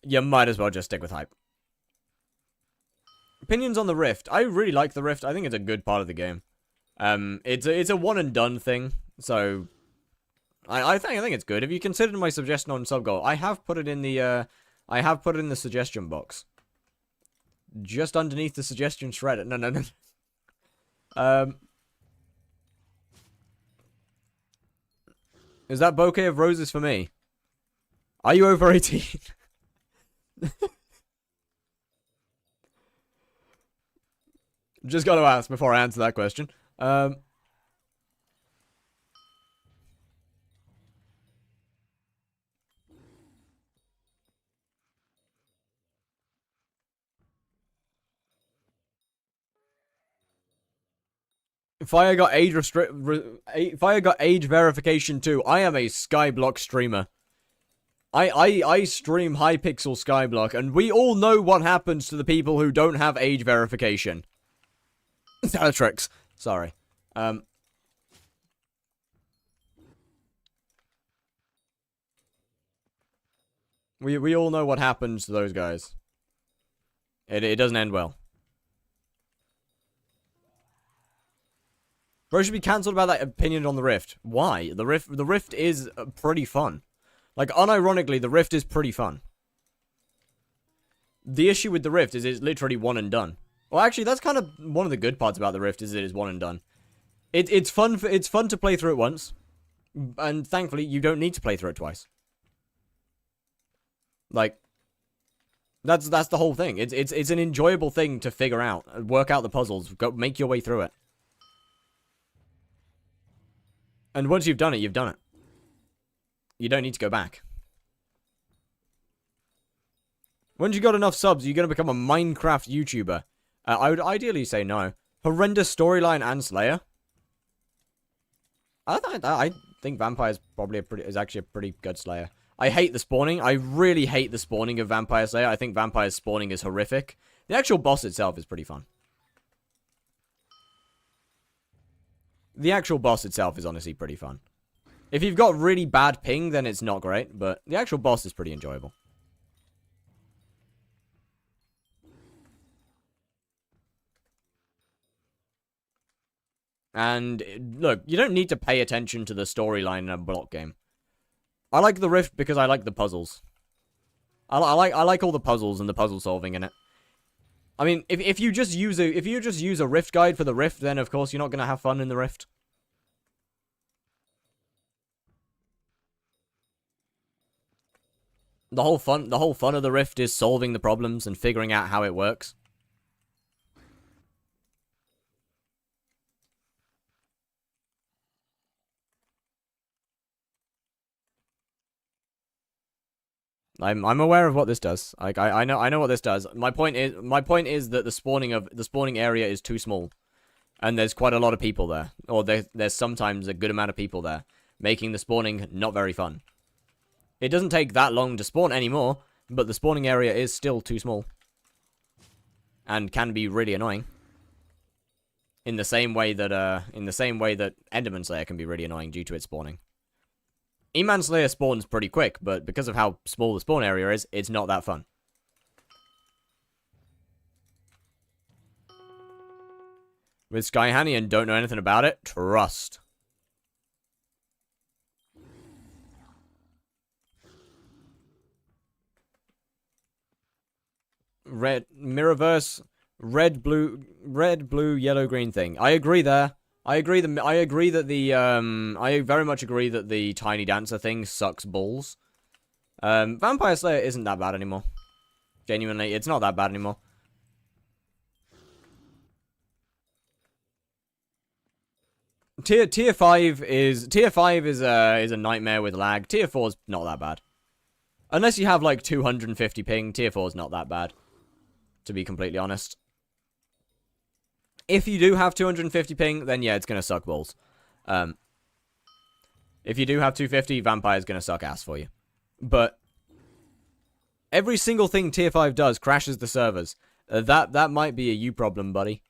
You might as well just stick with hype. Opinions on the Rift. I really like the Rift. I think it's a good part of the game. It's a one and done thing. So I think it's good. If you considered my suggestion on Subgoal, I have put it in the suggestion box. Just underneath the suggestion shredder. No. Is that bouquet of roses for me? Are you over 18? Just gotta ask before I answer that question. Fire got age Fire got age verification too. I am a Skyblock streamer. I stream Hypixel Skyblock, and we all know what happens to the people who don't have age verification. Teletrix. Sorry. We all know what happens to those guys. It doesn't end well. Bro should be cancelled about that opinion on the Rift. Why? The Rift is pretty fun. Like, unironically, the Rift is pretty fun. The issue with the Rift is it's literally one and done. Well, actually, that's kind of one of the good parts about the Rift is it is one and done. It's fun to play through it once, and thankfully you don't need to play through it twice. Like, That's the whole thing. It's an enjoyable thing to figure out, work out the puzzles, go make your way through it. And once you've done it, you've done it. You don't need to go back. Once you got enough subs, you're gonna become a Minecraft YouTuber. I would ideally say no. Horrendous storyline and Slayer. I think Vampire is probably is actually a pretty good Slayer. I hate the spawning. I really hate the spawning of Vampire Slayer. I think Vampire's spawning is horrific. The actual boss itself is pretty fun. The actual boss itself is honestly pretty fun. If you've got really bad ping, then it's not great, but the actual boss is pretty enjoyable. And, look, you don't need to pay attention to the storyline in a block game. I like the Rift because I like the puzzles. I like all the puzzles and the puzzle solving in it. I mean, if you just use a Rift guide for the Rift, then of course you're not gonna have fun in the Rift. The whole fun of the Rift is solving the problems and figuring out how it works. I'm aware of what this does. Like I know what this does. My point is that the spawning area is too small, and there's quite a lot of people there, or there's sometimes a good amount of people there, making the spawning not very fun. It doesn't take that long to spawn anymore, but the spawning area is still too small, and can be really annoying. In the same way that Enderman Slayer can be really annoying due to its spawning. E-Man Slayer spawns pretty quick, but because of how small the spawn area is, it's not that fun. With Sky Hanny and don't know anything about it, trust. Red, Mirrorverse, red, blue, yellow, green thing. I agree there. I very much agree that the Tiny Dancer thing sucks balls. Vampire Slayer isn't that bad anymore. Genuinely, it's not that bad anymore. Tier 5 is a nightmare with lag. Tier 4 is not that bad. Unless you have like 250 ping, Tier 4 is not that bad. To be completely honest. If you do have 250 ping, then yeah, it's gonna suck balls. If you do have 250, Vampire's gonna suck ass for you. But every single thing Tier 5 does crashes the servers. That might be a you problem, buddy.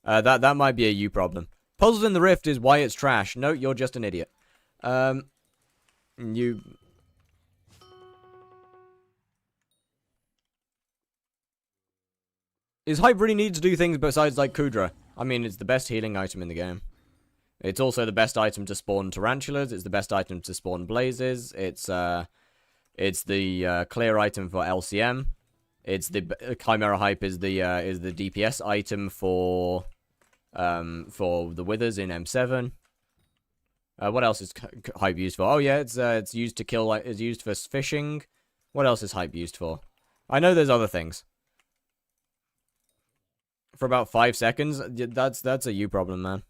That might be a you problem. Puzzles in the Rift is why it's trash. No, you're just an idiot. Is Hype really need to do things besides, like, Kudra? I mean, it's the best healing item in the game. It's also the best item to spawn tarantulas. It's the best item to spawn blazes. It's the clear item for LCM. It's the Chimera Hype is the DPS item for the Withers in M7. What else is Hype used for? Oh yeah, it's used to kill. It's used for fishing. What else is Hype used for? I know there's other things. For about 5 seconds, that's a you problem, man.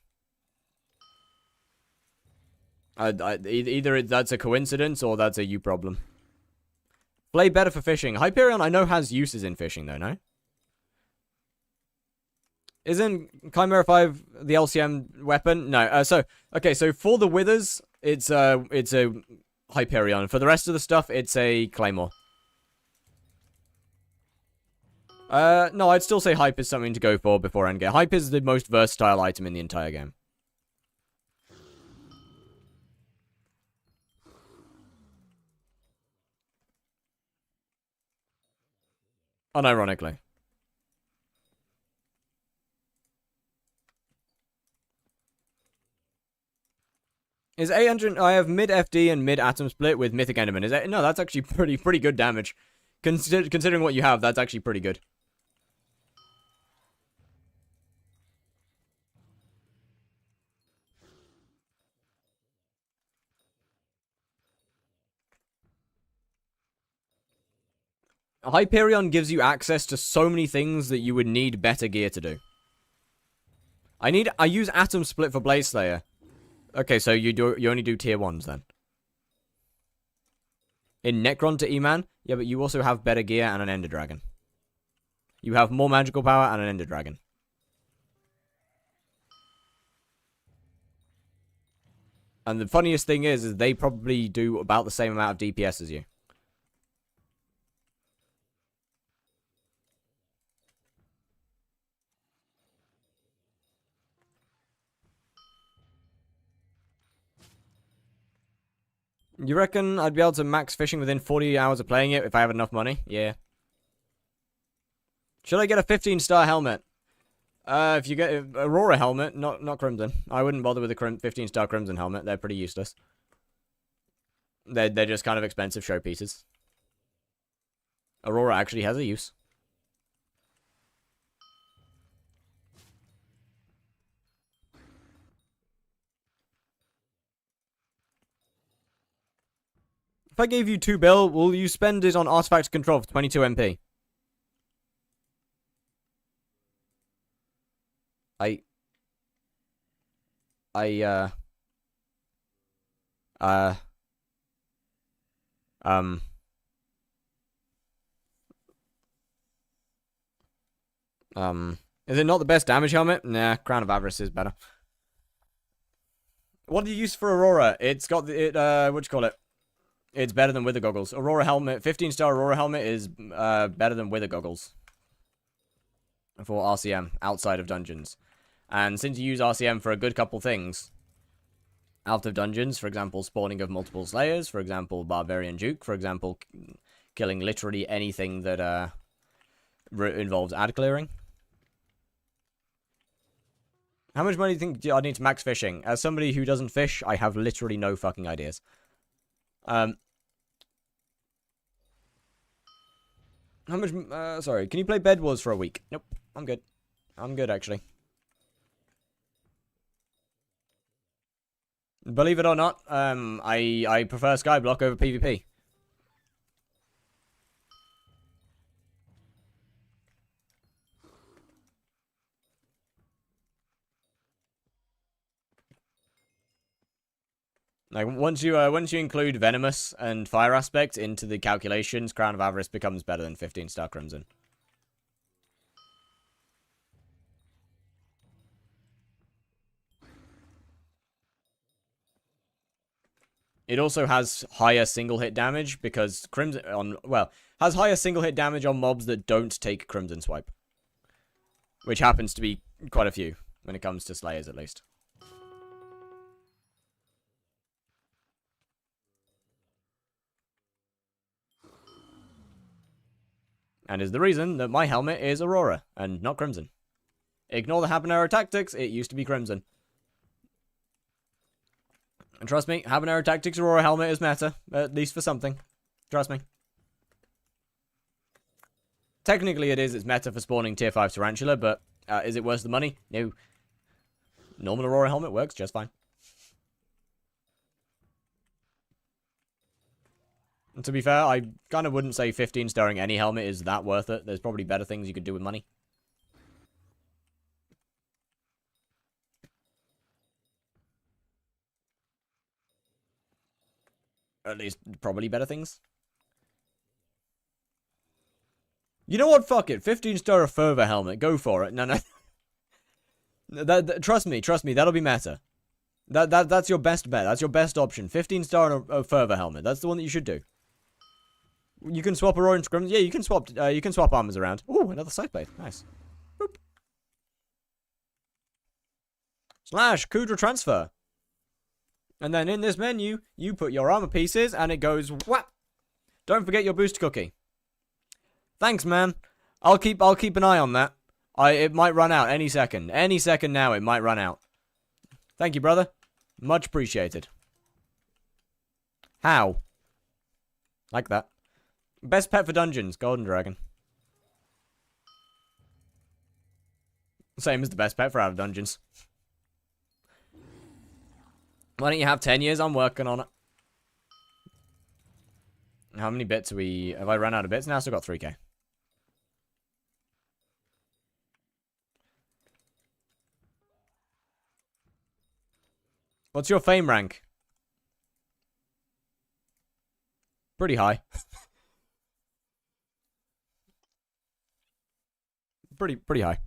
Either that's a coincidence or that's a you problem. Play better for fishing. Hyperion, I know, has uses in fishing, though, no? Isn't Chimera 5 the LCM weapon? No. So for the Withers, it's a Hyperion. For the rest of the stuff, it's a Claymore. No, I'd still say Hype is something to go for before endgame. Hype is the most versatile item in the entire game. Unironically. Is 800... I have mid FD and mid atom split with Mythic Enderman. No, that's actually pretty good damage. Considering what you have, that's actually pretty good. Hyperion gives you access to so many things that you would need better gear to do. I use Atom Split for Blaze Slayer. Okay, so you only do tier 1s then. In Necron to E-Man, yeah, but you also have better gear and an Ender Dragon. You have more magical power and an Ender Dragon. And the funniest thing is they probably do about the same amount of DPS as you. You reckon I'd be able to max fishing within 40 hours of playing it if I have enough money? Yeah. Should I get a 15-star helmet? If you get Aurora helmet, not Crimson. I wouldn't bother with a 15-star Crimson helmet. They're pretty useless. They're just kind of expensive showpieces. Aurora actually has a use. If I gave you 2 bill, will you spend it on artifact control for 22 MP? Is it not the best damage helmet? Nah, Crown of Avarice is better. What do you use for Aurora? It's got the, what do you call it? It's better than Wither Goggles. Aurora helmet, 15-star Aurora helmet is, better than Wither Goggles. For RCM, outside of dungeons. And since you use RCM for a good couple things, out of dungeons, for example, spawning of multiple Slayers, for example, Barbarian Duke, for example, killing literally anything that, involves ad clearing. How much money do you think I need to max fishing? As somebody who doesn't fish, I have literally no fucking ideas. How much, sorry, can you play Bed Wars for a week? Nope, I'm good. I'm good, actually. Believe it or not, I prefer skyblock over PvP. Like, once you include Venomous and Fire Aspect into the calculations, Crown of Avarice becomes better than 15-star Crimson. It also has higher single-hit damage because Crimson has higher single-hit damage on mobs that don't take Crimson Swipe. Which happens to be quite a few, when it comes to Slayers at least. And is the reason that my helmet is Aurora, and not Crimson. Ignore the Habanero Tactics, it used to be Crimson. And trust me, Habanero Tactics Aurora helmet is meta, at least for something. Trust me. Technically it's meta for spawning tier 5 Tarantula, but is it worth the money? No. Normal Aurora helmet works just fine. And to be fair, I kind of wouldn't say 15-starring any helmet is that worth it. There's probably better things you could do with money. At least, probably better things. You know what? Fuck it. 15-star fervor helmet. Go for it. No. Trust me. That'll be meta. That's your best bet. That's your best option. 15-star and a fervor helmet. That's the one that you should do. You can swap Aurora and Crimson. Yeah, you can swap armors around. Ooh, another scythe blade. Nice. Boop. Slash Kudra transfer. And then in this menu, you put your armor pieces, and it goes whap. Don't forget your boost cookie. Thanks, man. I'll keep an eye on that. It might run out any second. Any second now, it might run out. Thank you, brother. Much appreciated. How? Like that. Best pet for dungeons, Golden Dragon. Same as the best pet for out of dungeons. Why don't you have 10 years? I'm working on it. How many bits are we... Have I run out of bits now? Still got 3k. What's your fame rank? Pretty high. pretty high.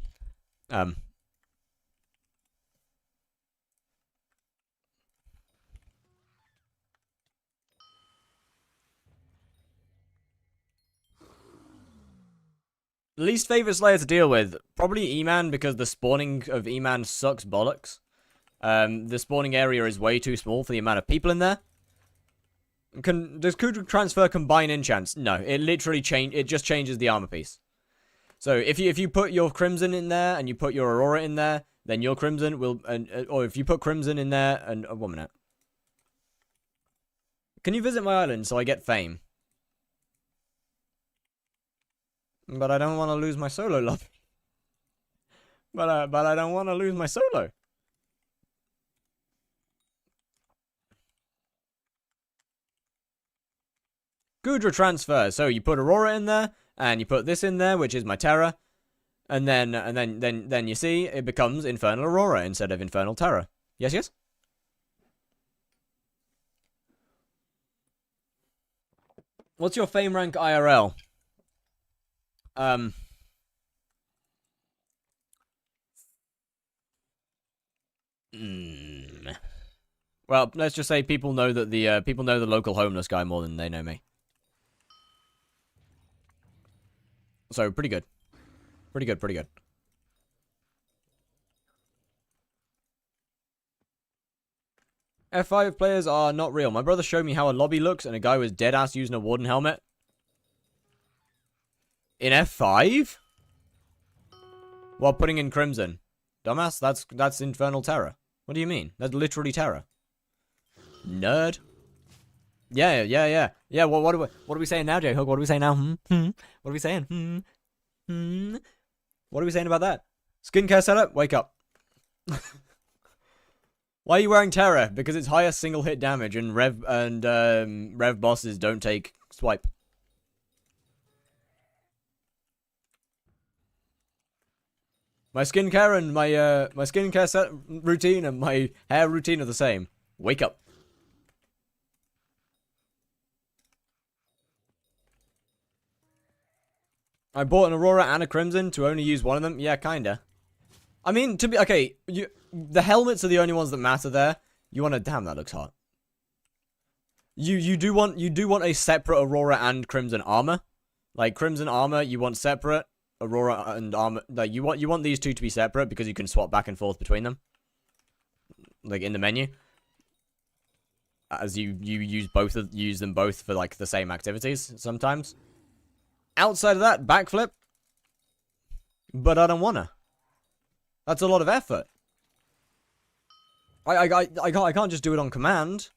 Least favorite Slayer to deal with? Probably E-Man, because the spawning of E-Man sucks bollocks. The spawning area is way too small for the amount of people in there. Does Kudra transfer combine enchants? No, it literally it just changes the armor piece. So if you put your Crimson in there and you put your Aurora in there, then your Crimson will, or if you put Crimson in there and 1 minute. Can you visit my island so I get fame? But I don't want to lose my solo love. But I don't want to lose my solo. Gudra transfer. So you put Aurora in there, and you put this in there, which is my Terra, and then you see it becomes Infernal Aurora instead of Infernal Terra. Yes, yes. What's your fame rank IRL? Well, let's just say people know that the local homeless guy more than they know me. So pretty good. Pretty good, pretty good. F5 players are not real. My brother showed me how a lobby looks and a guy was dead ass using a warden helmet. In F5? While putting in Crimson. Dumbass, that's Infernal Terror. What do you mean? That's literally Terror. Nerd. Yeah. Yeah, what are we saying now, J-Hook? What are we saying now? What are we saying? What are we saying about that? Skincare setup? Wake up. Why are you wearing Terror? Because it's higher single hit damage and Rev bosses don't take swipe. My skincare and my skincare set routine and my hair routine are the same. Wake up. I bought an Aurora and a Crimson to only use one of them. Yeah, kinda. I mean, to be okay, the helmets are the only ones that matter there. You want to damn that looks hot. You do want a separate Aurora and Crimson armor. Like Crimson armor, you want separate. Aurora and armor, like you want these two to be separate because you can swap back and forth between them. Like in the menu. As you use them both for like the same activities sometimes. Outside of that, backflip. But I don't wanna. That's a lot of effort. I can't just do it on command.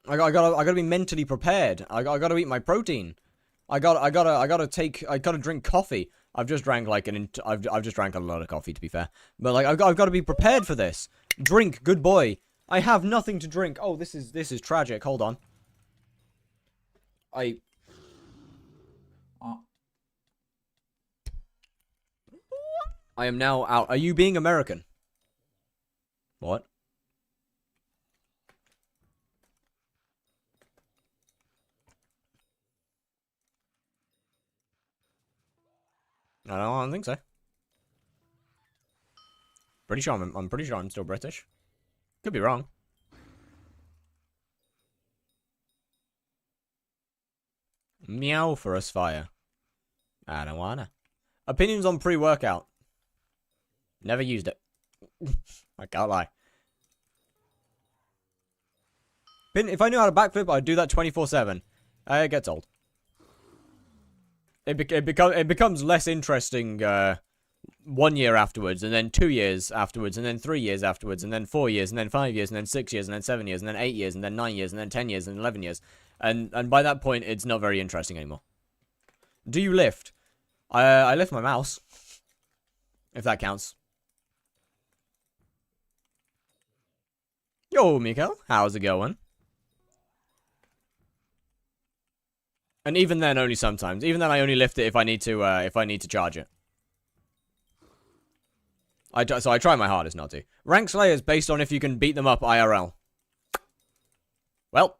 I gotta be mentally prepared. I gotta eat my protein. I gotta drink coffee. I've just drank like I've just drank a lot of coffee, to be fair. But like I've got to be prepared for this. Drink, good boy. I have nothing to drink. Oh, this is tragic. Hold on. I am now out. Are you being American? What? I don't think so. I'm pretty sure I'm still British. Could be wrong. Meow for us fire. I don't wanna. Opinions on pre-workout. Never used it. I can't lie. If I knew how to backflip, I'd do that 24/7. It gets old. It becomes less interesting 1 year afterwards, and then 2 years afterwards, and then 3 years afterwards, and then 4 years, and then 5 years, and then 6 years, and then 7 years, and then 8 years, and then 9 years, and then 10 years, and 11 years. And by that point, it's not very interesting anymore. Do you lift? I lift my mouse. If that counts. Yo, Miko, how's it going? And even then, only sometimes. Even then, I only lift it if I need to charge it. So I try my hardest not to. Rank Slayer is based on if you can beat them up IRL. Well.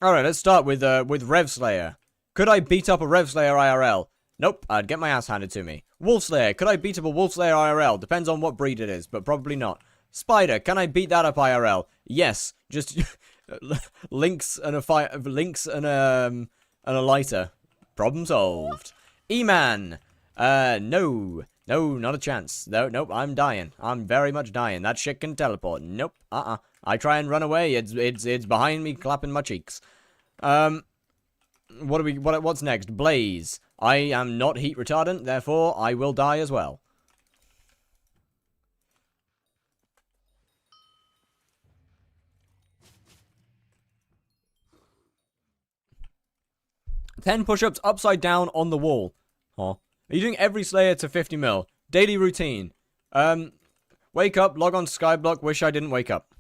Alright, let's start with Rev Slayer. Could I beat up a Rev Slayer IRL? Nope, I'd get my ass handed to me. Wolf Slayer. Could I beat up a Wolf Slayer IRL? Depends on what breed it is, but probably not. Spider. Can I beat that up IRL? Yes. Just links and a lighter. Problem solved. E-Man. No. No, not a chance. No, nope, I'm dying. I'm very much dying. That shit can teleport. Nope. I try and run away. It's behind me clapping my cheeks. What's next? Blaze. I am not heat retardant, therefore I will die as well. Ten push-ups upside down on the wall. Huh. Are you doing every Slayer to 50 mil? Daily routine. Wake up, log on to skyblock, wish I didn't wake up.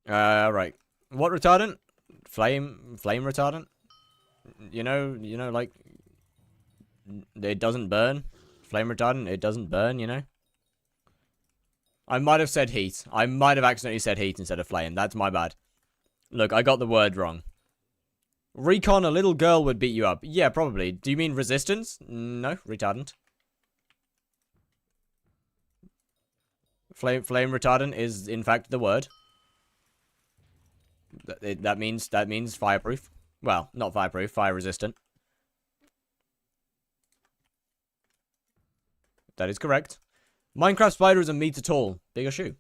Right. What retardant? Flame retardant? You know, like, it doesn't burn. Flame retardant, it doesn't burn, you know? I might have said heat. I might have accidentally said heat instead of flame. That's my bad. Look, I got the word wrong. Recon, a little girl would beat you up. Yeah, probably. Do you mean resistance? No, retardant. Flame retardant is, in fact, the word. That means fireproof. Well, not fireproof, fire resistant. That is correct. Minecraft Spider is a meter tall. Bigger shoe.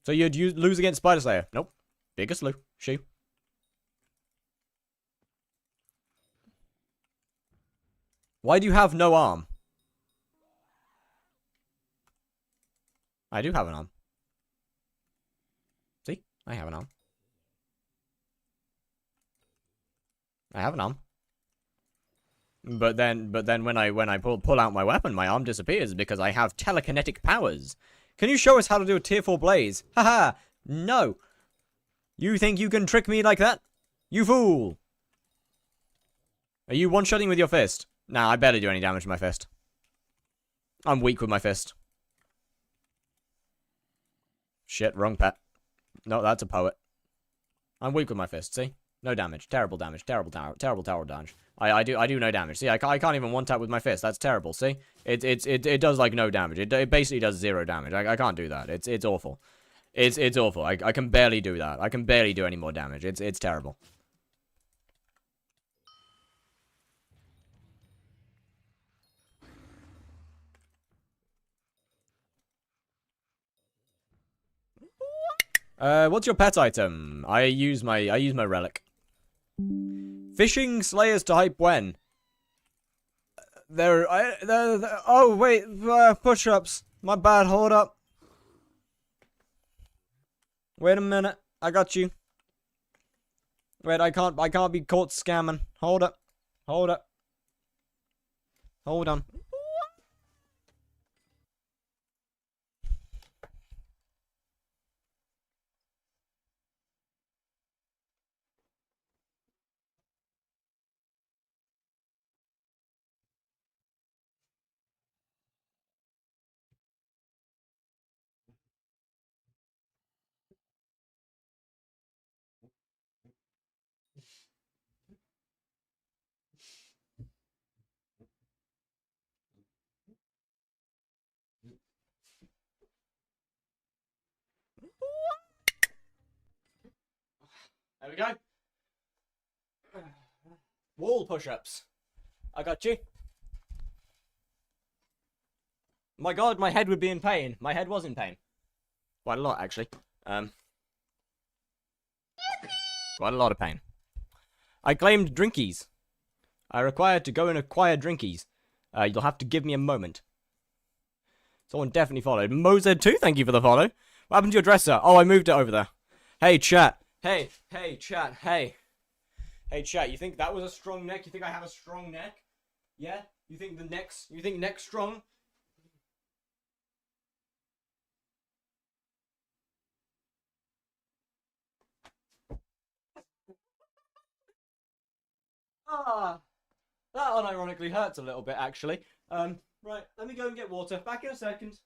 So you'd lose against Spider Slayer. Nope. Bigger shoe. Why do you have no arm? I do have an arm. See? I have an arm. I have an arm. But then when I pull out my weapon, my arm disappears because I have telekinetic powers. Can you show us how to do a tier 4 blaze? Haha! No! You think you can trick me like that? You fool! Are you one-shotting with your fist? Nah, I barely do any damage with my fist. I'm weak with my fist. Shit, wrong pet. No, that's a poet. I'm weak with my fist, see? No damage. Terrible damage. Terrible damage. I do no damage. See, I can't even one-tap with my fist. That's terrible, see? It does, like, no damage. It basically does 0 damage. I can't do that. It's awful. It's awful. I can barely do that. I can barely do any more damage. It's terrible. What's your pet item? I use my relic. Fishing slayers to hype when? Oh wait, push-ups. My bad. Hold up. Wait a minute. I got you. Wait, I can't be caught scamming. Hold up. Hold on. There we go. Wall push-ups. I got you. My god, my head would be in pain. My head was in pain. Quite a lot, actually. Quite a lot of pain. I claimed drinkies. I required to go and acquire drinkies. You'll have to give me a moment. Someone definitely followed. Mozed2, thank you for the follow. What happened to your dresser? Oh, I moved it over there. Hey, chat. Hey, chat, hey. Hey, chat, you think that was a strong neck? You think I have a strong neck? Yeah? You think next strong? Ah, that unironically hurts a little bit, actually. Right, let me go and get water. Back in a second.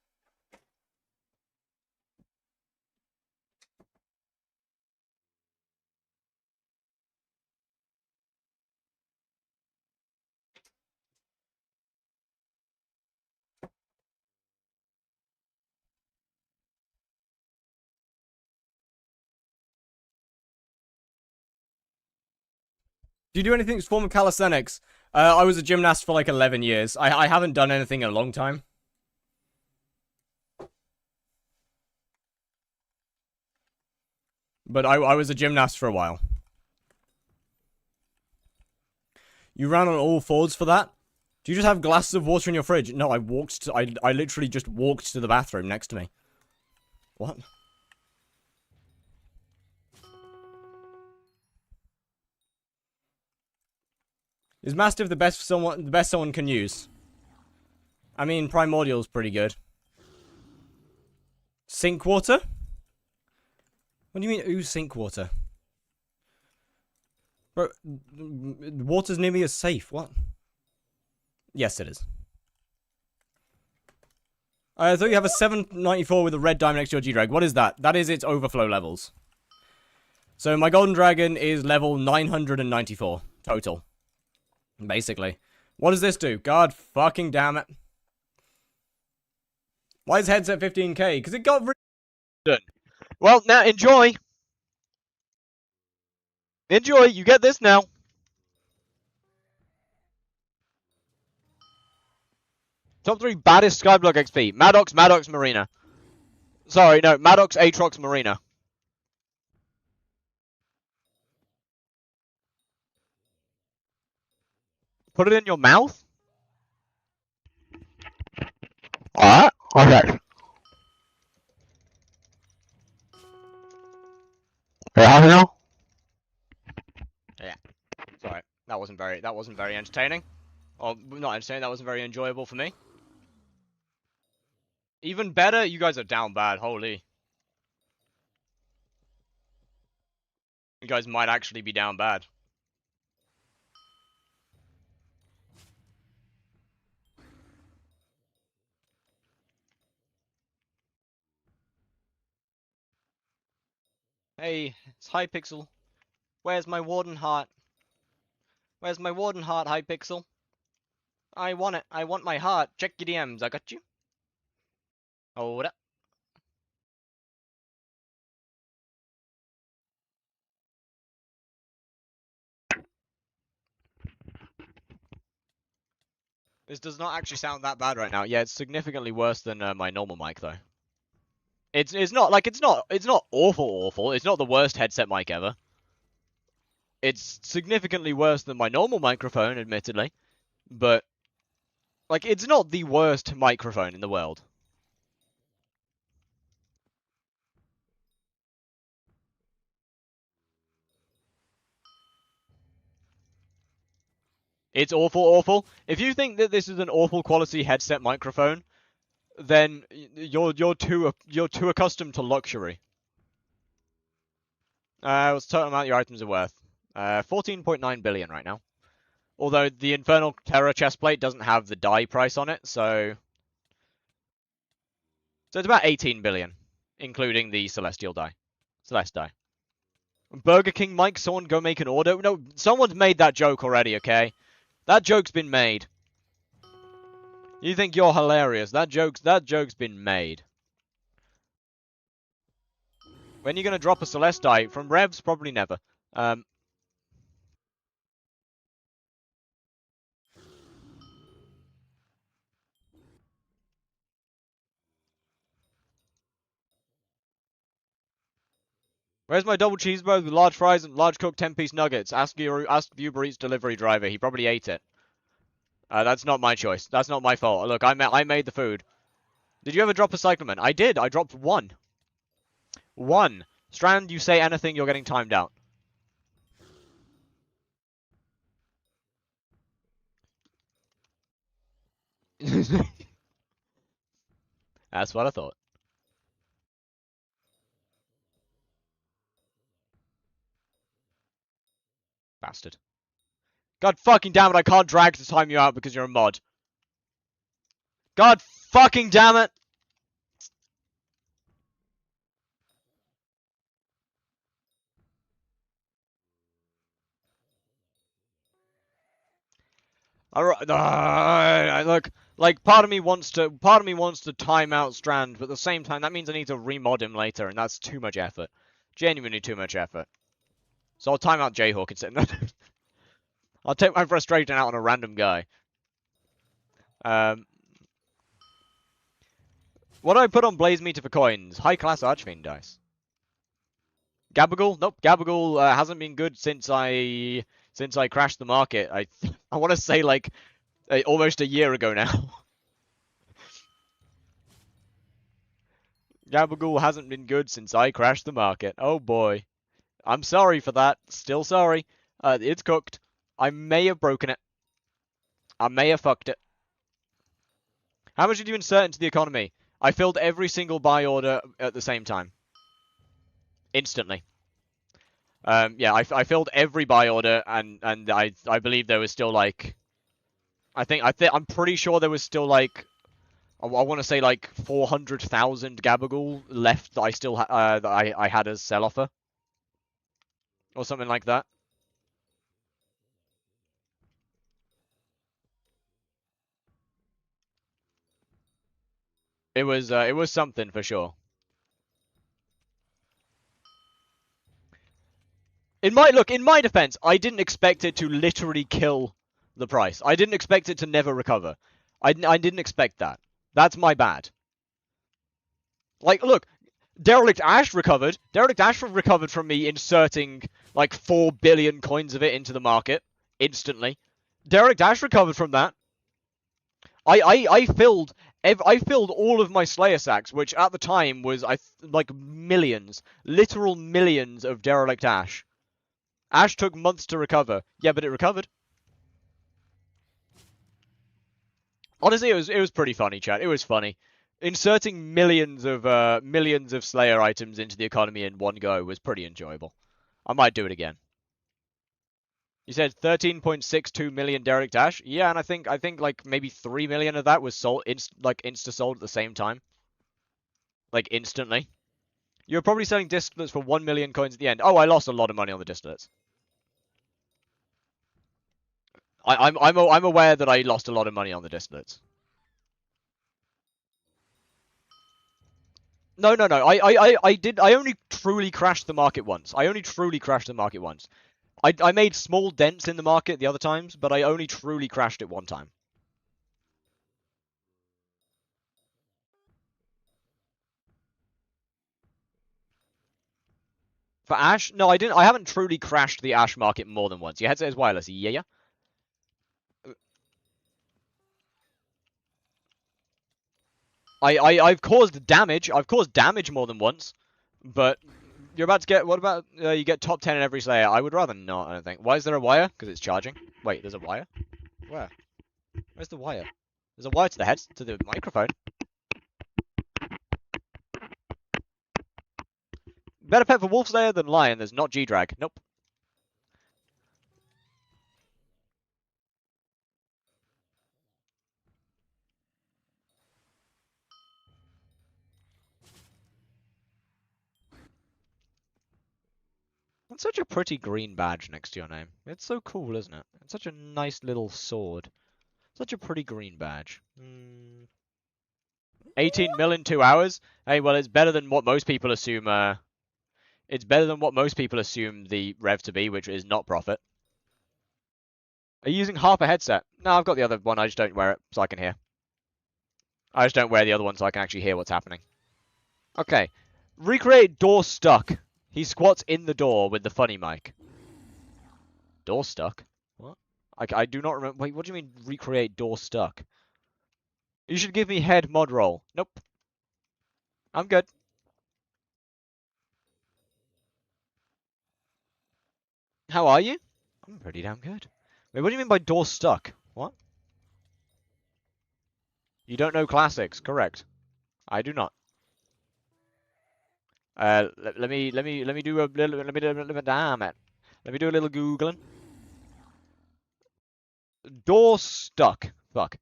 Do you do anything form of calisthenics? I was a gymnast for like 11 years. I haven't done anything in a long time. But I was a gymnast for a while. You ran on all fours for that? Do you just have glasses of water in your fridge? No, I literally just walked to the bathroom next to me. What? Is Mastiff the best someone can use? I mean, Primordial's pretty good. Sink water? What do you mean, ooh, sink water? Bro, water's near me is safe. What? Yes, it is. I thought you have a 794 with a red diamond next to your G-Drag. What is that? That is its overflow levels. So my golden dragon is level 994 total. Basically. What does this do? God fucking damn it. Why is headset 15k? Because it got Done. Well, now enjoy. Enjoy. You get this now. Top 3 baddest skyblock XP. Maddox, Marina. Sorry, no, Maddox, Aatrox, Marina. Put it in your mouth? Alright, okay. now? Yeah. Sorry. That wasn't very entertaining. Or not entertaining, that wasn't very enjoyable for me. Even better, you guys are down bad, holy. You guys might actually be down bad. Hey, it's hypixel. Where's my warden heart? Where's my warden heart, hypixel? I want it. I want my heart. Check your DMs. I got you. Hold up. This does not actually sound that bad right now. Yeah, it's significantly worse than my normal mic though. It's not like it's not awful. It's not the worst headset mic ever. It's significantly worse than my normal microphone, admittedly, but like it's not the worst microphone in the world. It's awful. If you think that this is an awful quality headset microphone, then you're too accustomed to luxury. What's the total amount your items are worth? 14.9 billion right now. Although the Infernal Terror chestplate doesn't have the die price on it, so it's about 18 billion, including the Celestial die. Celeste die. Burger King Mike, someone go make an order. No, someone's made that joke already, okay? That joke's been made. You think you're hilarious. That joke's been made. When are you gonna drop a Celeste die? From Revs? Probably never. Where's my double cheeseburger with large fries and large cooked 10-piece nuggets? Ask Uber Eats delivery driver. He probably ate it. That's not my choice. That's not my fault. Look, I made the food. Did you ever drop a cyclamen? I did. I dropped one. One. Strand, you say anything, you're getting timed out. That's what I thought. Bastard. God fucking damn it, I can't drag to time you out because you're a mod. God fucking damn it! Look, like part of me wants to time out Strand, but at the same time that means I need to remod him later, and that's too much effort. Genuinely too much effort. So I'll time out Jayhawk instead. I'll take my frustration out on a random guy. What do I put on Blaze Meter for coins? High class Archfiend dice. Gabagool? Nope. Gabagool hasn't been good since I crashed the market. I want to say like almost a year ago now. Gabagool hasn't been good since I crashed the market. Oh boy. I'm sorry for that. Still sorry. It's cooked. I may have broken it. I may have fucked it. How much did you insert into the economy? I filled every single buy order at the same time. Instantly. Yeah, I filled every buy order, and I believe there was still like, I'm pretty sure there was still like, I want to say like 400,000 Gabagool left that I still that I had as sell offer, or something like that. It was something for sure. In my defense, I didn't expect it to literally kill the price. I didn't expect it to never recover. I didn't expect that. That's my bad. Like, look, Derelict Ash recovered. Derelict Ash recovered from me inserting like 4 billion coins of it into the market instantly. Derelict Ash recovered from that. I filled all of my Slayer sacks, which at the time was like millions, literal millions of Derelict Ash. Ash took months to recover. Yeah, but it recovered. Honestly, it was pretty funny, chat. It was funny. Inserting millions of Slayer items into the economy in one go was pretty enjoyable. I might do it again. You said 13.62 million Derek Dash? Yeah, and I think like maybe 3 million of that was sold insta sold at the same time. Like instantly. You're probably selling distillates for 1 million coins at the end. Oh, I lost a lot of money on the distillates. I'm aware that I lost a lot of money on the distillates. No. I only truly crashed the market once. I made small dents in the market the other times, but I only truly crashed it one time. For Ash? No, I didn't. I haven't truly crashed the Ash market more than once. Your headset is wireless. Yeah. I've caused damage. I've caused damage more than once, but you're about to get. What about you get top 10 in every Slayer? I would rather not. I don't think. Why is there a wire? Because it's charging. Wait, there's a wire. Where? Where's the wire? There's a wire to the head to the microphone. Better pet for Wolf Slayer than Lion. There's not G-Drag. Nope. That's such a pretty green badge next to your name. It's so cool, isn't it? It's such a nice little sword. Such a pretty green badge. 18 mil in 2 hours? Hey, well, it's better than what most people assume, it's better than what most people assume the rev to be, which is not profit. Are you using half a headset? No, I've got the other one, I just don't wear it so I can hear. I just don't wear the other one so I can actually hear what's happening. Okay. Recreate door stuck. He squats in the door with the funny mic. Door stuck? What? I do not remember. Wait, what do you mean recreate door stuck? You should give me head mod roll. Nope. I'm good. How are you? I'm pretty damn good. Wait, what do you mean by door stuck? What? You don't know classics, correct? I do not. Let me do a little damn it. Let me do a little googling. Door stuck. Fuck.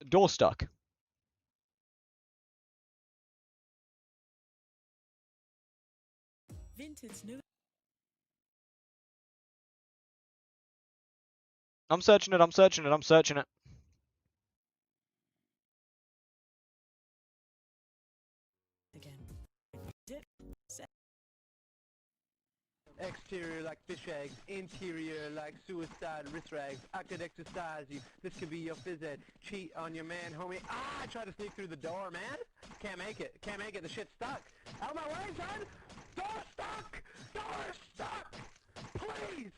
Door stuck. Vintage new. I'm searching it. I'm searching it. I'm searching it. Again. Exterior like fish eggs, interior like suicide wrist rags. I could exercise you, this could be your phys ed. Cheat on your man, homie. I try to sneak through the door, man. Can't make it, the shit's stuck. Out of my way, son! Door stuck! Door stuck! Please!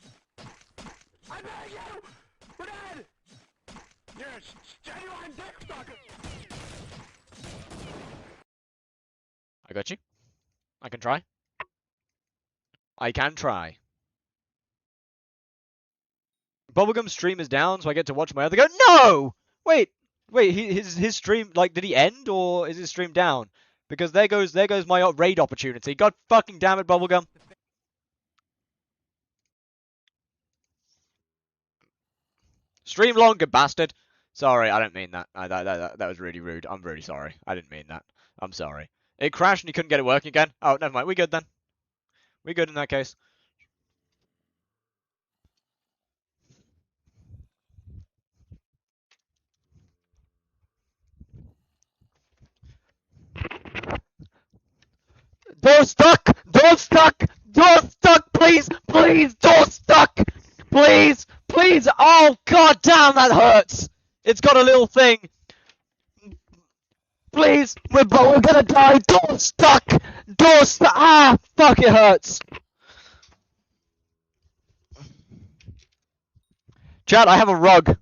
I beg you! We're dead! You're a genuine dick sucker! I got you. I can try. I can try. Bubblegum's stream is down, so I get to watch my other go. No! Wait, his stream, like, did he end, or is his stream down? Because there goes my raid opportunity. God fucking damn it, Bubblegum. Stream longer, bastard. Sorry, I didn't mean that. That was really rude. I'm really sorry. I didn't mean that. I'm sorry. It crashed and you couldn't get it working again. Oh, never mind. We good then. We good in that case. Door stuck! Door stuck! Door stuck! Please! Please! Door stuck! Please! Please! Oh, god damn, that hurts! It's got a little thing. Please! We're gonna die! Door stuck! Door stuck! Ah! Fuck, it hurts! Chat, I have a rug.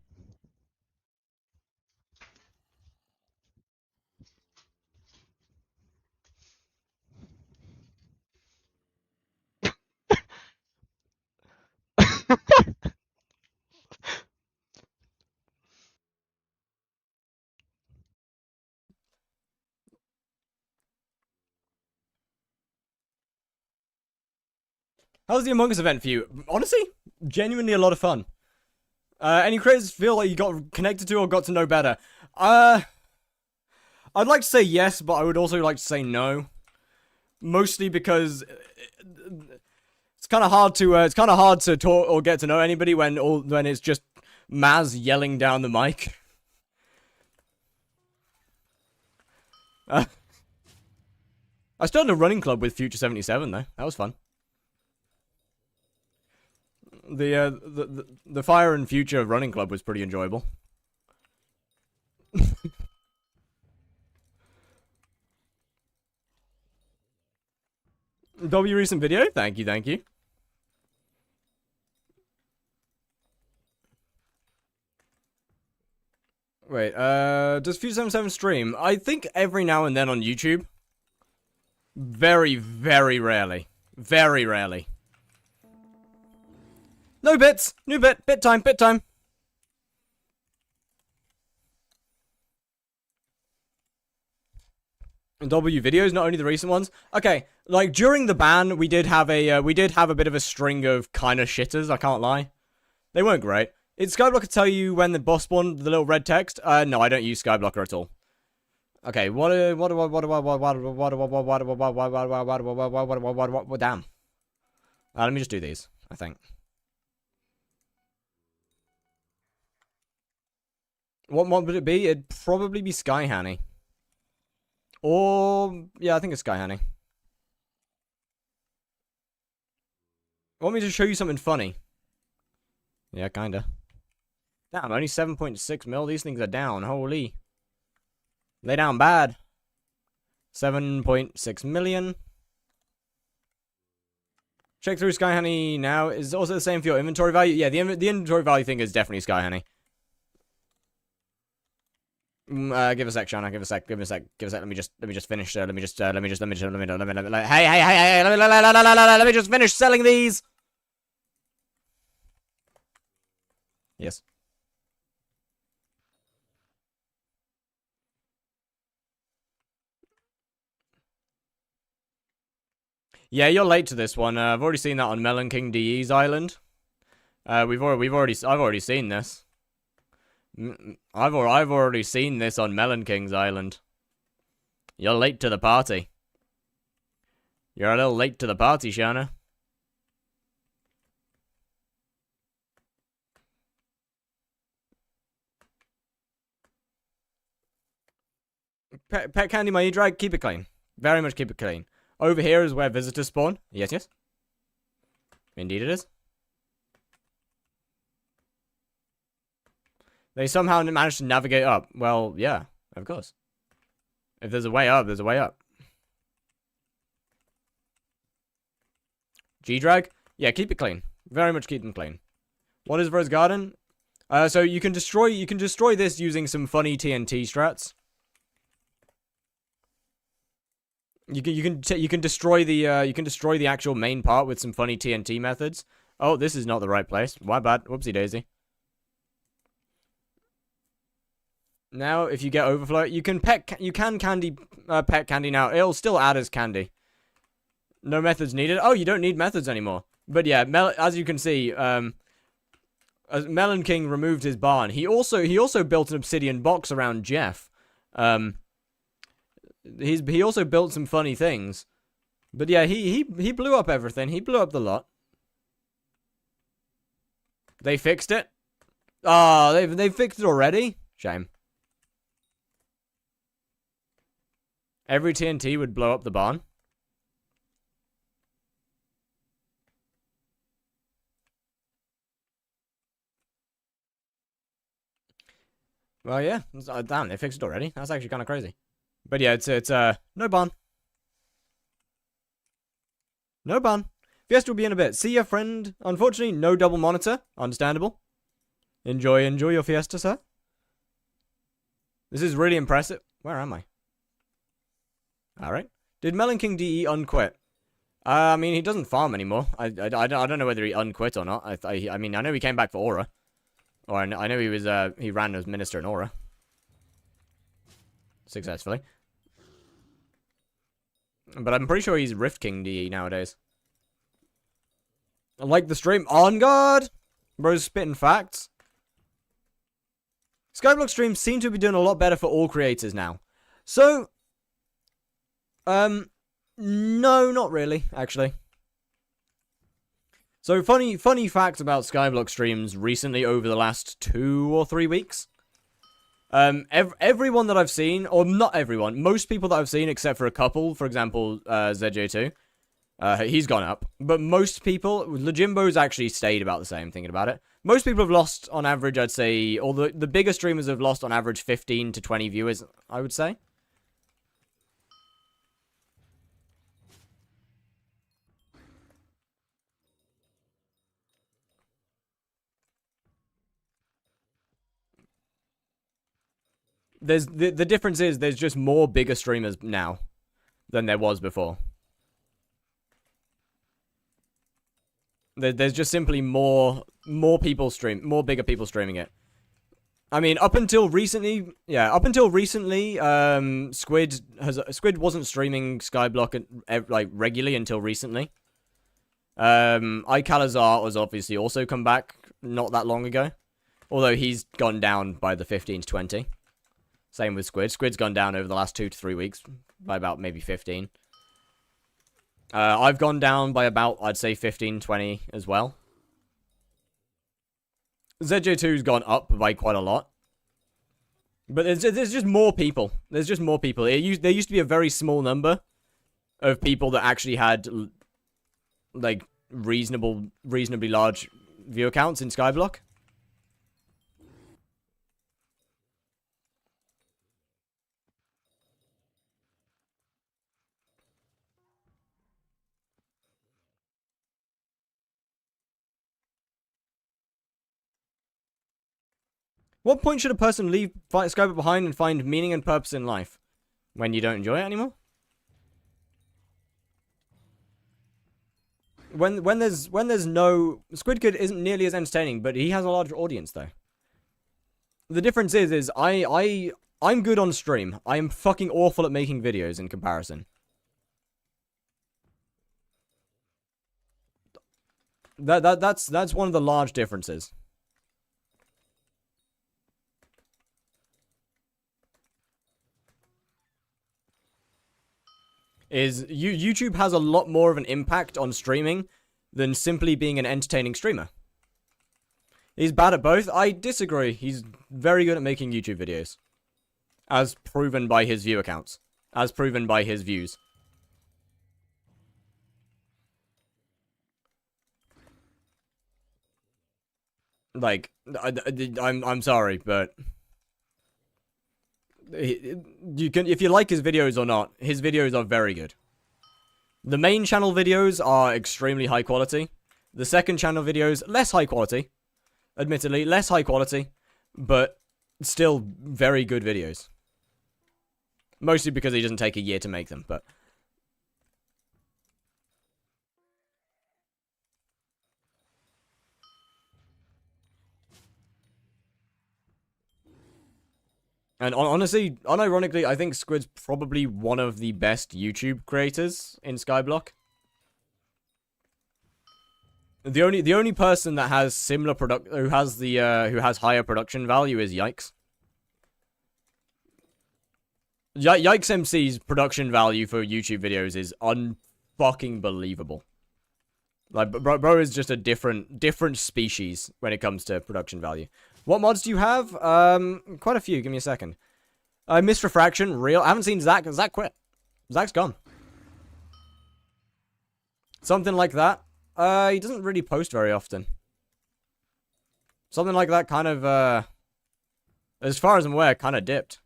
How was the Among Us event for you? Honestly, genuinely a lot of fun. Any creators feel like you got connected to or got to know better? I'd like to say yes, but I would also like to say no. Mostly because it's kind of hard to talk or get to know anybody when it's just Maz yelling down the mic. I started a running club with Future 77 though. That was fun. The Fire and Future running club was pretty enjoyable. W recent video? Thank you, thank you. Wait, does Future 77 stream? I think every now and then on YouTube. Very, very rarely. Very rarely. No bits! New bit! Bit time! Bit time! W videos, not only the recent ones. Okay, like during the ban, we did have a bit of a string of kind of shitters. I can't lie, they weren't great. Did Skyblocker tell you when the boss spawned the little red text? No, I don't use Skyblocker at all. Okay, damn. Let me just do these. I think. What mod would it be? It'd probably be Sky Hanny. Or, yeah, I think it's Sky Hanny. Want me to show you something funny? Yeah, kinda. Damn, only 7.6 mil. These things are down. Holy. They down bad. 7.6 million. Check through Sky Honey now. Is it also the same for your inventory value? Yeah, the inventory value thing is definitely Sky Honey. Give a sec, Shana. Give a sec. Let me just finish. Let me just finish selling these. Yes. Yeah, you're late to this one. I've already seen that on Melon King DE's island. I've already seen this. I've already seen this on Melon King's island. You're late to the party. You're a little late to the party, Shana. Pet Candy, my E-Drag, keep it clean. Very much keep it clean. Over here is where visitors spawn. Yes, yes. Indeed it is. They somehow managed to navigate up. Well, yeah, of course. If there's a way up, there's a way up. G-Drag? Yeah, keep it clean. Very much keep them clean. What is Rose Garden? So you can destroy this using some funny TNT strats. You can destroy the actual main part with some funny TNT methods. Oh, this is not the right place. My bad. Whoopsie daisy. Now, if you get overflow, you can pet candy now. It'll still add as candy. No methods needed. Oh, you don't need methods anymore. But yeah, as you can see, as Melon King removed his barn, he also built an obsidian box around Jeff. He also built some funny things. But yeah, he blew up everything. He blew up the lot. They fixed it. Ah, they fixed it already. Shame. Every TNT would blow up the barn. Well, yeah. Damn, they fixed it already. That's actually kind of crazy. But yeah, it's no barn. No barn. Fiesta will be in a bit. See ya, friend. Unfortunately, no double monitor. Understandable. Enjoy your Fiesta, sir. This is really impressive. Where am I? Alright. Did Melon King DE unquit? I mean, he doesn't farm anymore. I don't know whether he unquit or not. I mean, I know he came back for Aura. Or I know he was, he ran as Minister in Aura. Successfully. But I'm pretty sure he's Rift King DE nowadays. I like the stream. On guard! Bro's spitting facts. Skyblock streams seem to be doing a lot better for all creators now. So, no, not really, actually. So, funny fact about Skyblock streams recently over the last 2 or 3 weeks. Everyone that I've seen, or not everyone, most people that I've seen, except for a couple, for example, ZJ2, he's gone up. But most people, Lejimbo's actually stayed about the same, thinking about it. Most people have lost, on average, I'd say, or the bigger streamers have lost, on average, 15 to 20 viewers, I would say. The difference is there's just more bigger streamers now than there was before. There's just simply more bigger people streaming it. I mean, up until recently, Squid wasn't streaming Skyblock like regularly until recently. iCalazar was obviously also come back not that long ago, although he's gone down by the 15 to 20. Same with Squid. Squid's gone down over the last 2 to 3 weeks by about maybe 15. I've gone down by about, I'd say, 15, 20 as well. ZJ2's gone up by quite a lot. But there's just more people. There's just more people. There used to be a very small number of people that actually had, like, reasonably large viewer counts in Skyblock. What point should a person leave Skyblock behind and find meaning and purpose in life? When you don't enjoy it anymore? When there's no... Squid Kid isn't nearly as entertaining, but he has a larger audience, though. The difference is I'm good on stream. I am fucking awful at making videos in comparison. That's one of the large differences. Is YouTube has a lot more of an impact on streaming than simply being an entertaining streamer. He's bad at both. I disagree. He's very good at making YouTube videos. As proven by his view accounts. As proven by his views. Like, I'm sorry, but you can, if you like his videos or not, his videos are very good. The main channel videos are extremely high quality. The second channel videos, less high quality. Admittedly, less high quality, but still very good videos. Mostly because he doesn't take a year to make them, but... And honestly, unironically, I think Squid's probably one of the best YouTube creators in Skyblock. The only person that has similar who has higher production value is Yikes. Yikes MC's production value for YouTube videos is unfucking believable. Like, bro is just a different species when it comes to production value. What mods do you have? Quite a few. Give me a second. Missed Refraction, real. I haven't seen Zach. Zach quit. Zach's gone. Something like that. He doesn't really post very often. Something like that kind of, as far as I'm aware, kind of dipped.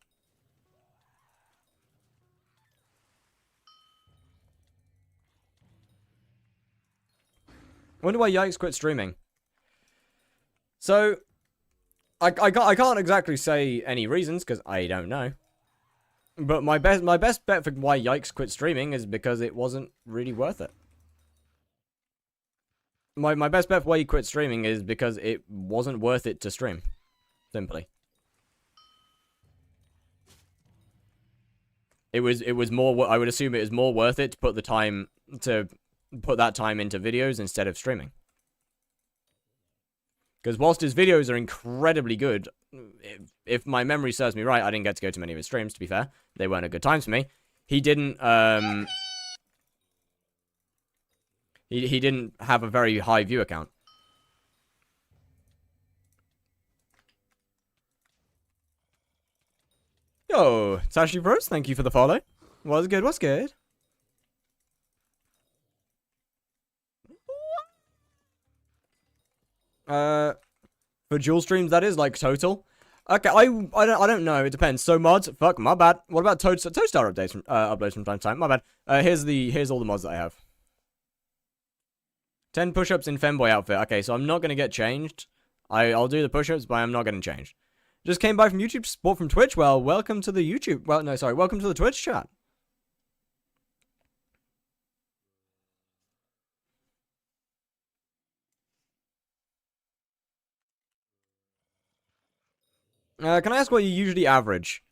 Wonder why Yikes quit streaming. So, I can't exactly say any reasons, because I don't know. But my best bet for why Yikes quit streaming is because it wasn't really worth it. My best bet for why he quit streaming is because it wasn't worth it to stream. Simply. It was more, I would assume it was more worth it to put that time into videos instead of streaming. Because whilst his videos are incredibly good, if my memory serves me right, I didn't get to go to many of his streams, to be fair. They weren't a good times for me. He didn't, he didn't have a very high view account. Yo, Sashi Bros, thank you for the follow. What's good, what's good? For dual streams, that is, like, total. Okay, I don't know, it depends. So mods, fuck, my bad. What about Toadstar updates from, uploads from time to time? My bad. Here's all the mods that I have. 10 push-ups in Femboy outfit. Okay, so I'm not gonna get changed. I'll do the push-ups, but I'm not getting changed. Just came by from YouTube, support from Twitch. Well, welcome to the YouTube. Well, no, sorry, welcome to the Twitch chat. Can I ask what you usually average?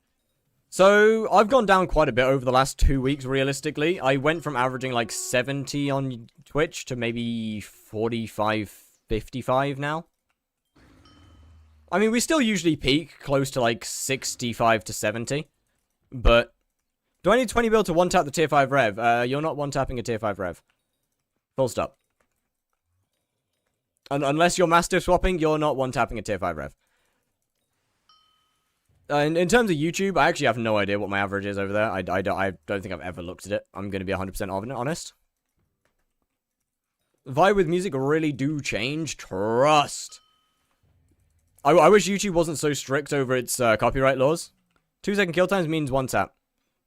So, I've gone down quite a bit over the last 2 weeks, realistically. I went from averaging like 70 on Twitch to maybe 45, 55 now. I mean, we still usually peak close to like 65 to 70. But, do I need 20 bill to one-tap the tier 5 rev? You're not one-tapping a tier 5 rev. Full stop. Unless you're mastiff swapping, you're not one-tapping a tier 5 rev. In terms of YouTube, I actually have no idea what my average is over there. I don't think I've ever looked at it. I'm going to be 100% honest. Vibe with music really do change. Trust. I wish YouTube wasn't so strict over its copyright laws. 2-second kill times means one tap.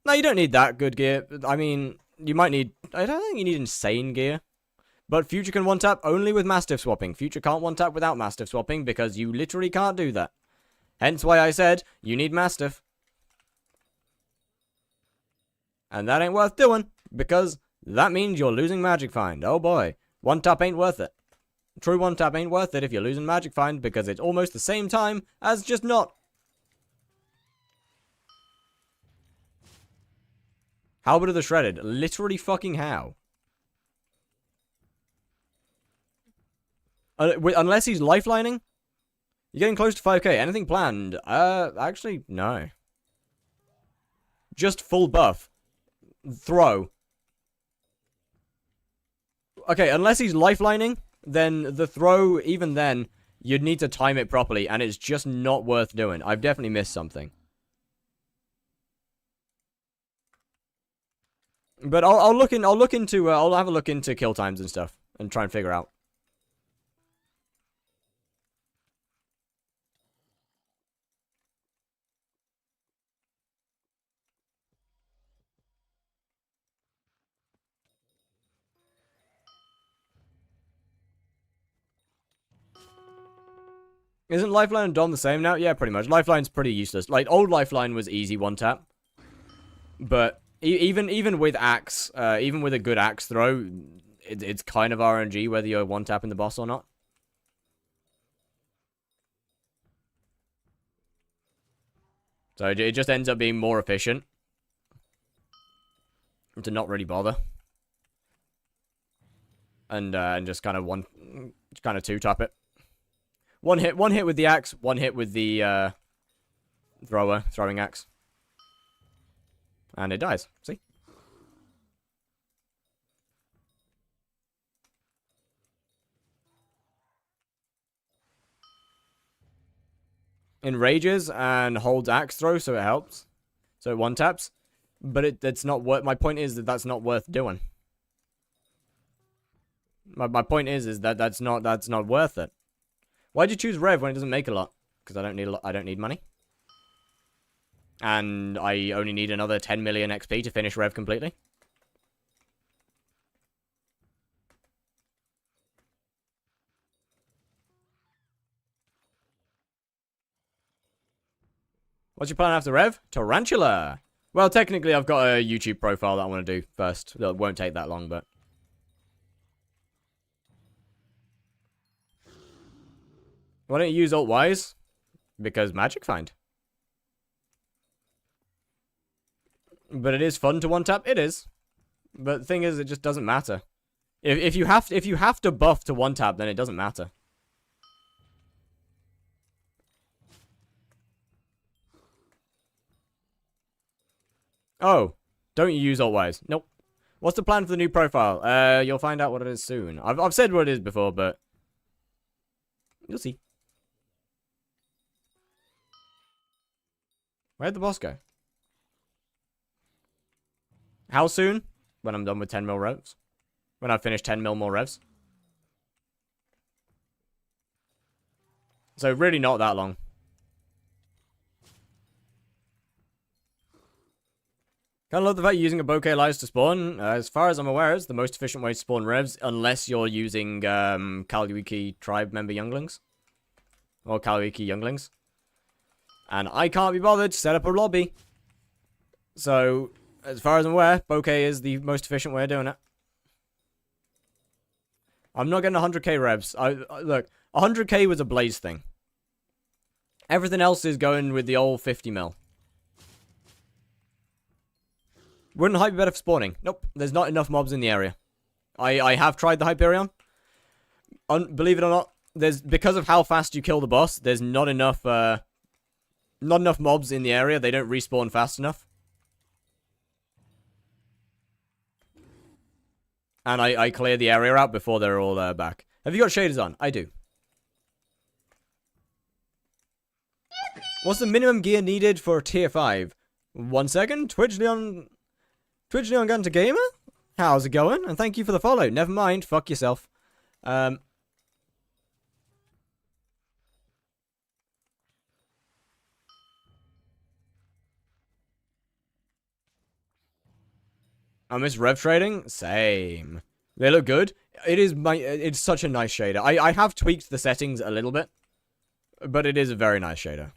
No, you don't need that good gear. I mean, you might need... I don't think you need insane gear. But Future can one tap only with mastiff swapping. Future can't one tap without mastiff swapping because you literally can't do that. Hence why I said, you need Mastiff. And that ain't worth doing, because that means you're losing Magic Find. Oh boy, one tap ain't worth it. True one tap ain't worth it if you're losing Magic Find, because it's almost the same time as just not. Halberd of the Shredded. Literally fucking how? Unless he's lifelining. You're getting close to 5k. Anything planned? Actually, no. Just full buff. Throw. Okay, unless he's lifelining, then the throw, even then, you'd need to time it properly, and it's just not worth doing. I've definitely missed something. But I'll have a look into kill times and stuff, and try and figure out. Isn't Lifeline and Dom the same now? Yeah, pretty much. Lifeline's pretty useless. Like, old Lifeline was easy one-tap. But even with Axe, even with a good Axe throw, it's kind of RNG whether you're one-tapping the boss or not. So it just ends up being more efficient to not really bother. And just kind of two-tap it. One hit with the axe, one hit with the throwing axe. And it dies. See? Enrages and holds axe throw, so it helps. So it one taps. But it's not worth. My point is that that's not worth doing. My point is that that's not worth it. Why'd you choose Rev when it doesn't make a lot? Because I don't need money. And I only need another 10 million XP to finish Rev completely. What's your plan after Rev? Tarantula! Well, technically I've got a YouTube profile that I want to do first. It won't take that long, but... Why don't you use Alt-Wise? Because Magic Find. But it is fun to one-tap? It is. But the thing is, it just doesn't matter. If you have to buff to one-tap, then it doesn't matter. Oh. Don't you use Alt-Wise? Nope. What's the plan for the new profile? You'll find out what it is soon. I've said what it is before, but... You'll see. Where'd the boss go? How soon? When I'm done with 10 mil revs. When I've finished 10 mil more revs. So really not that long. Kind of love the fact you're using a bouquet lives to spawn. As far as I'm aware, it's the most efficient way to spawn revs, unless you're using Kalwiki tribe member younglings. Or Kalwiki younglings. And I can't be bothered to set up a lobby. So, as far as I'm aware, bouquet is the most efficient way of doing it. I'm not getting 100k revs. Look, 100k was a Blaze thing. Everything else is going with the old 50 mil. Wouldn't hype be better for spawning? Nope, there's not enough mobs in the area. I have tried the Hyperion. Believe it or not, because of how fast you kill the boss, there's not enough mobs in the area. They don't respawn fast enough. And I clear the area out before they're all back. Have you got shaders on? I do. What's the minimum gear needed for tier 5? 1 second. Twitch Leon Gunter Gamer? How's it going? And thank you for the follow. Never mind. Fuck yourself. I miss rev trading? Same. They look good. It's such a nice shader. I have tweaked the settings a little bit. But it is a very nice shader.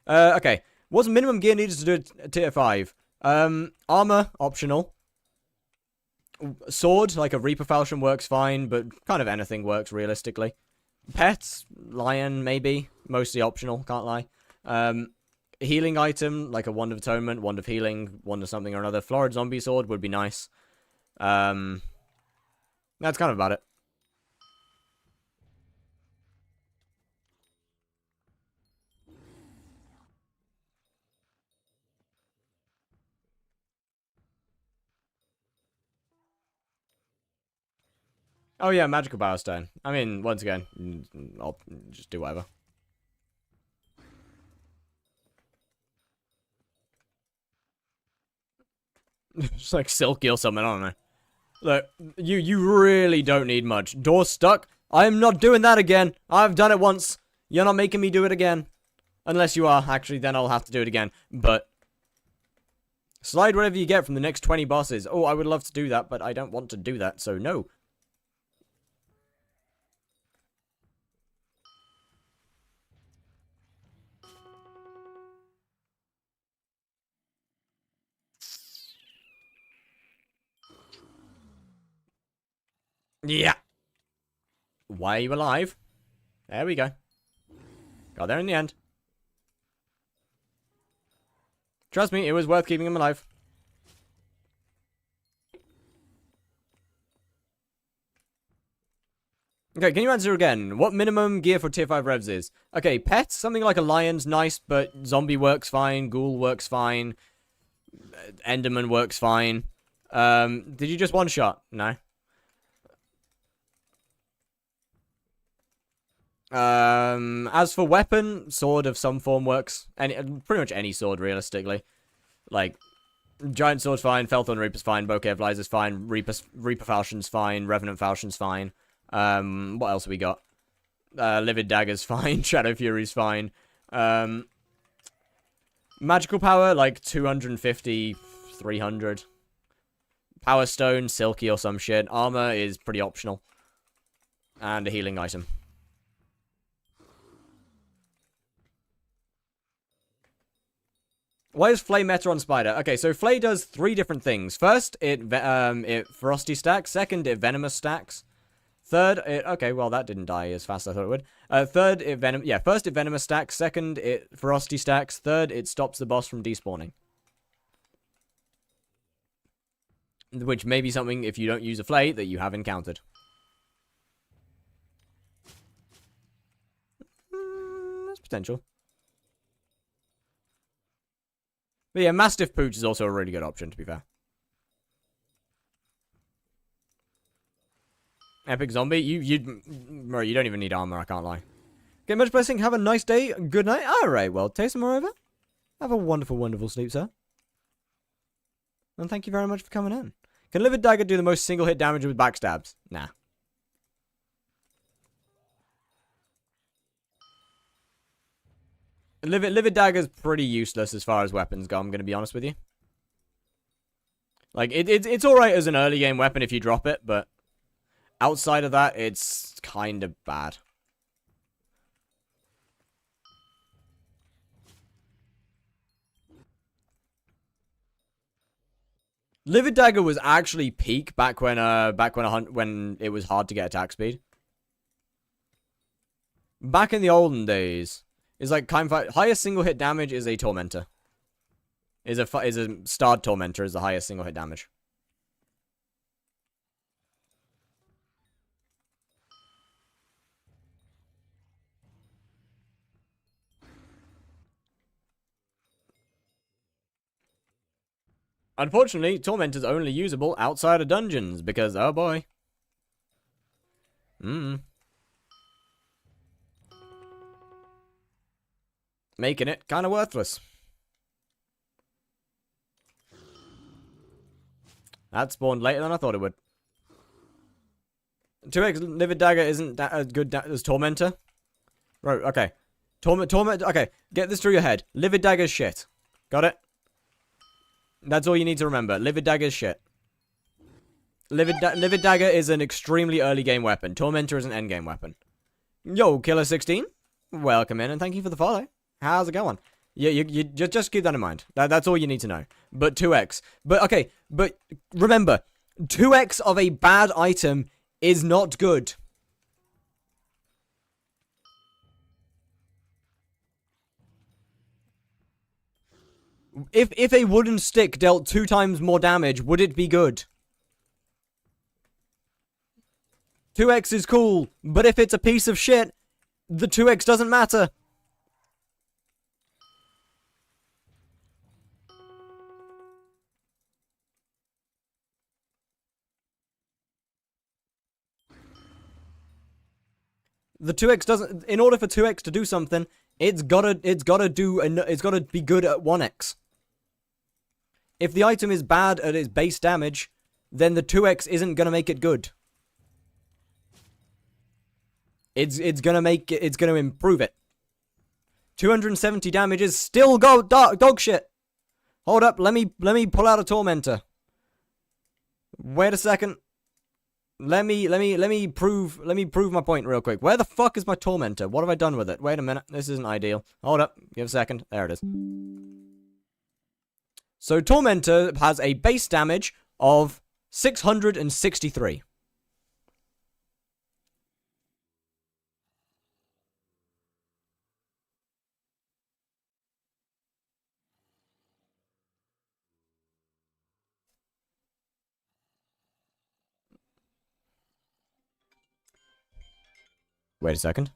Okay. What's the minimum gear needed to do tier 5? Armor, optional. Sword, like a Reaper Falchion works fine, but kind of anything works realistically. Pets, Lion, maybe. Mostly optional, can't lie. Healing item, like a Wand of Atonement, Wand of Healing, Wand of something or another. Florid Zombie Sword would be nice. That's kind of about it. Oh yeah, magical power stone. I mean, once again, I'll just do whatever. Just like silky or something, I don't know. Look, you really don't need much. Door stuck? I am not doing that again. I've done it once. You're not making me do it again. Unless you are. Actually, then I'll have to do it again. But slide whatever you get from the next 20 bosses. Oh, I would love to do that, but I don't want to do that, so no. Yeah. Why are you alive? There we go. Got there in the end. Trust me, it was worth keeping him alive. Okay, can you answer again? What minimum gear for tier 5 revs is? Okay, pet, something like a lion's nice, but zombie works fine, ghoul works fine, enderman works fine. Did you just one shot? No. As for weapon, sword of some form works. Pretty much any sword, realistically. Like, giant sword's fine, Felthorn Reaper's fine, Bouquet of Lies is fine, Reaper Falchion's fine, Revenant Falchion's fine. What else have we got? Livid Dagger's fine, Shadow Fury's fine. Magical power, like 250, 300. Power Stone, Silky or some shit. Armor is pretty optional. And a healing item. Why is Flay meta on Spider? Okay, so Flay does 3 different things. First, it Frosty stacks. Second, it Venomous stacks. Third, okay, well, that didn't die as fast as I thought it would. Third, first it Venomous stacks. Second, it Frosty stacks. Third, it stops the boss from despawning. Which may be something, if you don't use a Flay, that you have encountered. That's potential. But yeah, Mastiff Pooch is also a really good option, to be fair. Epic Zombie, you don't even need armor, I can't lie. Okay, much blessing, have a nice day, good night. Alright, well, taste some moreover. Have a wonderful, wonderful sleep, sir. And thank you very much for coming in. Can Livid Dagger do the most single hit damage with backstabs? Nah. Livid Dagger's pretty useless as far as weapons go, I'm gonna be honest with you. Like, it's alright as an early game weapon if you drop it, but outside of that, it's kind of bad. Livid Dagger was actually peak back when it was hard to get attack speed. Back in the olden days, is like highest single hit damage is a Tormentor. Is a starred Tormentor is the highest single hit damage. Unfortunately, Tormentor's only usable outside of dungeons, because, oh boy. Making it kind of worthless. That spawned later than I thought it would. 2x Livid Dagger isn't that as good as Tormentor. Right, okay. Torment, okay, get this through your head. Livid Dagger's shit. Got it? That's all you need to remember. Livid Dagger's shit. Livid Dagger is an extremely early game weapon. Tormentor is an end game weapon. Yo, Killer16. Welcome in and thank you for the follow. How's it going? You just keep that in mind. That's all you need to know. But 2x. But okay, but remember, 2x of a bad item is not good. If a wooden stick dealt 2 times more damage, would it be good? 2x is cool, but if it's a piece of shit, the 2x doesn't matter. The 2x doesn't. In order for 2x to do something, it's gotta be good at 1x. If the item is bad at its base damage, then the 2x isn't gonna make it good. It's gonna improve it. 270 damage is still dog shit. Hold up, let me pull out a tormentor. Wait a second. Let me prove my point real quick. Where the fuck is my tormentor? What have I done with it? Wait a minute. This isn't ideal. Hold up. Give a second. There it is. So tormentor has a base damage of 663. Wait a second.